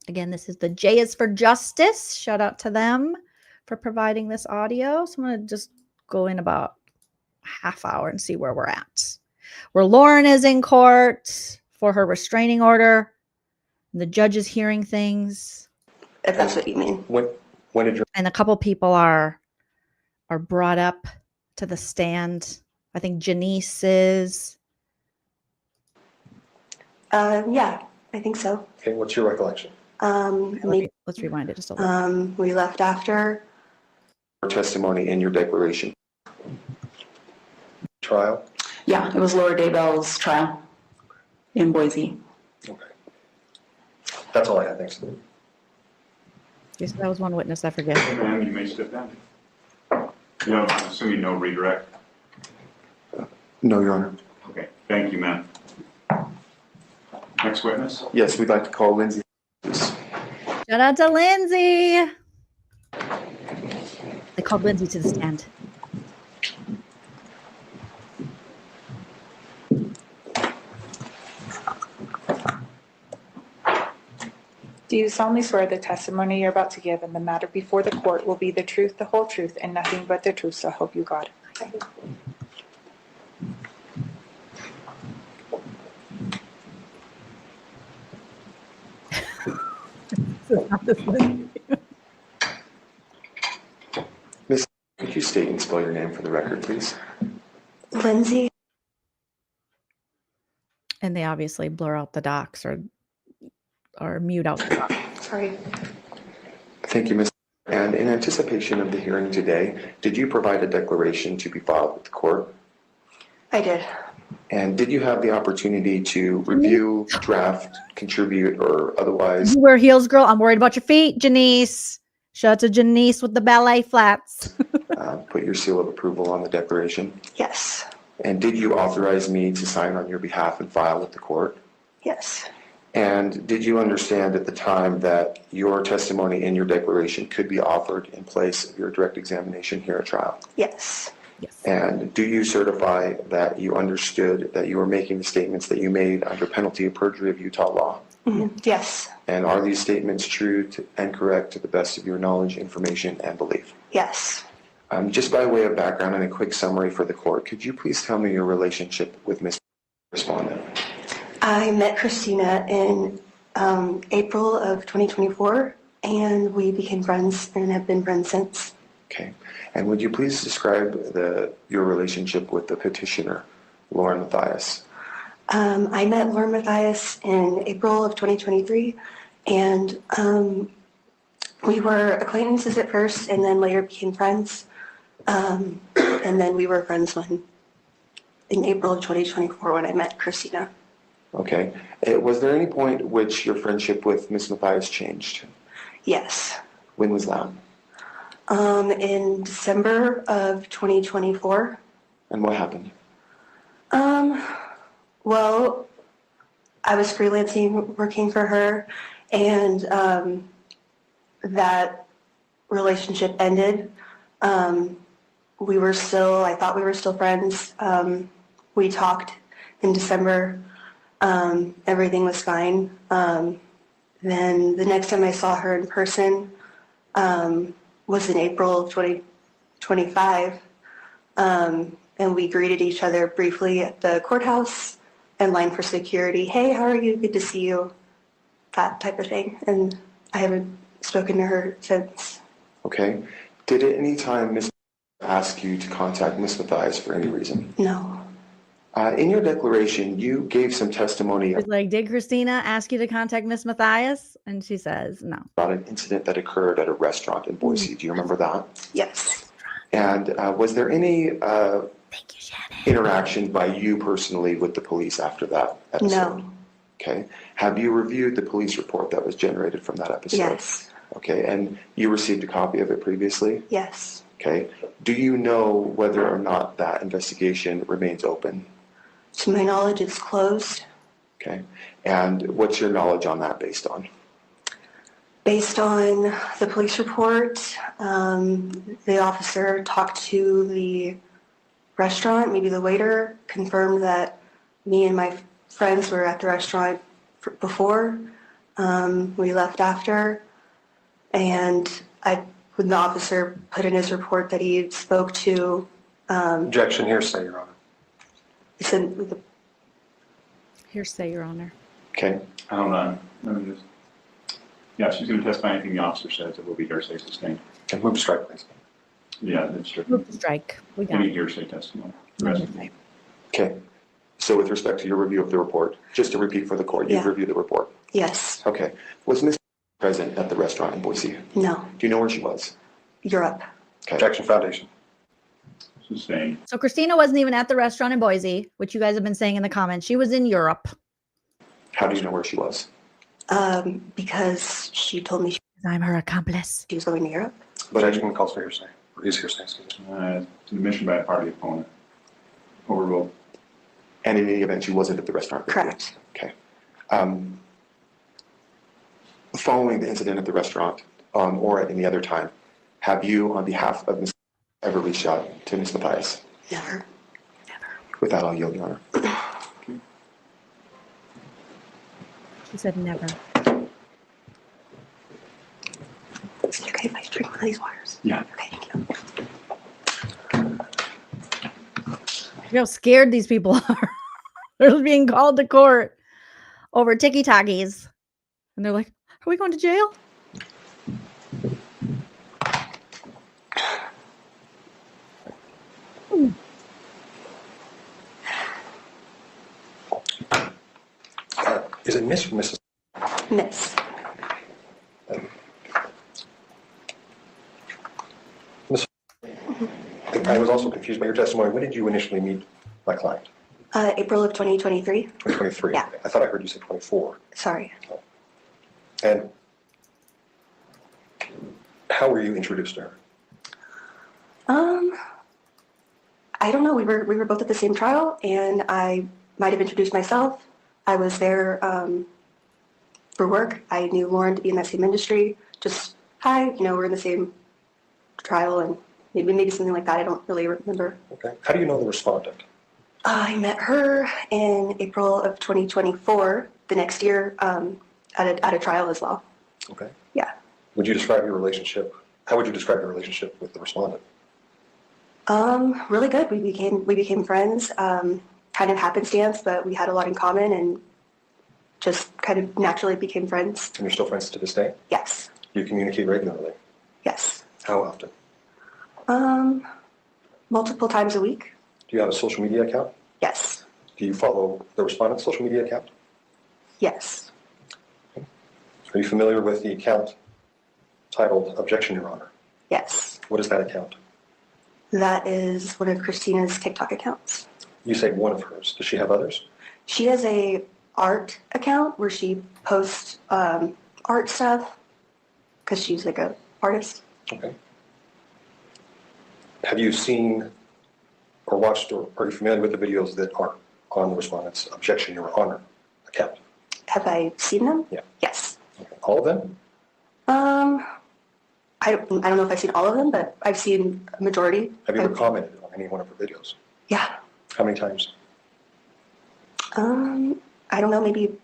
Again, this is the J is for Justice. Shout out to them for providing this audio. So I'm going to just go in about a half hour and see where we're at. Where Lauren is in court for her restraining order. The judge is hearing things. If that's what you mean. When did you... And a couple people are brought up to the stand. I think Janice is. Yeah, I think so. Okay, what's your recollection? Let's rewind it just a little. We left after. Your testimony and your declaration. Trial? Yeah, it was Laura Daybell's trial in Boise. Okay. That's all I have. Thanks. Yes, that was one witness. I forget. Ma'am, you may step down. No, I'm assuming no redirect. No, Your Honor. Okay, thank you, ma'am. Next witness? Yes, we'd like to call Lindsay. Shout out to Lindsay. They called Lindsay to the stand. Do you solemnly swear the testimony you're about to give in the matter before the court will be the truth, the whole truth, and nothing but the truth, so help you God? Miss, could you state and spell your name for the record, please? Lindsay. And they obviously blur out the docs or mute out the docs. Sorry. Thank you, Miss. And in anticipation of the hearing today, did you provide a declaration to be filed with the court? I did. And did you have the opportunity to review, draft, contribute, or otherwise You wear heels, girl. I'm worried about your feet, Janice. Shout out to Janice with the ballet flats. put your seal of approval on the declaration? Yes. And did you authorize me to sign on your behalf and file with the court? Yes. And did you understand at the time that your testimony in your declaration could be offered in place of your direct examination here at trial? Yes. And do you certify that you understood that you were making the statements that you made under penalty of perjury of Utah law? Yes. And are these statements true and correct to the best of your knowledge, information, and belief? Yes. Just by way of background and a quick summary for the court, could you please tell me your relationship with Ms. Respondent? I met Christina in April of 2024, and we became friends and have been friends since. Okay. And would you please describe your relationship with the petitioner, LaurenMatthias? I met LaurenMatthias in April of 2023, and we were acquaintances at first and then later became friends. And then we were friends in April of 2024 when I met Christina. Okay. Was there any point at which your friendship with Ms. Matthias changed? Yes. When was that? In December of 2024. And what happened? Well, I was freelancing, working for her, and that relationship ended. I thought we were still friends. We talked in December. Everything was fine. Then the next time I saw her in person was in April of 2025. And we greeted each other briefly at the courthouse and lined for security. Hey, how are you? Good to see you. That type of thing. And I haven't spoken to her since. Okay. Did at any time Ms. ask you to contact Ms. Matthias for any reason? No. In your declaration, you gave some testimony It's like, did Christina ask you to contact Miss Matthias? And she says no. about an incident that occurred at a restaurant in Boise. Do you remember that? Yes. And was there any interaction by you personally with the police after that episode? No. Okay. Have you reviewed the police report that was generated from that episode? Yes. Okay. And you received a copy of it previously? Yes. Okay. Do you know whether or not that investigation remains open? To my knowledge, it's closed. Okay. And what's your knowledge on that based on? Based on the police report, the officer talked to the restaurant, maybe the waiter, confirmed that me and my friends were at the restaurant before. We left after, and the officer put in his report that he spoke to. Objection, hearsay, Your Honor. Hearsay, Your Honor. Okay. Hold on. Let me just. Yeah, she's going to testify anything the officer says. It will be hearsay sustained. And move to strike, please. Yeah, that's true. Move to strike. We got Any it. hearsay testimony. The rest of it. Okay. So with respect to your review of the report, just to repeat for the court, you've Yeah. reviewed the report? Yes. Okay. Was Ms. present at the restaurant in Boise? No. Do you know where she was? Europe. Okay. Objection, foundation. Sustained. So Christina wasn't even at the restaurant in Boise, which you guys have been saying in the comments. She was in Europe. How do you know where she was? Because she told me I'm her accomplice. She was going to Europe. Objection calls for hearsay. Or is hearsay, excuse me. Admission by a party opponent. Overruled. And in any event, she wasn't at the restaurant? Correct. Okay. Following the incident at the restaurant, or at any other time, have you, on behalf of Ms. ever reached out to Ms. Matthias? Never. With that, I'll yield, Your Honor. She said never. Is it okay if I drink one of these waters? Yeah. Okay, thank you. Look how scared these people are. They're being called to court over ticky-tackies. And they're like, are we going to jail? Is it Miss or Mrs.? Miss. Miss, I was also confused by your testimony. When did you initially meet my client? April of 2023. 2023? Yeah. I thought I heard you say 24. Sorry. And how were you introduced to her? I don't know. We were both at the same trial, and I might have introduced myself. I was there for work. I knew Lauren to be in that same industry. Just, hi, we're in the same trial, and maybe something like that. I don't really remember. Okay. How do you know the respondent? I met her in April of 2024, the next year, at a trial as well. Okay. Yeah. Would you describe your relationship? How would you describe your relationship with the respondent? Really good. We became friends. Kind of happenstance, but we had a lot in common and just kind of naturally became friends. And you're still friends to this day? Yes. You communicate regularly? Yes. How often? Multiple times a week. Do you have a social media account? Yes. Do you follow the respondent's social media account? Yes. Are you familiar with the account titled Objection, Your Honor? Yes. What is that account? That is one of Christina's TikTok accounts. You say one of hers. Does she have others? She has a art account where she posts art stuff because she's like a artist. Okay. Have you seen or watched, or are you familiar with the videos that are on the respondent's Objection, Your Honor account? Have I seen them? Yeah. Yes. Okay. All of them? I don't know if I've seen all of them, but I've seen a majority. Have you ever commented on any one of her videos? Yeah. How many times? I don't know, maybe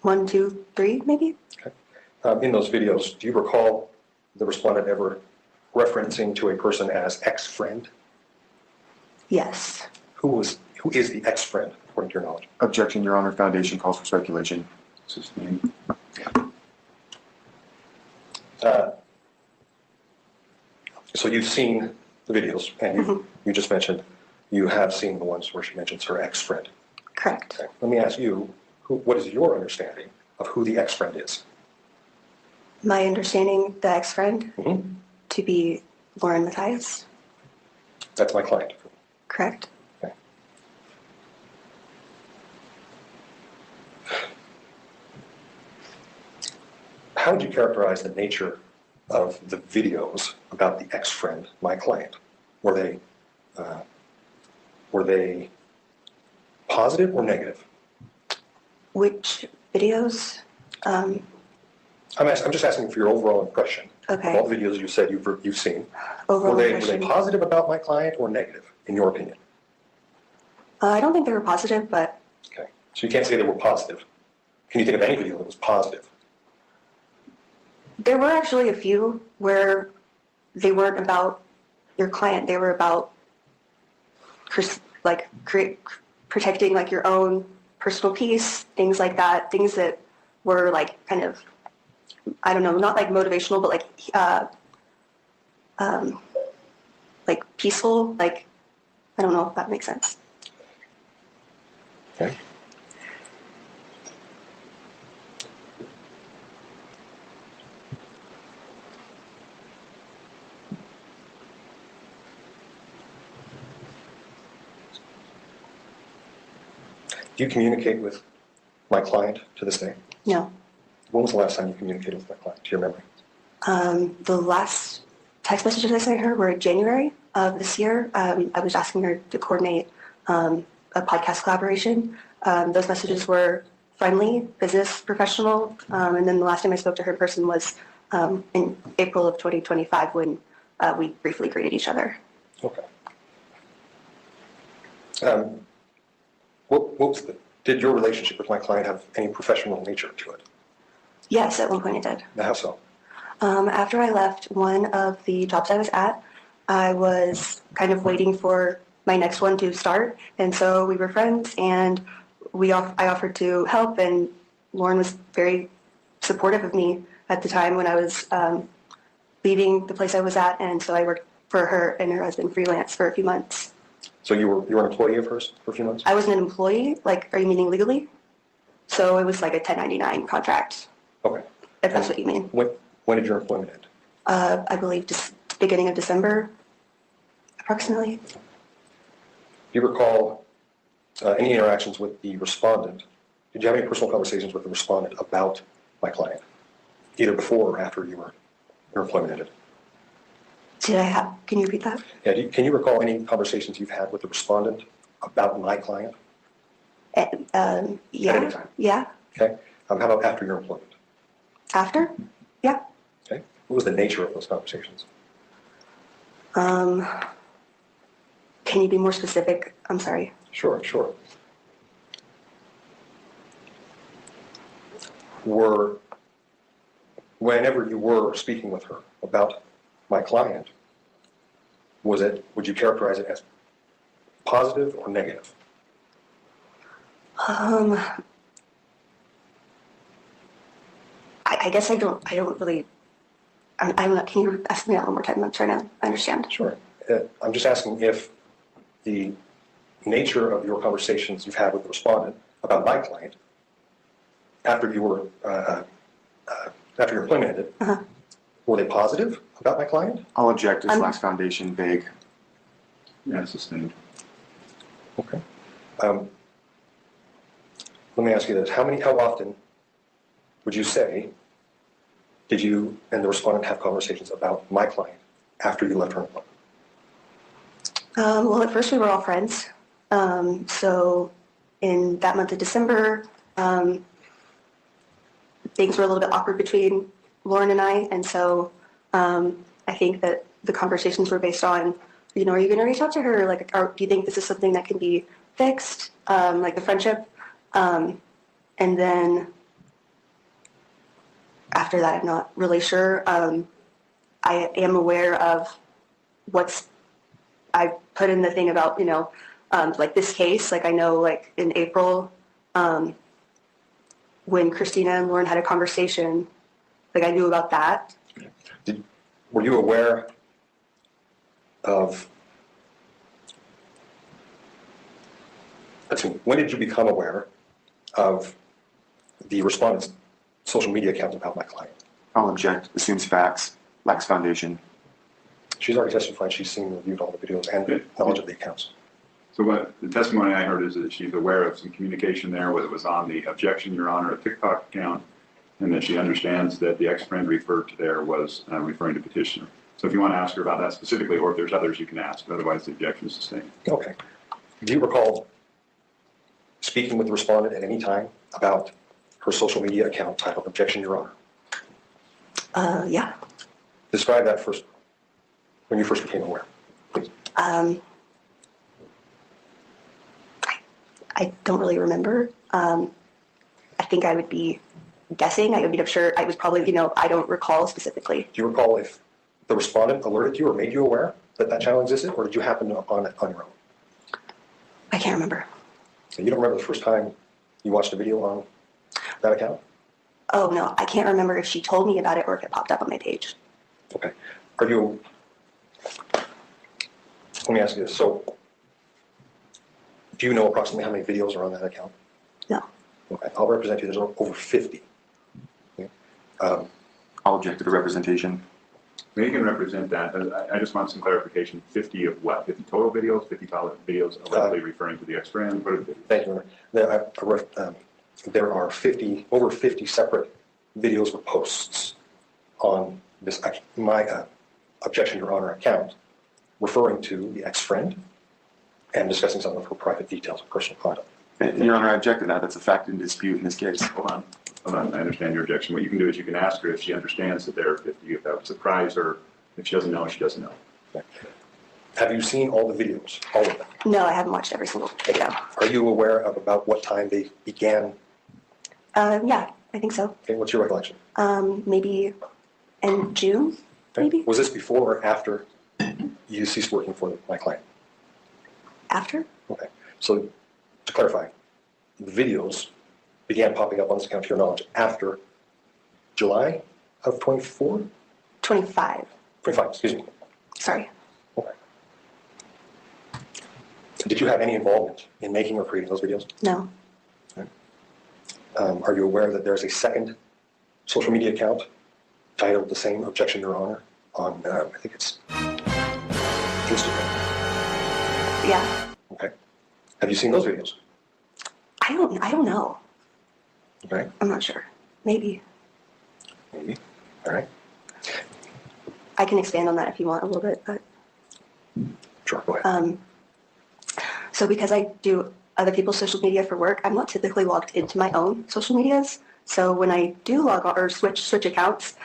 1, 2, 3, maybe. Okay. In those videos, do you recall the respondent ever referencing to a person as ex-friend? Yes. Who is the ex-friend, according to your knowledge? Objection, Your Honor. Foundation calls for speculation. This is me. So you've seen the videos, and you just mentioned you have seen the ones where she mentions her ex-friend. Correct. Okay. Let me ask you, what is your understanding of who the ex-friend is? My understanding, the ex-friend, to be LaurenMatthias. That's my client. Correct. Okay. How would you characterize the nature of the videos about the ex-friend, my client? Were they positive or negative? Which videos? I'm just asking for your overall impression. Okay. Of all the videos you said you've seen. Overall were they impression. positive about my client or negative, in your opinion? I don't think they were positive, but Okay. So you can't say they were positive. Can you think of any video that was positive? there were actually a few where they weren't about your client. They were about protecting like your own personal peace, things like that, things that were like kind of, I don't know, not like motivational, but like peaceful, like, I don't know if that makes sense. Okay. Do you communicate with my client to this day? No. When was the last time you communicated with my client, to your memory? The last text messages I sent her were in January of this year. I was asking her to coordinate a podcast collaboration. Those messages were friendly, business, professional, and then the last time I spoke to her in person was in April of 2025 when we briefly greeted each other. Okay. Did your relationship with my client have any professional nature to it? Yes, at one point it did. How so? After I left one of the jobs I was at, I was kind of waiting for my next one to start, and so we were friends, and I offered to help, and Lauren was very supportive of me at the time when I was leaving the place I was at, and so I worked for her and her husband freelance for a few months. So you were an employee of hers for a few months? I wasn't an employee. Like, are you meaning legally? So it was like a 1099 contract, Okay. if that's what you mean. When did your employment end? I believe just beginning of December, approximately. Do you recall any interactions with the respondent? Did you have any personal conversations with the respondent about my client, either before or after your employment ended? Can you repeat that? Yeah, can you recall any conversations you've had with the respondent about my client? Yeah. At any time? Yeah. Okay. How about after your employment? After? Yeah. Okay. What was the nature of those conversations? Can you be more specific? I'm sorry. Sure. Whenever you were speaking with her about my client, would you characterize it as positive or negative? I guess I don't really, I'm not, can you ask me that one more time? I'm trying to understand. Sure. I'm just asking if the nature of your conversations you've had with the respondent about my client after your employment ended, were they positive about my client? I'll object to Slack's foundation, vague. Yeah, sustained. Okay. Let me ask you this. How often would you say did you and the respondent have conversations about my client after you left her employment? Well, at first we were all friends. So in that month of December, things were a little bit awkward between Lauren and I. And so I think that the conversations were based on, are you going to reach out to her? Like, do you think this is something that can be fixed? Like the friendship. And then after that, I'm not really sure. I am aware of I put in the thing about, like this case, like I know like in April, when Christina and Lauren had a conversation, like I knew about that. Were you aware of, when did you become aware of the respondent's social media account about my client? I'll object, assumes facts, lacks foundation. She's already testified she's seen and reviewed all the videos and knowledge of the accounts. So what the testimony I heard is that she's aware of some communication there, whether it was on the objection, Your Honor, a TikTok account, and that she understands that the ex-friend referred to there was referring to petitioner. So if you want to ask her about that specifically, or if there's others you can ask, but otherwise the objection is sustained. Okay. Do you recall speaking with the respondent at any time about her social media account titled Objection, Your Honor? Yeah. Describe that first, when you first became aware, please. I don't really remember. I think I would be guessing. I'm sure I was probably, I don't recall specifically. Do you recall if the respondent alerted you or made you aware that that channel existed, or did you happen on it on your own? I can't remember. So you don't remember the first time you watched a video on that account? Oh, no. I can't remember if she told me about it or if it popped up on my page. Okay. Let me ask you this. So, do you know approximately how many videos are on that account? No. Okay. I'll represent you. There's over 50. Okay. I'll object to the representation. You can represent that. I just want some clarification. 50 of what? 50 total videos? 50 videos allegedly referring to the ex-friend? Thank you. There are over 50 separate videos or posts on this my Objection, Your Honor account referring to the ex-friend and discussing some of her private details of personal conduct. Your Honor, I object to that. That's a fact in dispute in this case. Hold on. I understand your objection. What you can do is you can ask her if she understands that there are 50, if that would surprise her. If she doesn't know, she doesn't know. Okay. Have you seen all the videos, all of them? No, I haven't watched every single video. Are you aware of about what time they began? Yeah, I think so. Okay, what's your recollection? Maybe in June, maybe? Was this before or after you ceased working for my client? After? Okay. So, to clarify, the videos began popping up on this account, to your knowledge, after July of 24? 25. 25, excuse me. Sorry. Okay. Did you have any involvement in making or creating those videos? No. Okay. Are you aware that there's a second social media account titled the same objection, Your Honor, on, I think it's Instagram? Yeah. Okay. Have you seen those videos? I don't know. Okay. I'm not sure. Maybe. Maybe. All right. I can expand on that if you want a little bit, but. Sure, go ahead. So because I do other people's social media for work, I'm not typically logged into my own social medias. So when I do log on or switch accounts,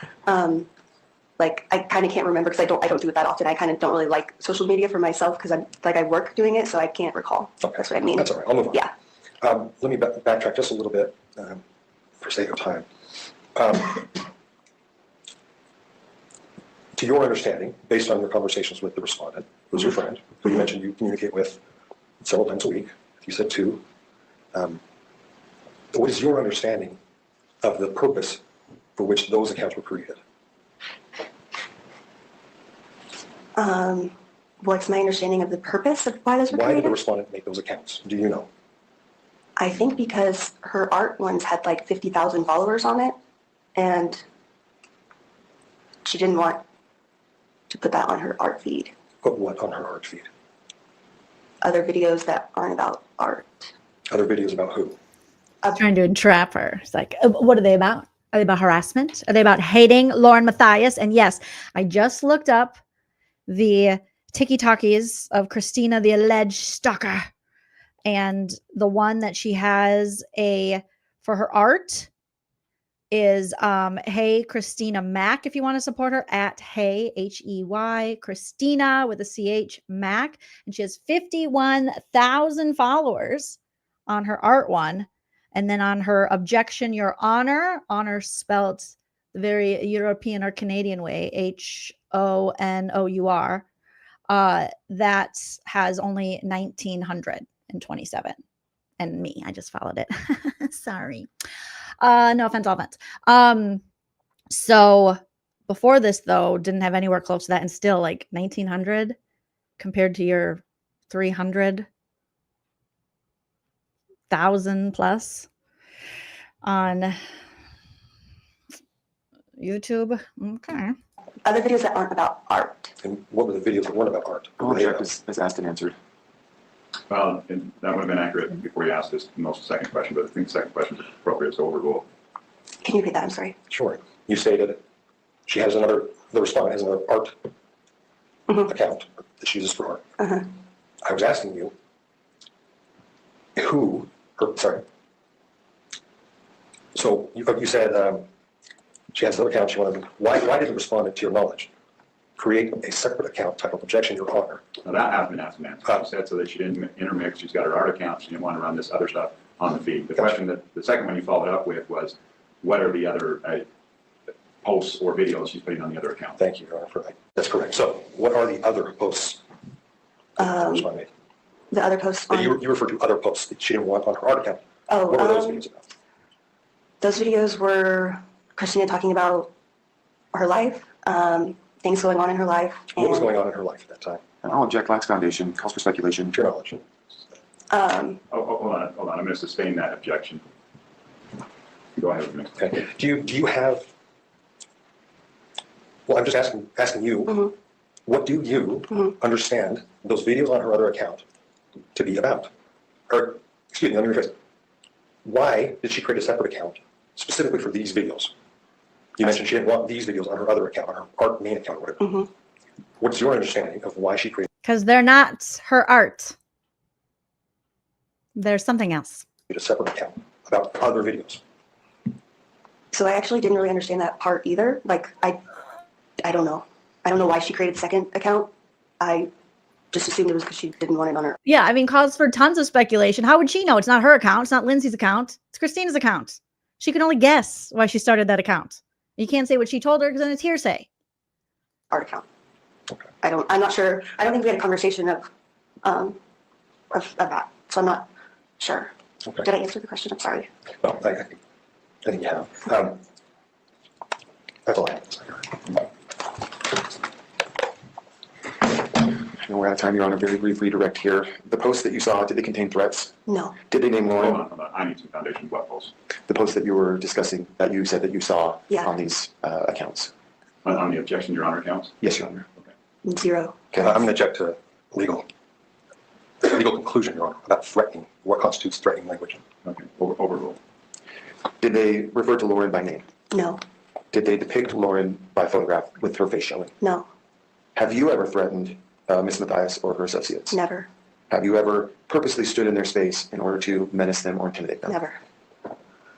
like I kind of can't remember because I don't do it that often. I kind of don't really like social media for myself because I work doing it, so I can't recall. Okay. That's what I mean. That's all right. I'll move on. Yeah. Let me backtrack just a little bit for sake of time. To your understanding, based on your conversations with the respondent, who's your friend, who you mentioned you communicate with several times a week, you said 2, what is your understanding of the purpose for which those accounts were created? What's my understanding of the purpose of why those were created? Why did the respondent make those accounts? Do you know? I think because her art ones had like 50,000 followers on it, and she didn't want to put that on her art feed. Put what on her art feed? Other videos that aren't about art. Other videos about who? I'm trying to entrap her. It's like, what are they about? Are they about harassment? Are they about hating LaurenMatthias? And yes, I just looked up the tiki-talkies of Christina, the alleged stalker. And the one that she has for her art is Hey Christina Mac, if you want to support her, at Hey Hey Christina with a CH Mac, and she has 51,000 followers on her art one, and then on her objection, Your Honor spelled the very European or Canadian way, HONOUR, that has only 1,927, and me, I just followed it. Sorry. No offense, all offense. So before this, though, didn't have anywhere close to that, and still like 1,900 compared to your 300,000 plus on YouTube. Okay. Other videos that aren't about art. And what were the videos that weren't about art? I'll object as asked and answered. Well, and that would have been accurate before you asked this most second question, but I think the second question is appropriate, so overrule. Can you repeat that? I'm sorry. Sure. You stated the respondent has another art account that she uses for art. I was asking you so you said she has another account she wanted. Why did the respondent, to your knowledge, create a separate account titled Objection, Your Honor? Now that has been asked and answered. She said so that she didn't intermix. She's got her art account. She didn't want to run this other stuff on the feed. The question the second one you followed up with was, what are the other posts or videos she's putting on the other account? Thank you, Your Honor, for that. That's correct. So what are the other posts that the respondent made? The other posts on... You referred to other posts that she didn't want on her art account. Oh, what were those videos about? Those videos were Christina talking about her life, things going on in her life. What was going on in her life at that time? I'll object. Lacks foundation. Calls for speculation. To your knowledge. Hold on. I'm going to sustain that objection. Go ahead with me. Okay. Do you have? Well, I'm just asking you. What do you understand those videos on her other account to be about? Or excuse me, let me rephrase. Why did she create a separate account specifically for these videos? You mentioned she didn't want these videos on her other account, on her art main account, or whatever. What's your understanding of why she created? Because they're not her art. There's something else. A separate account about other videos. So I actually didn't really understand that part either. Like, I don't know. I don't know why she created a second account. I just assumed it was because she didn't want it on her. Yeah, I mean, calls for tons of speculation. How would she know? It's not her account. It's not Lindsay's account. It's Christina's account. She can only guess why she started that account. You can't say what she told her because then it's hearsay. Art account. Okay. I'm not sure. I don't think we had a conversation of that. So I'm not sure. Okay. Did I answer the question? I'm sorry. No, I think you have. That's all I have. know we're out of time, Your Honor. Very brief redirect here. The posts that you saw, did they contain threats? No. Did they name Lauren? Hold on. I need some foundation. What posts? The posts that you were discussing, that you said that you saw on these accounts. On the objection, Your Honor, accounts? Yes, Your Honor. Okay. 0. Okay, I'm going to object to legal conclusion, Your Honor, about threatening. What constitutes threatening language? Okay, overruled. Did they refer to Lauren by name? No. Did they depict Lauren by photograph with her face showing? No. Have you ever threatened Ms. Matthias or her associates? Never. Have you ever purposely stood in their space in order to menace them or intimidate them? Never.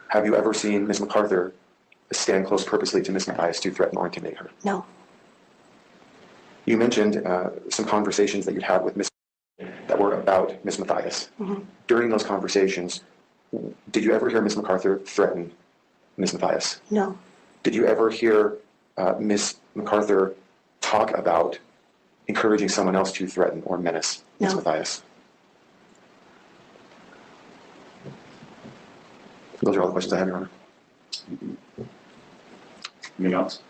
Have you ever seen Ms. MacArthur stand close purposely to Ms. Matthias to threaten or intimidate her? No. You mentioned some conversations that you'd had with Ms. that were about Ms. Matthias. Mm-hmm. During those conversations, did you ever hear Ms. MacArthur threaten Ms. Matthias? No. Did you ever hear Ms. MacArthur talk about encouraging someone else to threaten or menace Ms. Matthias? Those are all the questions I have, Your Honor. Anything else?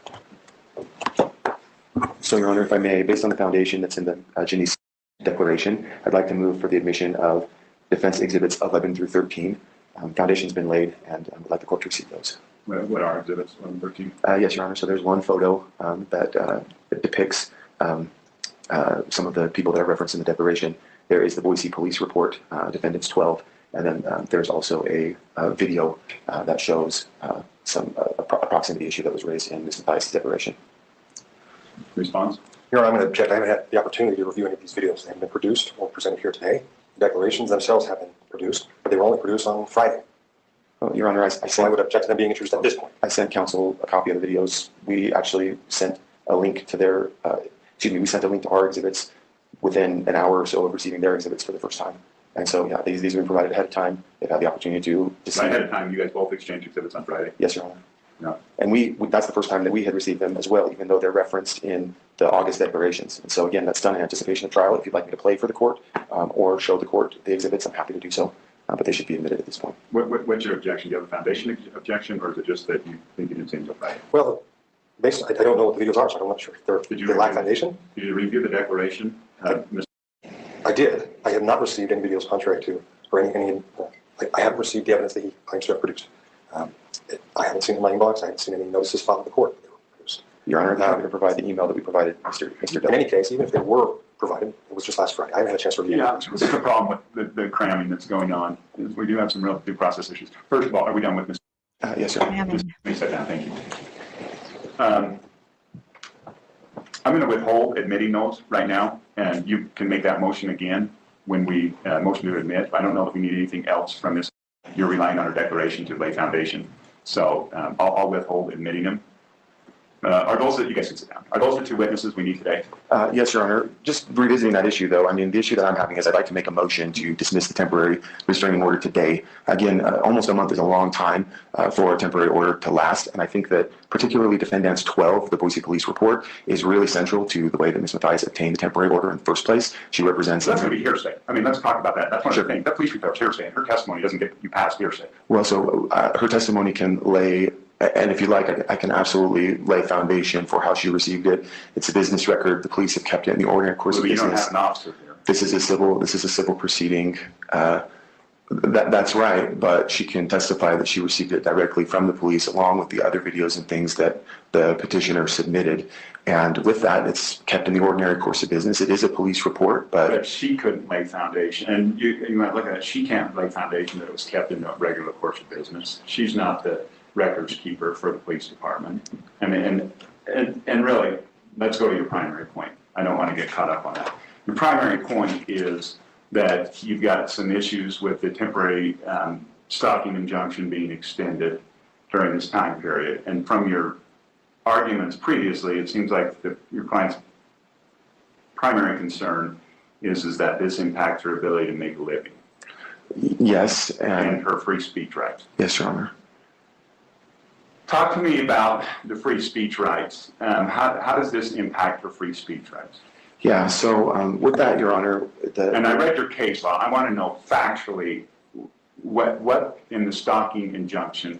So, Your Honor, if I may, based on the foundation that's in the Janice declaration, I'd like to move for the admission of defense exhibits 11 through 13. Foundation's been laid, and I would like the court to receive those. What are exhibits 11 and 13? Yes, Your Honor. So there's one photo that depicts some of the people that are referenced in the declaration. There is the Boise Police Report, Defendants 12, and then there's also a video that shows some proximity issue that was raised in Ms. Matthias' declaration. Response? Your Honor, I'm going to object. I haven't had the opportunity to review any of these videos. They haven't been produced or presented here today. The declarations themselves have been produced, but they were only produced on Friday. Well, Your Honor, So I would object to them being introduced at this point. I sent counsel a copy of the videos. We actually sent a link to their, we sent a link to our exhibits within an hour or so of receiving their exhibits for the first time. And so, yeah, these have been provided ahead of time. They've had the opportunity to see Right ahead of time, you guys both exchanged exhibits on Friday? Yes, Your Honor. No. And that's the first time that we had received them as well, even though they're referenced in the August declarations. And so, again, that's done in anticipation of trial. If you'd like me to play for the court or show the court the exhibits, I'm happy to do so. But they should be admitted at this point. What's your objection? Do you have a foundation objection, or is it just that you think you didn't see until Friday? Well, based, I don't know what the videos are, so I'm not sure if they lack foundation. Did you review the declaration? I did. I have not received any videos contrary to, or any I haven't received the evidence that he claims to have produced. I haven't seen the money box. I haven't seen any notices filed with the court that they were produced. Your Honor, I'm happy to provide the email that we provided Mr. Dell. In any case, even if they were provided, it was just last Friday. I haven't had a chance to review it. This is the problem with the cramming that's going on. Is we do have some real due process issues. First of all, are we done with Ms. Yes, sir. Let me sit down. Thank you. I'm going to withhold admitting those right now, and you can make that motion again when we motion to admit. I don't know if we need anything else from this. You're relying on our declaration to lay foundation. So I'll withhold admitting them. Are those that you guys can sit down? Are those the two witnesses we need today? Yes, Your Honor. Just revisiting that issue, though, I mean, the issue that I'm having is I'd like to make a motion to dismiss the temporary restraining order today. Again, almost a month is a long time for a temporary order to last, and I think that particularly Defendants 12, the Boise Police Report, is really central to the way that Ms. Matthias obtained the temporary order in the first place. She represents... That's going to be hearsay. I mean, let's talk about that. That's one of the things. That police report is hearsay, and her testimony doesn't get you past hearsay. Well, so her testimony can lay... And if you like, I can absolutely lay foundation for how she received it. It's a business record. The police have kept it in the ordinary course of business. You don't have an officer here. This is a civil proceeding. That's right, but she can testify that she received it directly from the police, along with the other videos and things that the petitioner submitted. And with that, it's kept in the ordinary course of business. It is a police report, but she couldn't lay foundation. And you might look at it. She can't lay foundation that it was kept in the regular course of business. She's not the records keeper for the police department. I mean, and really, let's go to your primary point. I don't want to get caught up on that. Your primary point is that you've got some issues with the temporary stalking injunction being extended during this time period. And from your arguments previously, it seems like your client's primary concern is that this impacts her ability to make a living. Yes. And her free speech rights. Yes, Your Honor. Talk to me about the free speech rights. How does this impact her free speech rights? Yeah, so with that, Your Honor... And I read your case law. I want to know factually what in the stalking injunction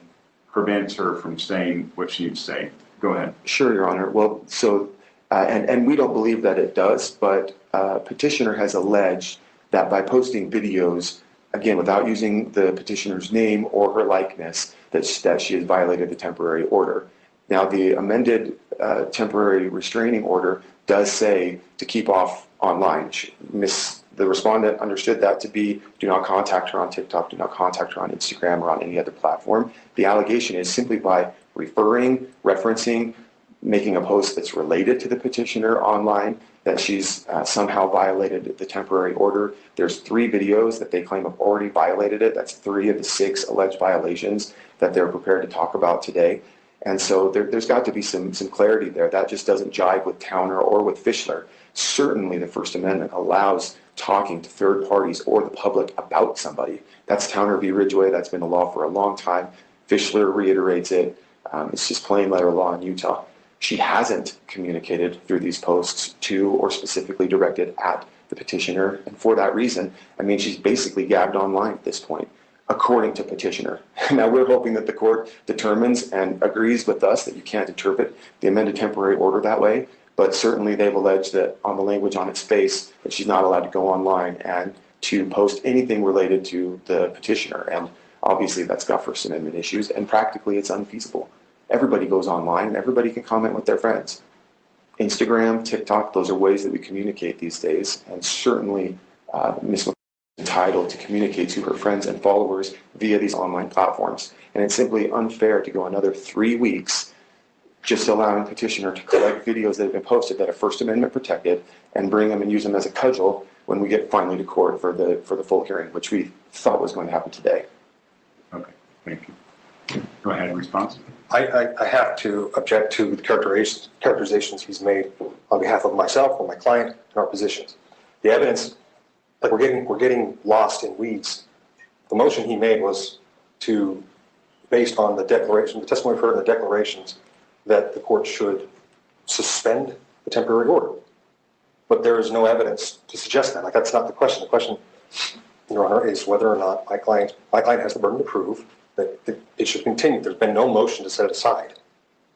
prevents her from saying what she'd say. Go ahead. Sure, Your Honor. Well, so And we don't believe that it does, but petitioner has alleged that by posting videos, again, without using the petitioner's name or her likeness, that she has violated the temporary order. Now, the amended temporary restraining order does say to keep off online. The respondent understood that to be, do not contact her on TikTok, do not contact her on Instagram or on any other platform. The allegation is simply by referring, referencing, making a post that's related to the petitioner online, that she's somehow violated the temporary order. There's 3 videos that they claim have already violated it. That's 3 of the 6 alleged violations that they're prepared to talk about today. And so there's got to be some clarity there. That just doesn't jive with Towner or with Fischler. Certainly the First Amendment allows talking to third parties or the public about somebody. That's Towner v. Ridgway. That's been the law for a long time. Fischler reiterates it. It's just plain letter law in Utah. She hasn't communicated through these posts to or specifically directed at the petitioner. And for that reason, I mean, she's basically gagged online at this point, according to petitioner. Now, we're hoping that the court determines and agrees with us that you can't interpret the amended temporary order that way. But certainly they've alleged that on the language on its face that she's not allowed to go online and to post anything related to the petitioner. And obviously that's got First Amendment issues, and practically it's unfeasible. Everybody goes online and everybody can comment with their friends. Instagram, TikTok, those are ways that we communicate these days. And certainly Ms. McCoy is entitled to communicate to her friends and followers via these online platforms. And it's simply unfair to go another 3 weeks just allowing petitioner to collect videos that have been posted that are First Amendment protected and bring them and use them as a cudgel when we get finally to court for the full hearing, which we thought was going to happen today. Okay, thank you. Go ahead and respond. I have to object to the characterizations he's made on behalf of myself or my client and our positions. The evidence, like we're getting lost in weeds. The motion he made was based on the declaration, the testimony we've heard in the declarations, that the court should suspend the temporary order. But there is no evidence to suggest that. Like, that's not the question. The question, Your Honor, is whether or not my client has the burden to prove that it should continue. There's been no motion to set it aside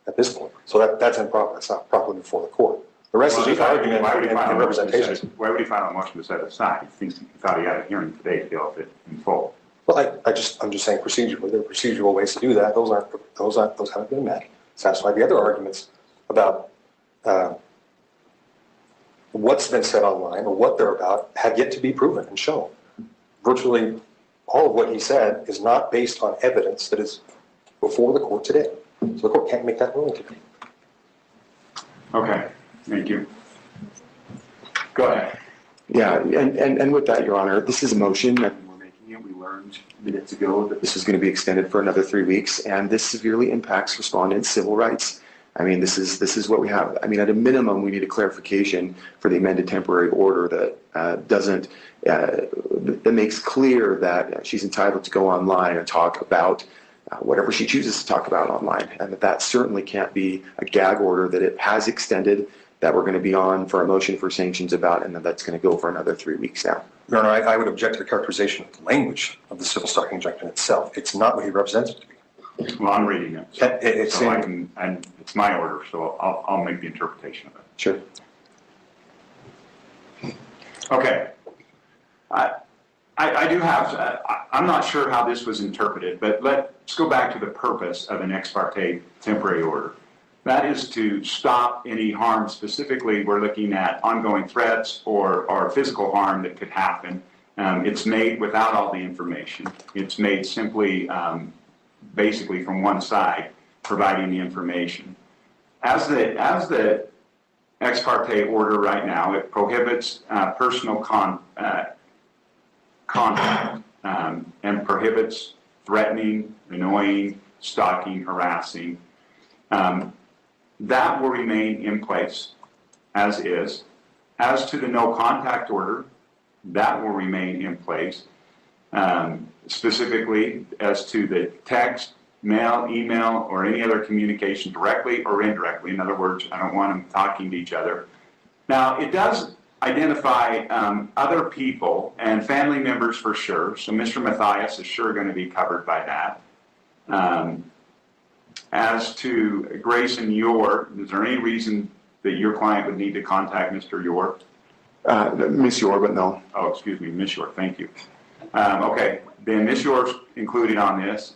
at this point. So that's improper. That's not properly before the court. The rest is just argument and representations. Why would he file a motion to set it aside? He thought he had a hearing today to deal with it in full. Well, I'm just saying procedurally. There are procedural ways to do that. Those haven't been met. Satisfy the other arguments about what's been said online or what they're about have yet to be proven and shown. Virtually all of what he said is not based on evidence that is before the court today. So the court can't make that ruling today. Okay, thank you. Go ahead. Yeah, and with that, Your Honor, this is a motion that we're making it. We learned minutes ago that this is going to be extended for another 3 weeks, and this severely impacts respondents' civil rights. I mean, this is what we have. I mean, at a minimum, we need a clarification for the amended temporary order that that makes clear that she's entitled to go online and talk about whatever she chooses to talk about online, and that certainly can't be a gag order that it has extended, that we're going to be on for a motion for sanctions about, and that's going to go for another 3 weeks now. Your Honor, I would object to the characterization of the language of the civil stalking injunction itself. It's not what he represents it to be. Well, I'm reading it, and it's my order, so I'll make the interpretation of it. Sure. Okay. I do have, I'm not sure how this was interpreted, but let's go back to the purpose of an ex parte temporary order. That is to stop any harm. Specifically, we're looking at ongoing threats or physical harm that could happen. It's made without all the information. It's made simply, basically from one side, providing the information. As the ex parte order right now, it prohibits personal contact and prohibits threatening, annoying, stalking, harassing. That will remain in place as is. As to the no contact order, that will remain in place. Specifically as to the text, mail, email, or any other communication directly or indirectly. In other words, I don't want them talking to each other. Now, it does identify other people and family members for sure. So Mr. Matthias is sure going to be covered by that. As to Grace and is there any reason that your client would need to contact Mr. York? Miss York, but no. Oh, excuse me, Miss York, thank you. Okay, then Miss York's included on this.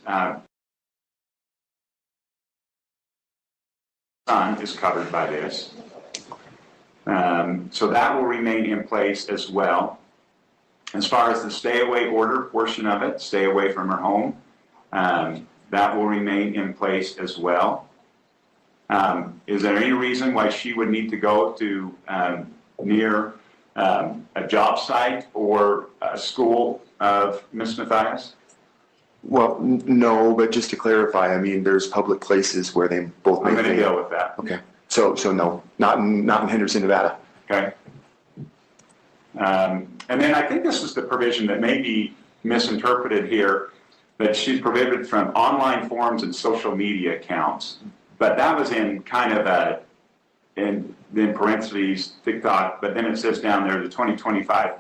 Son is covered by this. So that will remain in place as well. As far as the stay away order portion of it, stay away from her home, that will remain in place as well. Is there any reason why she would need to go to near a job site or a school of Ms. Matthias? Well, no, but just to clarify, I mean, there's public places where they both I'm may going to deal with that. Okay. So no, not in Henderson, Nevada. Okay. And then I think this is the provision that may be misinterpreted here, that she's prohibited from online forums and social media accounts. But that was in kind of in parentheses, TikTok, but then it says down there the 2025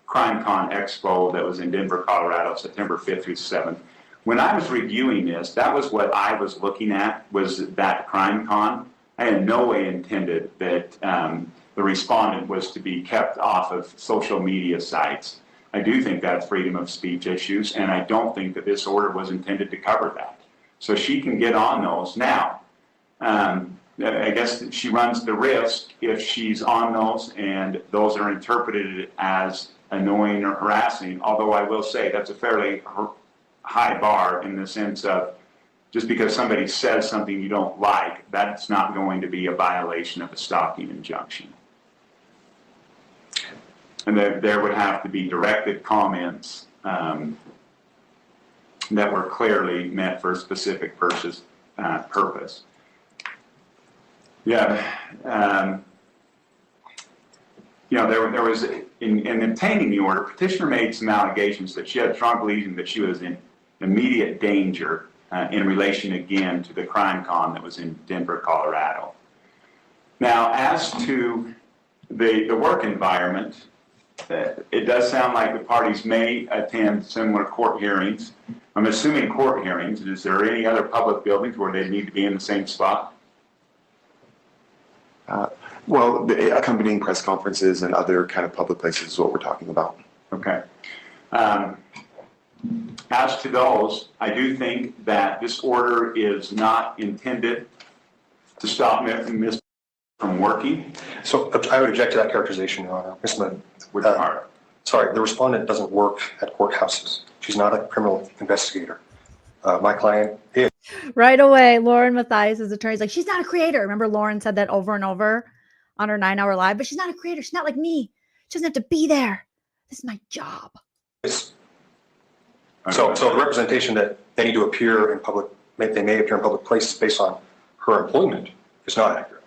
CrimeCon Expo that was in Denver, Colorado, September 5th through 7th. When I was reviewing this, that was what I was looking at, was that CrimeCon. I in no way intended that the respondent was to be kept off of social media sites. I do think that's freedom of speech issues, and I don't think that this order was intended to cover that. So she can get on those now. I guess she runs the risk if she's on those and those are interpreted as annoying or harassing, although I will say that's a fairly high bar in the sense of just because somebody says something you don't like, that's not going to be a violation of a stalking injunction. And there would have to be directed comments that were clearly meant for a specific purpose. Yeah, you know, there was, in obtaining the order, petitioner made some allegations that she had strong belief that she was in immediate danger in relation, again, to the CrimeCon that was in Denver, Colorado. Now, as to the work environment, it does sound like the parties may attend similar court hearings. I'm assuming court hearings. Is there any other public buildings where they need to be in the same spot? Well, the accompanying press conferences and other kind of public places is what we're talking about. Okay. As to those, I do think that this order is not intended to stop Ms. from working. So I would object to that characterization, Your Honor. Ms. Sorry, the respondent doesn't work at courthouses. She's not a criminal investigator. My client is. Right away, LaurenMatthias' attorney is like, she's not a creator. Remember Lauren said that over and over on her 9-hour live, but she's not a creator. She's not like me. She doesn't have to be there. This is my job. So the representation that they need to appear in public, they may appear in public places based on her employment is not accurate.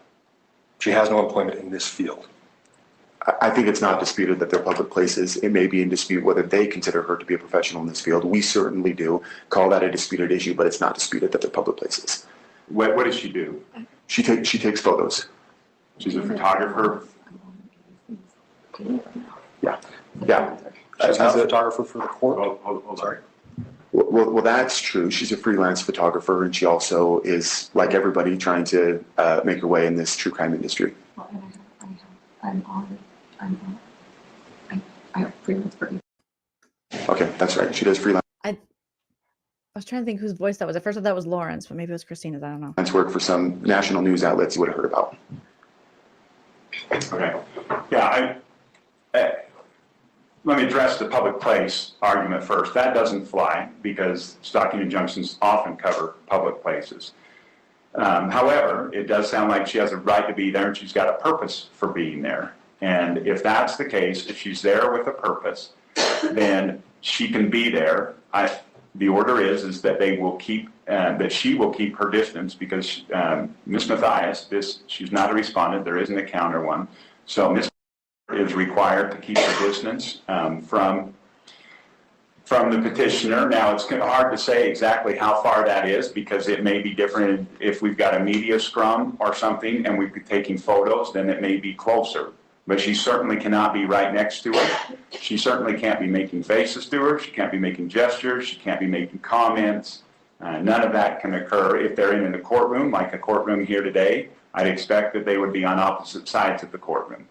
She has no employment in this field. I think it's not disputed that they're public places. It may be in dispute whether they consider her to be a professional in this field. We certainly do call that a disputed issue, but it's not disputed that they're public places. What does she do? She takes photos. She's a photographer? Yeah. She's not a photographer for the court? Sorry. Well, that's true. She's a freelance photographer, and she also is, like everybody, trying to make her way in this true crime industry. I have freelance for you. Okay, that's right. She does freelance. I was trying to think whose voice that was. At first I thought that was Lauren's, but maybe it was Christina's. I don't know. Work for some national news outlets you would have heard about. Okay. Yeah, let me address the public place argument first. That doesn't fly because stalking injunctions often cover public places. However, it does sound like she has a right to be there and she's got a purpose for being there. And if that's the case, if she's there with a purpose, then she can be there. The order is that they will keep, that she will keep her distance because Ms. Matthias, she's not a respondent, there isn't a counter one. So Ms. is required to keep her distance from the petitioner. Now, it's hard to say exactly how far that is because it may be different if we've got a media scrum or something and we've been taking photos, then it may be closer. But she certainly cannot be right next to her. She certainly can't be making faces to her. She can't be making gestures. She can't be making comments. None of that can occur if they're in the courtroom, like a courtroom here today, I'd expect that they would be on opposite sides of the courtroom.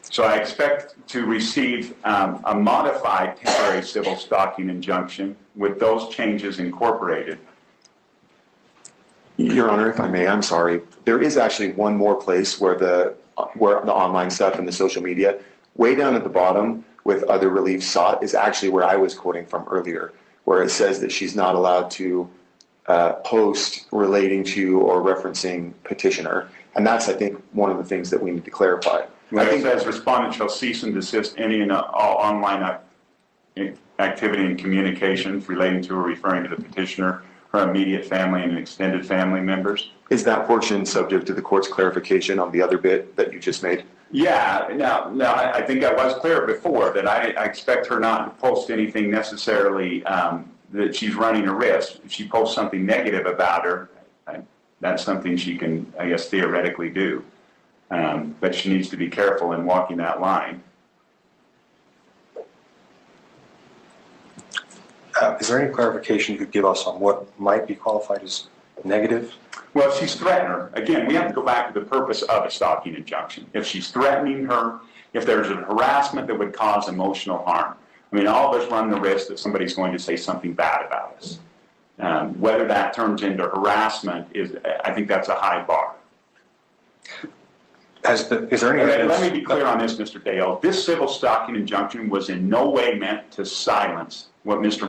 So I expect to receive a modified temporary civil stalking injunction with those changes incorporated. Your Honor, if I may, I'm sorry. There is actually one more place where the online stuff and the social media, way down at the bottom with other relief sought, is actually where I was quoting from earlier, where it says that she's not allowed to post relating to or referencing petitioner. And that's, I think, one of the things that we need to clarify. I think that respondent shall cease and desist any and all online activity and communications relating to or referring to the petitioner, her immediate family and extended family members. Is that portion subject to the court's clarification on the other bit that you just made? Yeah, now I think I was clear before that I expect her not to post anything necessarily that she's running a risk. If she posts something negative about her, that's something she can, I guess, theoretically do. But she needs to be careful in walking that line. Is there any clarification you could give us on what might be qualified as negative? Well, if she's threatening her, again, we have to go back to the purpose of a stalking injunction. If she's threatening her, if there's a harassment that would cause emotional harm, I mean, all of us run the risk that somebody's going to say something bad about us. Whether that turns into harassment I think that's a high bar. Is there any evidence? Let me be clear on this, Mr. Dale. This civil stalking injunction was in no way meant to silence what Ms.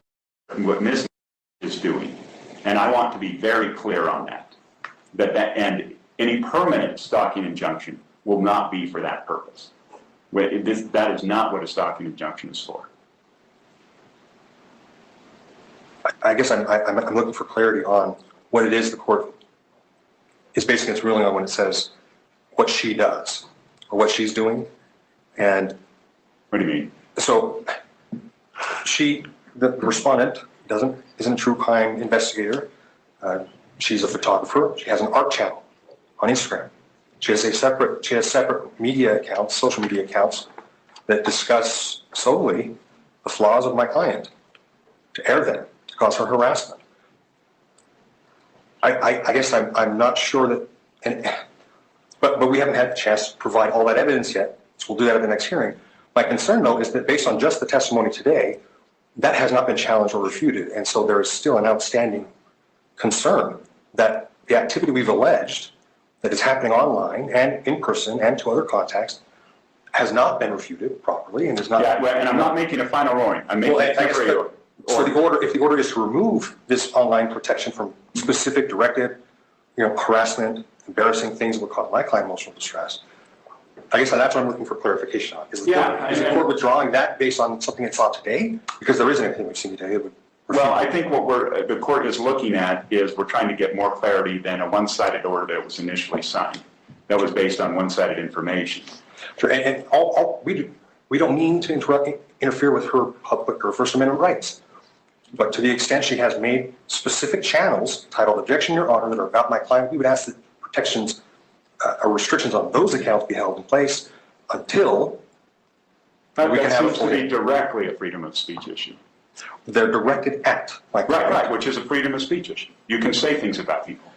is doing. And I want to be very clear on that. And any permanent stalking injunction will not be for that purpose. That is not what a stalking injunction is for. I guess I'm looking for clarity on what it is the court is basing its ruling on when it says what she does or what she's doing. And what do you mean? So the respondent isn't a true crime investigator. She's a photographer. She has an art channel on Instagram. She has separate media accounts, social media accounts that discuss solely the flaws of my client, to air them, to cause her harassment. I guess I'm not sure that, but we haven't had the chance to provide all that evidence yet, so we'll do that at the next hearing. My concern, though, is that based on just the testimony today, that has not been challenged or refuted, and so there is still an outstanding concern that the activity we've alleged that is happening online and in person and to other contacts has not been refuted properly and is not. Yeah, well, and I'm not making a final ruling. I'm making a temporary order. So if the order is to remove this online protection from specific directed, harassment, embarrassing things that would cause my client emotional distress, I guess that's what I'm looking for clarification on. Is the court withdrawing that based on something it saw today? Because there isn't anything we've seen today that would. Well, I think what the court is looking at is we're trying to get more clarity than a one-sided order that was initially signed. That was based on one-sided information. Sure, and we don't mean to interfere with her public or First Amendment rights. But to the extent she has made specific channels titled "Objection, Your Honor" that are about my client, we would ask that protections or restrictions on those accounts be held in place until we can have it to be directly a freedom of speech issue. They're directed at my client. Right, which is a freedom of speech issue. You can say things about people.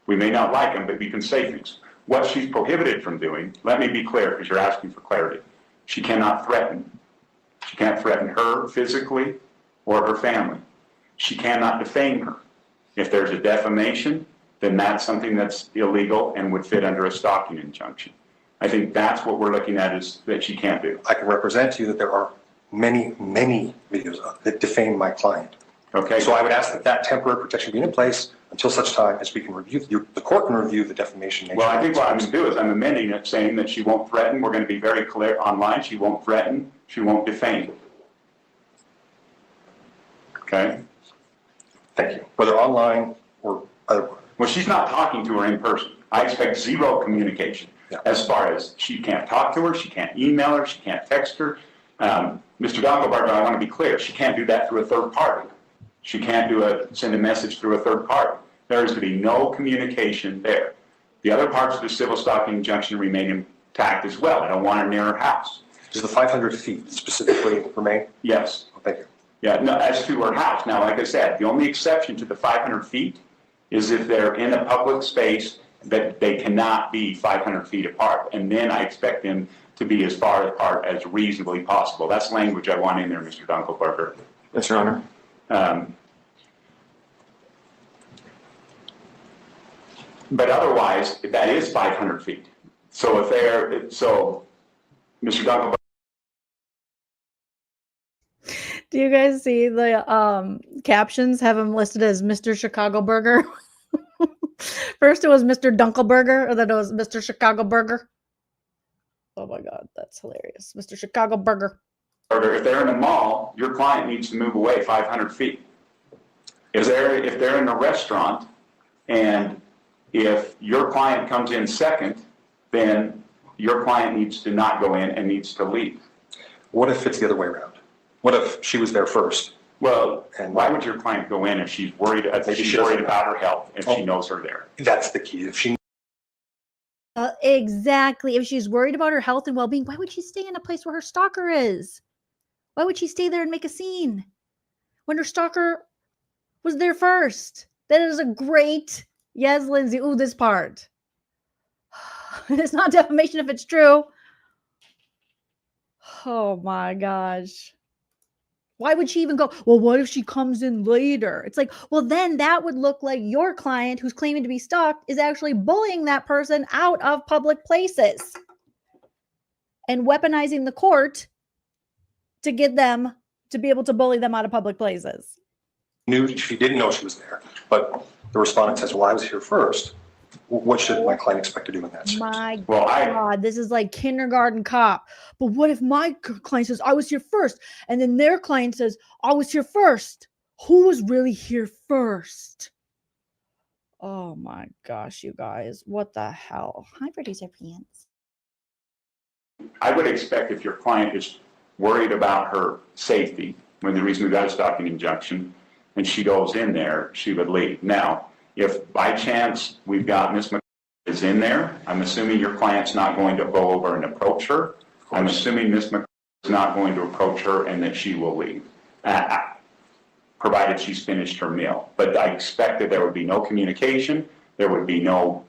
We may not like them, but you can say things. What she's prohibited from doing, let me be clear because you're asking for clarity, she cannot threaten. She can't threaten her physically or her family. She cannot defame her. If there's a defamation, then that's something that's illegal and would fit under a stalking injunction. I think that's what we're looking at is that she can't do. I can represent to you that there are many, many videos that defame my client. Okay. So I would ask that temporary protection be in place until such time as we can review, the court can review the defamation. Well, I think what I'm going to do is I'm amending it saying that she won't threaten. We're going to be very clear online. She won't threaten. She won't defame. Okay. Thank you. Whether online or otherwise. Well, she's not talking to her in person. I expect zero communication as far as she can't talk to her, she can't email her, she can't text her. Mr. Dongelbarger, I want to be clear, she can't do that through a third party. She can't send a message through a third party. There is to be no communication there. The other parts of the civil stalking injunction remain intact as well. I don't want her near her house. Does the 500 feet specifically remain? Yes. Oh, thank you. Yeah, no, as to her house. Now, like I said, the only exception to the 500 feet is if they're in a public space that they cannot be 500 feet apart. And then I expect them to be as far apart as reasonably possible. That's language I want in there, Mr. Dunkelberger. Yes, Your Honor. But otherwise, that is 500 feet. So Mr. Dunkelberger. Do you guys see the captions have him listed as Mr. Chicago Burger? First it was Mr. Dunkelberger, and then it was Mr. Chicago Burger. Oh my God, that's hilarious. Mr. Chicago Burger. If they're in a mall, your client needs to move away 500 feet. If they're in a restaurant, and if your client comes in second, then your client needs to not go in and needs to leave. What if it's the other way around? What if she was there first? Well, and why would your client go in if she's worried? If she's worried about her health, if she knows her there. That's the key. If she exactly. If she's worried about her health and well-being, why would she stay in a place where her stalker is? Why would she stay there and make a scene when her stalker was there first? That is a great, yes, Lindsay. Ooh, this part. It's not defamation if it's true. Oh my gosh. Why would she even go, well, what if she comes in later? It's like, well, then that would look like your client who's claiming to be stalked is actually bullying that person out of public places and weaponizing the court to get them to be able to bully them out of public places. She didn't know she was there, but the respondent says, well, I was here first. What should my client expect to do in that situation? My God, this is like kindergarten cop. But what if my client says, I was here first, and then their client says, I was here first? Who was really here first? Oh my gosh, you guys, what the hell? Hi, producer Pants. I would expect if your client is worried about her safety, when the reason we got a stalking injunction, and she goes in there, she would leave. Now, if by chance we've got Miss McCarthy is in there, I'm assuming your client's not going to go over and approach her. I'm assuming Miss McCarthy is not going to approach her and that she will leave, provided she's finished her meal. But I expect that there would be no communication. There would be no,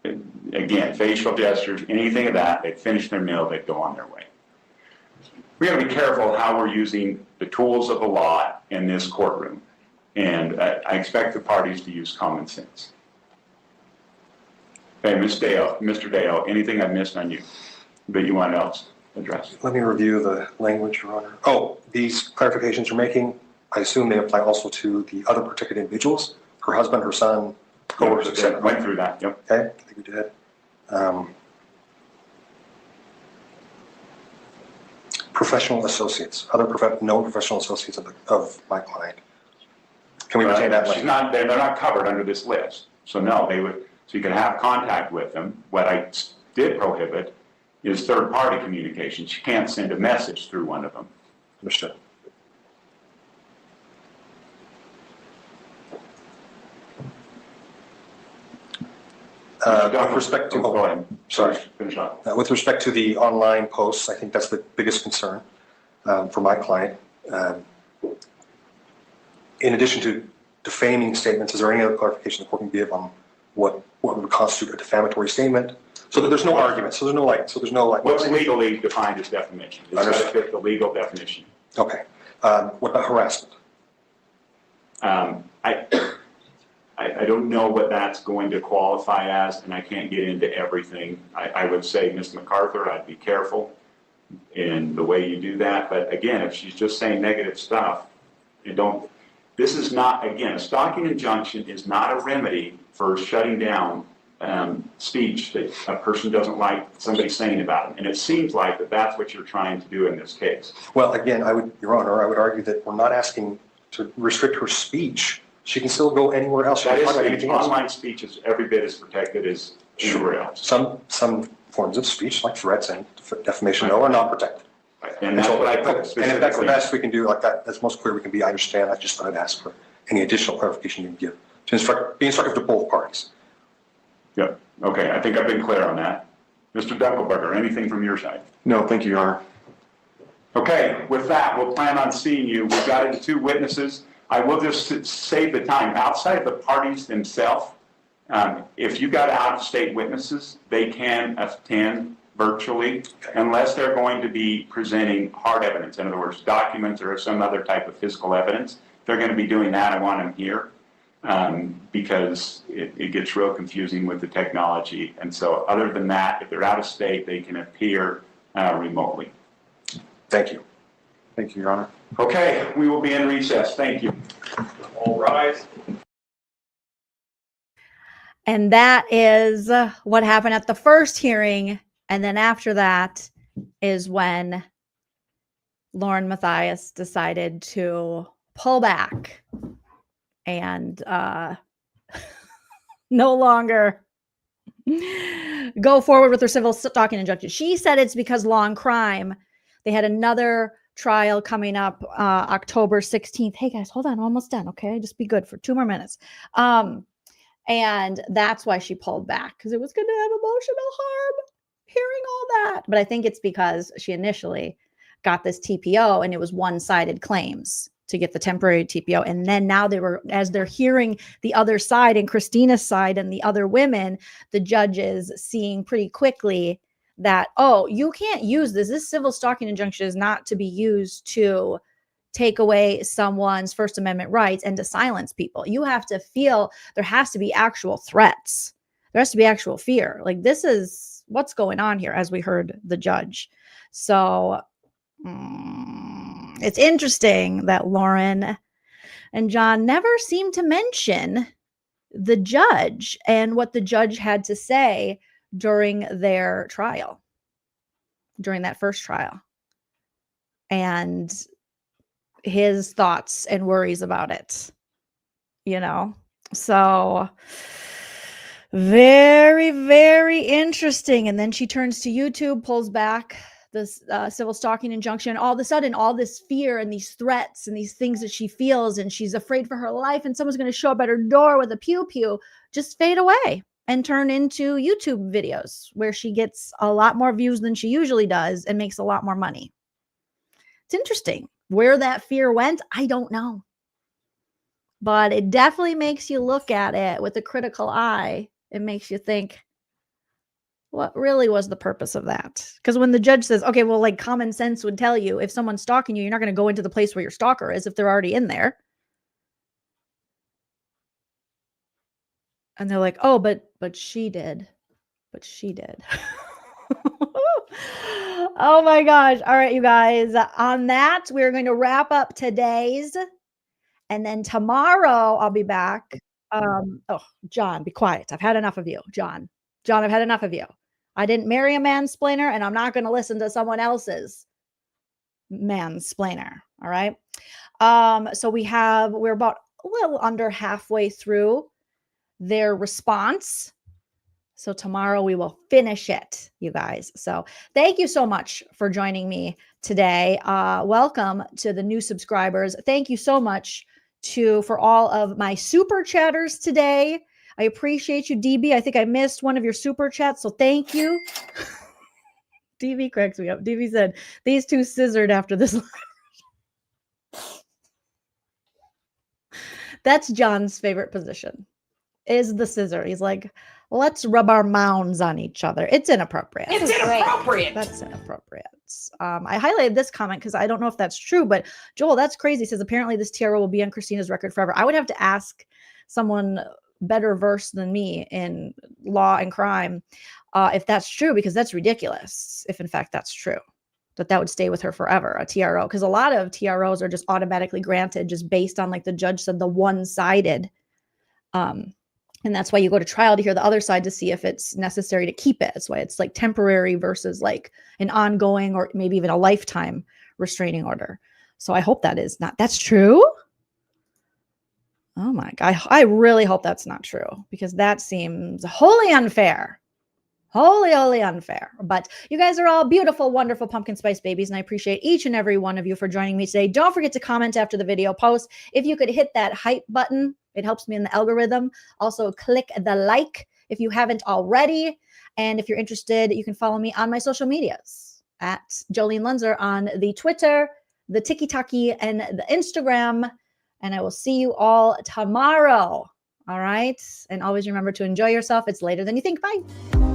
again, facial gestures, anything of that. They'd finish their meal, they'd go on their way. We got to be careful how we're using the tools of the law in this courtroom. And I expect the parties to use common sense. Okay, Mr. Dale, anything I missed on you that you want else addressed? Let me review the language, Your Honor. Oh, these clarifications you're making, I assume they apply also to the other protected individuals, her husband, her son, co-workers, etc. Went through that, yep. Okay, I think we did. Professional associates, known professional associates of my client. Can we retain that? They're not covered under this list. So no, they would. So you can have contact with them. What I did prohibit is third-party communications. You can't send a message through one of them. Understood. With respect to, go ahead. Sorry, finish up. With respect to the online posts, I think that's the biggest concern for my client. In addition to defaming statements, is there any other clarification the court can give on what would constitute a defamatory statement? So that there's no argument. So there's no like. What's legally defined as defamation? It's got to fit the legal definition. Okay. What about harassment? I don't know what that's going to qualify as, and I can't get into everything. I would say, Ms. MacArthur, I'd be careful in the way you do that. But again, if she's just saying negative stuff, this is not, again, a stalking injunction is not a remedy for shutting down speech that a person doesn't like somebody saying about them. And it seems like that's what you're trying to do in this case. Well, again, Your Honor, I would argue that we're not asking to restrict her speech. She can still go anywhere else. That is speech. Online speech is every bit as protected as anywhere else. Some forms of speech, like threats and defamation, are not protected. And that's what I put specifically. And if that's the best we can do, like that's most clear we can be. I understand. I just thought I'd ask for any additional clarification you can give to be instructive to both parties. Yep. Okay. I think I've been clear on that. Mr. Dunkelberger, anything from your side? No, thank you, Your Honor. Okay. With that, we'll plan on seeing you. We've got 2 witnesses. I will just save the time. Outside of the parties themselves, if you got out-of-state witnesses, they can attend virtually unless they're going to be presenting hard evidence. In other words, documents or some other type of physical evidence. If they're going to be doing that, I want them here because it gets real confusing with the technology. And so other than that, if they're out of state, they can appear remotely. Thank you. Thank you, Your Honor. Okay, we will be in recess. Thank you. All rise. And that is what happened at the first hearing. And then after that is when LaurenMatthias decided to pull back and no longer go forward with her civil stalking injunction. She said it's because law and crime. They had another trial coming up October 16th. Hey guys, hold on, I'm almost done. Okay, just be good for 2 more minutes. And that's why she pulled back, because it was going to have emotional harm hearing all that. But I think it's because she initially got this TPO and it was one-sided claims to get the temporary TPO. And then now as they're hearing the other side and Christina's side and the other women, the judges seeing pretty quickly that, oh, you can't use this. This civil stalking injunction is not to be used to take away someone's First Amendment rights and to silence people. You have to feel there has to be actual threats. There has to be actual fear. Like, this is what's going on here, as we heard the judge. So it's interesting that Lauren and John never seem to mention the judge and what the judge had to say during their trial, during that first trial, and his thoughts and worries about it, you know? So very, very interesting. And then she turns to YouTube, pulls back this civil stalking injunction. All of a sudden, all this fear and these threats and these things that she feels, and she's afraid for her life, and someone's going to show up at her door with a pew-pew, just fade away and turn into YouTube videos where she gets a lot more views than she usually does and makes a lot more money. It's interesting. Where that fear went, I don't know. But it definitely makes you look at it with a critical eye. It makes you think, what really was the purpose of that? Because when the judge says, okay, well, like, common sense would tell you if someone's stalking you, you're not going to go into the place where your stalker is if they're already in there. And they're like, oh, but she did. But she did. Oh my gosh. All right, you guys. On that, we're going to wrap up today's. And then tomorrow I'll be back. Oh, John, be quiet. I've had enough of you. John, I've had enough of you. I didn't marry a mansplainer, and I'm not going to listen to someone else's mansplainer. All right. So we're about a little under halfway through their response. So tomorrow we will finish it, you guys. So thank you so much for joining me today. Welcome to the new subscribers. Thank you so much for all of my super chatters today. I appreciate you, DB. I think I missed one of your super chats, so thank you. DB cracks me up. DB said, these two scissored after this. That's John's favorite position, is the scissor. He's like, let's rub our mounds on each other. It's inappropriate. It's inappropriate. That's inappropriate. I highlighted this comment because I don't know if that's true, but Joel, that's crazy. He says, apparently this TRO will be on Christina's record forever. I would have to ask someone better versed than me in law and crime if that's true, because that's ridiculous. If in fact that's true, that would stay with her forever, a TRO, because a lot of TROs are just automatically granted just based on, like the judge said, the one-sided. And that's why you go to trial to hear the other side to see if it's necessary to keep it. That's why it's like temporary versus like an ongoing or maybe even a lifetime restraining order. So I hope that's true. Oh my God. I really hope that's not true, because that seems wholly unfair. Wholly unfair. But you guys are all beautiful, wonderful pumpkin spice babies, and I appreciate each and every one of you for joining me today. Don't forget to comment after the video post. If you could hit that hype button, it helps me in the algorithm. Also, click the like if you haven't already. And if you're interested, you can follow me on my social medias at Jolene Lunzer on the Twitter, the TikTok, and the Instagram. And I will see you all tomorrow. All right. And always remember to enjoy yourself. It's later than you think. Bye.